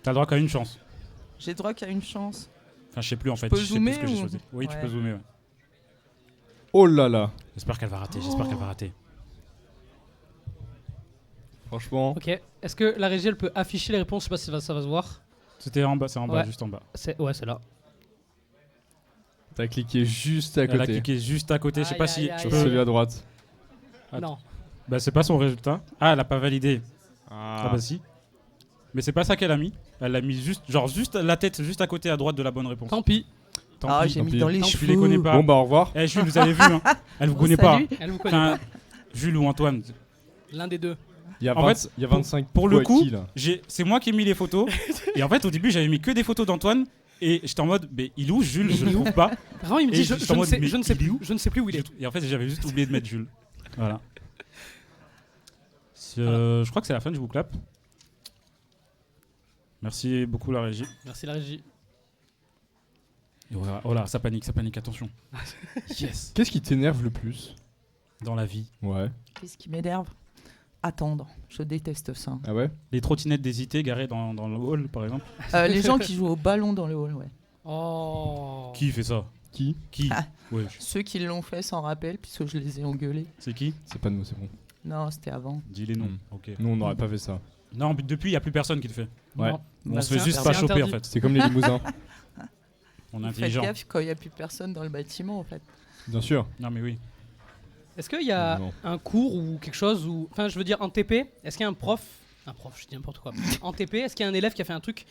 Speaker 1: T'as le droit qu'à une chance.
Speaker 4: J'ai droit qu'à une chance.
Speaker 1: Enfin, je sais plus en fait.
Speaker 4: peux
Speaker 1: Je sais plus
Speaker 4: zoomer
Speaker 1: ce que j'ai
Speaker 4: ou-
Speaker 1: choisi. Oui, tu
Speaker 4: Ouais.
Speaker 1: peux zoomer. Ouais.
Speaker 3: Oh là là.
Speaker 1: J'espère qu'elle va rater. J'espère qu'elle va rater.
Speaker 3: Franchement.
Speaker 2: Ok. Est-ce que la régie elle peut afficher les réponses? Je sais pas si ça va se voir.
Speaker 1: C'était en bas, c'est en bas,
Speaker 2: Ouais.
Speaker 1: juste en bas.
Speaker 2: C'est là.
Speaker 3: T'as cliqué juste à
Speaker 1: Elle a
Speaker 3: côté.
Speaker 1: cliqué juste à côté. Je sais pas
Speaker 2: Aïe,
Speaker 1: si
Speaker 2: aïe,
Speaker 1: tu
Speaker 2: aïe,
Speaker 1: peux.
Speaker 3: Celui à droite.
Speaker 1: Attends.
Speaker 2: Non.
Speaker 1: Bah c'est pas son résultat. Ah, elle a pas validé.
Speaker 3: Ah,
Speaker 1: Ah bah si. Mais c'est pas ça qu'elle a mis. Elle a mis juste la tête juste à côté à droite de la bonne réponse.
Speaker 2: Tant pis.
Speaker 1: Tant
Speaker 4: Ah,
Speaker 1: pis.
Speaker 4: j'ai
Speaker 3: tant
Speaker 4: mis
Speaker 3: pis.
Speaker 4: dans les
Speaker 1: Tu
Speaker 4: cheveux.
Speaker 1: les connais pas.
Speaker 3: Bon, bah, au revoir.
Speaker 1: Eh Jules, vous avez vu hein. Elle vous
Speaker 4: Oh,
Speaker 1: connaît
Speaker 4: salut.
Speaker 2: Elle vous connaît
Speaker 1: pas. Enfin,
Speaker 2: pas.
Speaker 1: Jules ou Antoine.
Speaker 2: L'un des deux.
Speaker 3: Il y a,
Speaker 1: En
Speaker 3: 20
Speaker 1: fait,
Speaker 3: il y a 25
Speaker 1: pour le
Speaker 3: coups
Speaker 1: coup,
Speaker 3: acquis, là.
Speaker 1: c'est moi qui ai mis les photos. Et en fait, au début, j'avais mis que des photos d'Antoine. Et j'étais en mode, mais il est où Jules? Je le trouve pas.
Speaker 2: Vraiment, il me
Speaker 1: Et
Speaker 2: dit
Speaker 1: je
Speaker 2: je
Speaker 1: suis en
Speaker 2: ne
Speaker 1: mode,
Speaker 2: sais
Speaker 1: mais
Speaker 2: je ne sais
Speaker 1: il est
Speaker 2: plus.
Speaker 1: où
Speaker 2: Je ne sais plus où il est.
Speaker 1: Et en fait, j'avais juste oublié de mettre Jules. Voilà. Je crois que c'est la fin du book clap. Merci beaucoup la régie.
Speaker 2: Merci la régie.
Speaker 1: Et voilà. Oh là, ça panique, attention. Yes.
Speaker 3: Qu'est-ce qui t'énerve le plus?
Speaker 1: Dans la vie.
Speaker 3: Ouais.
Speaker 4: Qu'est-ce qui m'énerve? Attendre. Je déteste ça.
Speaker 3: Ah ouais?
Speaker 1: Les trottinettes d'hésité garées dans le hall, par exemple.
Speaker 4: Les gens qui jouent au ballon dans le hall, ouais.
Speaker 2: Oh.
Speaker 1: Qui fait ça?
Speaker 3: Qui?
Speaker 1: Qui?
Speaker 4: Ah.
Speaker 1: Ouais,
Speaker 4: Ceux qui l'ont fait s'en rappellent puisque je les ai engueulés.
Speaker 1: c'est qui?
Speaker 3: C'est pas nous, c'est bon.
Speaker 4: Non, c'était avant.
Speaker 1: Dis les noms.
Speaker 3: Hmm.
Speaker 1: Ok.
Speaker 3: Nous, on n'aurait pas fait ça.
Speaker 1: Non, mais depuis, il n'y a plus personne qui le fait.
Speaker 3: Ouais.
Speaker 2: Non.
Speaker 1: On
Speaker 2: Bah,
Speaker 1: se fait
Speaker 2: c'est
Speaker 1: juste
Speaker 2: un-
Speaker 1: pas
Speaker 2: c'est
Speaker 1: choper
Speaker 2: interdit.
Speaker 1: en fait.
Speaker 3: C'est comme les limousins.
Speaker 1: On est
Speaker 4: Faites
Speaker 1: intelligent.
Speaker 4: gaffe quand il n'y a plus personne dans le bâtiment en fait.
Speaker 3: Bien sûr.
Speaker 1: Non, mais oui.
Speaker 2: Est-ce qu'il y a
Speaker 3: Non.
Speaker 2: un cours ou quelque chose où, enfin, je veux dire, en TP, est-ce qu'il y a un prof, je dis n'importe quoi. En TP, est-ce qu'il y a un élève qui a fait un truc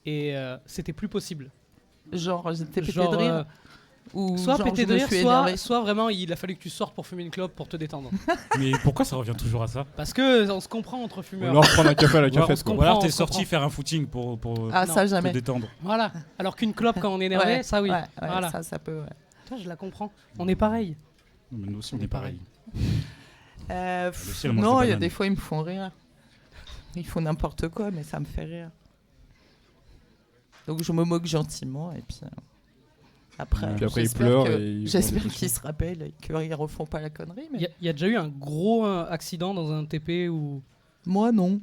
Speaker 2: et c'était plus possible?
Speaker 4: Genre, j'étais pété
Speaker 2: Genre,
Speaker 4: de rire. Ou
Speaker 2: soit
Speaker 4: genre,
Speaker 2: pété
Speaker 4: je
Speaker 2: de
Speaker 4: me
Speaker 2: rire,
Speaker 4: suis énervé.
Speaker 2: soit vraiment il a fallu que tu sortes pour fumer une clope pour te détendre.
Speaker 1: Mais pourquoi ça revient toujours à ça?
Speaker 2: Parce que on se comprend entre
Speaker 3: On
Speaker 2: fumeurs.
Speaker 3: va reprendre un café à la
Speaker 1: Ou alors,
Speaker 3: cafette, quoi.
Speaker 2: comprend,
Speaker 1: ou alors
Speaker 2: on
Speaker 1: t'es
Speaker 2: se
Speaker 1: sorti
Speaker 2: comprend.
Speaker 1: faire un footing pour
Speaker 4: Ah,
Speaker 2: Non,
Speaker 4: ça
Speaker 1: te
Speaker 4: jamais.
Speaker 1: détendre.
Speaker 2: Voilà. Alors qu'une clope quand on est énervé,
Speaker 4: Ouais,
Speaker 2: ça oui.
Speaker 4: Ouais,
Speaker 2: Voilà.
Speaker 4: ça peut, ouais.
Speaker 2: Toi, je la comprends. On est pareil.
Speaker 1: Non, mais nous aussi, on
Speaker 2: On est
Speaker 1: est pareil.
Speaker 4: Euh,
Speaker 1: Le ciel mange
Speaker 4: non,
Speaker 1: des
Speaker 4: il y a
Speaker 1: bananes.
Speaker 4: des fois, ils me font rire. Ils font n'importe quoi, mais ça me fait rire. Donc je me moque gentiment et puis après,
Speaker 1: Ouais.
Speaker 3: Puis après, ils
Speaker 4: j'espère
Speaker 3: pleurent
Speaker 4: que-
Speaker 3: et ils
Speaker 4: j'espère
Speaker 3: font des
Speaker 4: qu'ils se rappellent et qu'ils refont pas la connerie. Mais
Speaker 2: Il y a déjà eu un gros accident dans un TP ou.
Speaker 4: moi, non.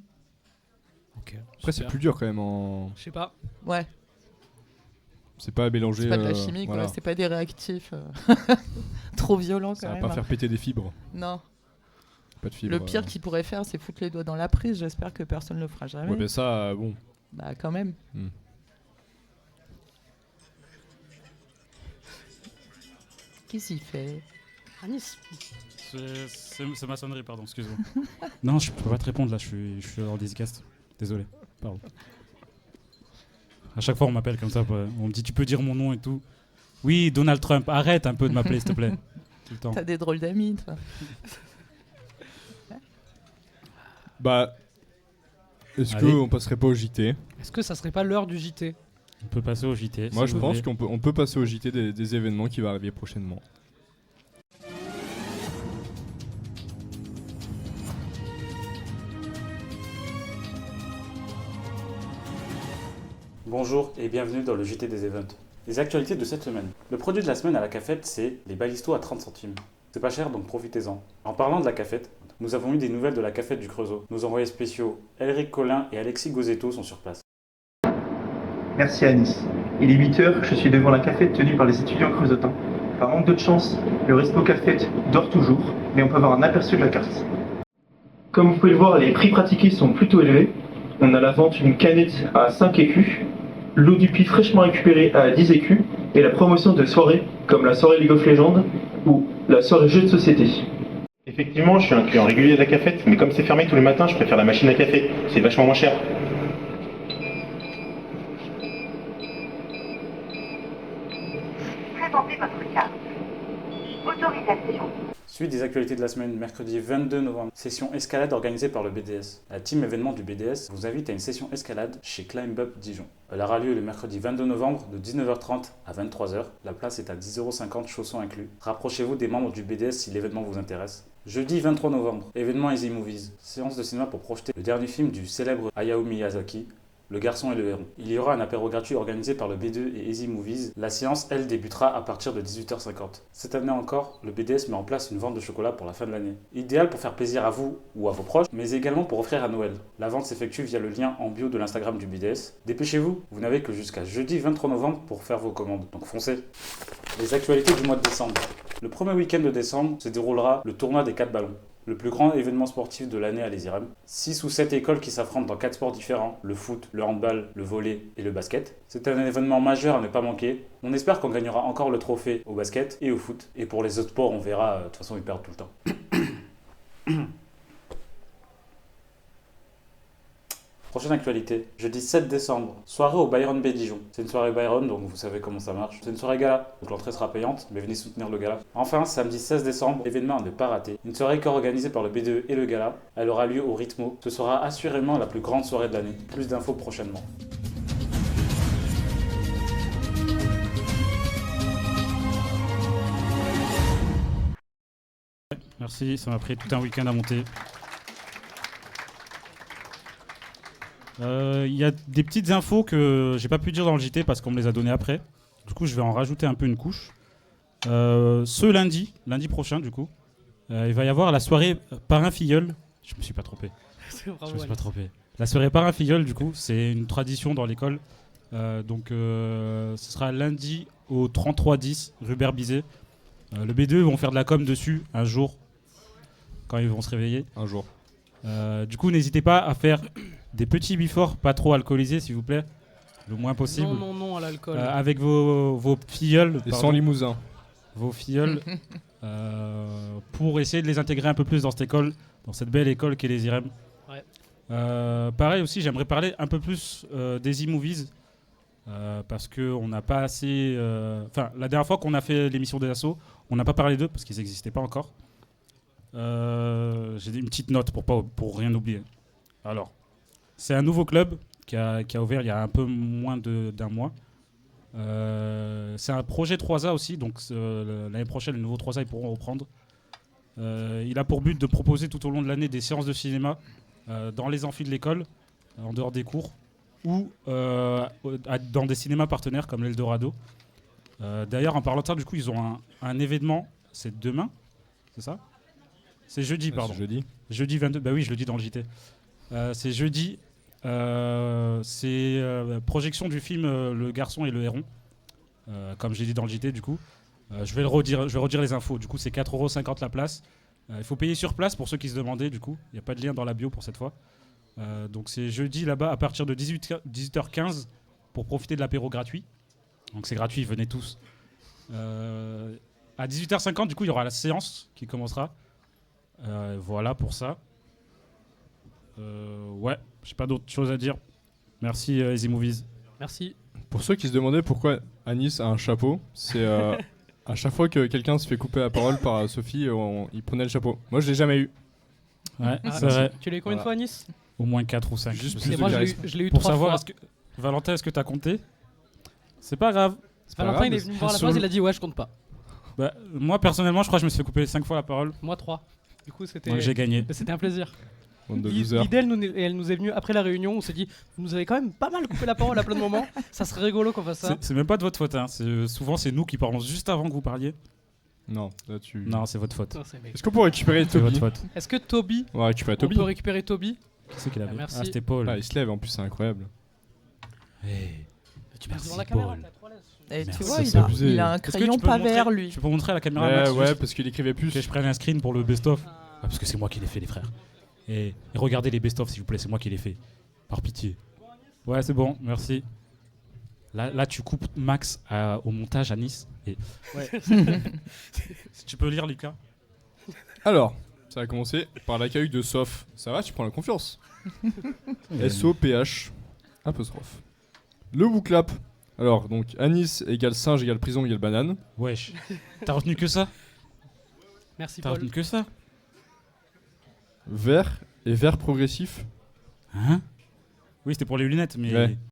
Speaker 2: Ok.
Speaker 3: Après, c'est plus dur quand même en.
Speaker 2: Je sais pas.
Speaker 4: Ouais,
Speaker 3: C'est pas à mélanger.
Speaker 4: c'est pas de la chimie,
Speaker 3: voilà.
Speaker 4: quoi. C'est pas des réactifs trop violents
Speaker 3: Ça
Speaker 4: quand
Speaker 3: va
Speaker 4: même.
Speaker 3: pas
Speaker 4: hein.
Speaker 3: faire péter des fibres.
Speaker 4: Non.
Speaker 3: Pas de fibres.
Speaker 4: Le pire qu'ils pourraient faire, c'est foutre les doigts dans la prise. J'espère que personne ne le fera jamais.
Speaker 3: Ouais, ben ça, bon.
Speaker 4: Bah quand même.
Speaker 3: Hmm.
Speaker 4: Qu'est-ce qu'il fait?
Speaker 2: Anis.
Speaker 1: C'est ma sonnerie, pardon, excuse-moi. Non, je peux pas te répondre là, je suis en dédicast. Désolé, pardon. À chaque fois, on m'appelle comme ça, on me dit tu peux dire mon nom et tout. Oui, Donald Trump, arrête un peu de m'appeler, s'il te plaît. Tout le temps.
Speaker 4: T'as des drôles d'amis, toi.
Speaker 3: Bah. Est-ce
Speaker 1: Allez.
Speaker 3: qu'on passerait pas au JT?
Speaker 2: Est-ce que ça serait pas l'heure du JT?
Speaker 1: On peut passer au JT.
Speaker 3: Moi,
Speaker 1: si
Speaker 3: je
Speaker 1: vous
Speaker 3: pense
Speaker 1: voulez.
Speaker 3: qu'on peut passer au JT des événements qui vont arriver prochainement.
Speaker 1: Bonjour et bienvenue dans le JT des events. Les actualités de cette semaine. Le produit de la semaine à la cafette, c'est les balistos à 30 centimes. C'est pas cher, donc profitez-en. En parlant de la cafette, nous avons eu des nouvelles de la cafette du Creusot. Nos envoyés spéciaux, Elric Collin et Alexis Gozetto sont sur place.
Speaker 10: Merci à Nice. Il est 8h, je suis devant la cafette tenue par les étudiants creusotins. Par manque de chance, le resto cafette dort toujours, mais on peut avoir un aperçu de la carte. Comme vous pouvez le voir, les prix pratiqués sont plutôt élevés. On a à la vente une canette à 5 écus, l'eau du puits fraîchement récupérée à 10 écus, et la promotion de soirées comme la soirée League of Legends ou la soirée jeux de société. Effectivement, je suis un client régulier de la cafette, mais comme c'est fermé tous les matins, je préfère la machine à café. C'est vachement moins cher.
Speaker 11: Présentez votre carte. Autorisation.
Speaker 1: Suite des actualités de la semaine, mercredi 22 novembre, session escalade organisée par le BDS. La team événement du BDS vous invite à une session escalade chez Climb Up Dijon. Elle aura lieu le mercredi 22 novembre de 19h30 à 23h. La place est à 10,50 €, chaussons inclus. Rapprochez-vous des membres du BDS si l'événement vous intéresse. Jeudi 23 novembre, événement Easy Movies. Séance de cinéma pour projeter le dernier film du célèbre Hayao Miyazaki, Le Garçon et le Héron. Il y aura un apéro gratuit organisé par le B2 et Easy Movies. La séance, elle, débutera à partir de 18h50. Cette année encore, le BDS met en place une vente de chocolat pour la fin de l'année. Idéal pour faire plaisir à vous ou à vos proches, mais également pour offrir à Noël. La vente s'effectue via le lien en bio de l'Instagram du BDS. Dépêchez-vous, vous n'avez que jusqu'à jeudi 23 novembre pour faire vos commandes, donc foncez. Les actualités du mois de décembre. Le premier week-end de décembre se déroulera le tournoi des 4 ballons. Le plus grand événement sportif de l'année à l'ESIREM. 6 ou 7 écoles qui s'affrontent dans 4 sports différents, le foot, le handball, le volley et le basket. C'est un événement majeur à ne pas manquer. On espère qu'on gagnera encore le trophée au basket et au foot. Et pour les autres sports, on verra, de toute façon ils perdent tout le temps. Prochaine actualité, jeudi 7 décembre, soirée au Byron Bay Dijon. C'est une soirée Byron, donc vous savez comment ça marche. C'est une soirée gala, donc l'entrée sera payante, mais venez soutenir le gala. Enfin, samedi 16 décembre, événement à ne pas rater. Une soirée co-organisée par le B2 et le gala. Elle aura lieu au Rythmo. Ce sera assurément la plus grande soirée de l'année. Plus d'infos prochainement. Merci, ça m'a pris tout un week-end à monter. Il y a des petites infos que j'ai pas pu dire dans le JT parce qu'on me les a données après. Du coup, je vais en rajouter un peu une couche. Ce lundi prochain, du coup, il va y avoir la soirée parrain-filleul. Je me suis pas trompé. La soirée parrain-filleul, du coup, c'est une tradition dans l'école. Ce sera lundi au 3310 rue Berbisé. Le B2 vont faire de la com dessus un jour quand ils vont se réveiller.
Speaker 3: Un jour.
Speaker 1: Du coup, n'hésitez pas à faire des petits before, pas trop alcoolisés, s'il vous plaît, le moins possible.
Speaker 2: Non à l'alcool.
Speaker 1: Avec vos filleuls.
Speaker 3: Et sans limousin.
Speaker 1: Vos filleuls, pour essayer de les intégrer un peu plus dans cette école, dans cette belle école qu'est les IREM.
Speaker 2: Ouais.
Speaker 1: Pareil aussi, j'aimerais parler un peu plus des e-movies, parce qu'on n'a pas assez... la dernière fois qu'on a fait l'émission des assos, on n'a pas parlé d'eux parce qu'ils n'existaient pas encore. J'ai une petite note pour rien oublier. Alors, c'est un nouveau club qui a ouvert il y a un peu moins d'un mois. C'est un projet 3A aussi, donc l'année prochaine, les nouveaux 3A ils pourront reprendre. Il a pour but de proposer tout au long de l'année des séances de cinéma dans les amphis de l'école, en dehors des cours, ou dans des cinémas partenaires comme l'Eldorado. D'ailleurs, en parlant de ça, du coup, ils ont un événement, c'est demain, c'est ça ? C'est jeudi, pardon.
Speaker 3: C'est jeudi.
Speaker 1: Jeudi 22, bah oui, je le dis dans le JT. C'est jeudi, c'est projection du film Le Garçon et le Héron, comme j'ai dit dans le JT, du coup. Je vais redire les infos. Du coup, c'est 4,50 € la place. Il faut payer sur place pour ceux qui se demandaient, du coup. Il n'y a pas de lien dans la bio pour cette fois. Donc c'est jeudi là-bas à partir de 18h15 pour profiter de l'apéro gratuit. Donc c'est gratuit, venez tous. À 18h50, du coup, il y aura la séance qui commencera. Voilà pour ça. Ouais, j'ai pas d'autres choses à dire. Merci Easy Movies.
Speaker 2: Merci.
Speaker 3: Pour ceux qui se demandaient pourquoi Anis a un chapeau, c'est à chaque fois que quelqu'un se fait couper la parole par Sophie, il prenait le chapeau. Moi, je l'ai jamais eu.
Speaker 1: Ouais, c'est vrai.
Speaker 2: Tu l'as eu combien de fois à Nice ?
Speaker 1: Au moins 4 ou 5.
Speaker 3: Juste
Speaker 2: Et moi, je l'ai eu
Speaker 1: pour
Speaker 2: 3
Speaker 1: savoir,
Speaker 2: fois.
Speaker 1: Valentin, est-ce que t'as compté ? C'est pas grave.
Speaker 2: Valentin, il est venu me voir à la base, il a dit ouais, je compte pas.
Speaker 1: Bah, moi, personnellement, je crois que je me suis fait couper 5 fois la parole.
Speaker 2: Moi, 3. Du coup,
Speaker 1: Donc j'ai gagné.
Speaker 2: C'était un plaisir.
Speaker 3: Bande de losers.
Speaker 2: L'idée, elle nous est venue après la réunion. On s'est dit, vous nous avez quand même pas mal coupé la parole à plein de moments. Ça serait rigolo qu'on fasse ça.
Speaker 1: C'est même pas de votre faute. Hein. Souvent, c'est nous qui parlons juste avant que vous parliez.
Speaker 3: Non, là tu.
Speaker 1: Non, c'est votre faute.
Speaker 2: Non, c'est mec.
Speaker 3: Est-ce qu'on peut récupérer
Speaker 1: C'est
Speaker 3: Toby?
Speaker 1: votre faute.
Speaker 2: Est-ce que Toby,
Speaker 3: On va récupérer Toby.
Speaker 2: on peut récupérer Toby?
Speaker 1: Qui c'est qui l'avait?
Speaker 2: merci.
Speaker 1: Ah, c'était Paul.
Speaker 3: Ah, il se lève en plus, c'est incroyable.
Speaker 1: Hey. Tu
Speaker 2: Devant
Speaker 1: merci,
Speaker 2: la caméra,
Speaker 1: Paul.
Speaker 2: t'as trop l'aise.
Speaker 4: Et tu
Speaker 1: Merci,
Speaker 4: vois,
Speaker 3: c'est abusé.
Speaker 4: il a un
Speaker 1: Est-ce que
Speaker 4: crayon
Speaker 1: tu peux
Speaker 4: pas
Speaker 1: montrer-
Speaker 4: vert, lui.
Speaker 1: Tu peux montrer à la caméra Max,
Speaker 3: Ouais,
Speaker 1: juste
Speaker 3: parce qu'il écrivait plus.
Speaker 1: que je prenne un screen pour le best-of. Ah, parce que c'est moi qui l'ai fait, les frères. Et regardez les best-of, s'il vous plaît, c'est moi qui les fait. Par pitié. Ouais, c'est bon, merci. Là, tu coupes Max au montage à Nice. Et... Ouais. Si tu peux lire, Lucas.
Speaker 3: Alors, ça va commencer par l'accueil de Sof. Ça va, tu prends la confiance. S-O-P-H. Apostrophe. Le bouclap. Alors, donc, Anis égale singe égale prison égale banane.
Speaker 1: Wesh. T'as retenu que ça?
Speaker 2: Merci
Speaker 1: T'as
Speaker 2: Paul.
Speaker 1: retenu que ça?
Speaker 3: Vert et vert progressif.
Speaker 1: Hein? Oui, c'était pour les lunettes, mais...
Speaker 3: Ouais.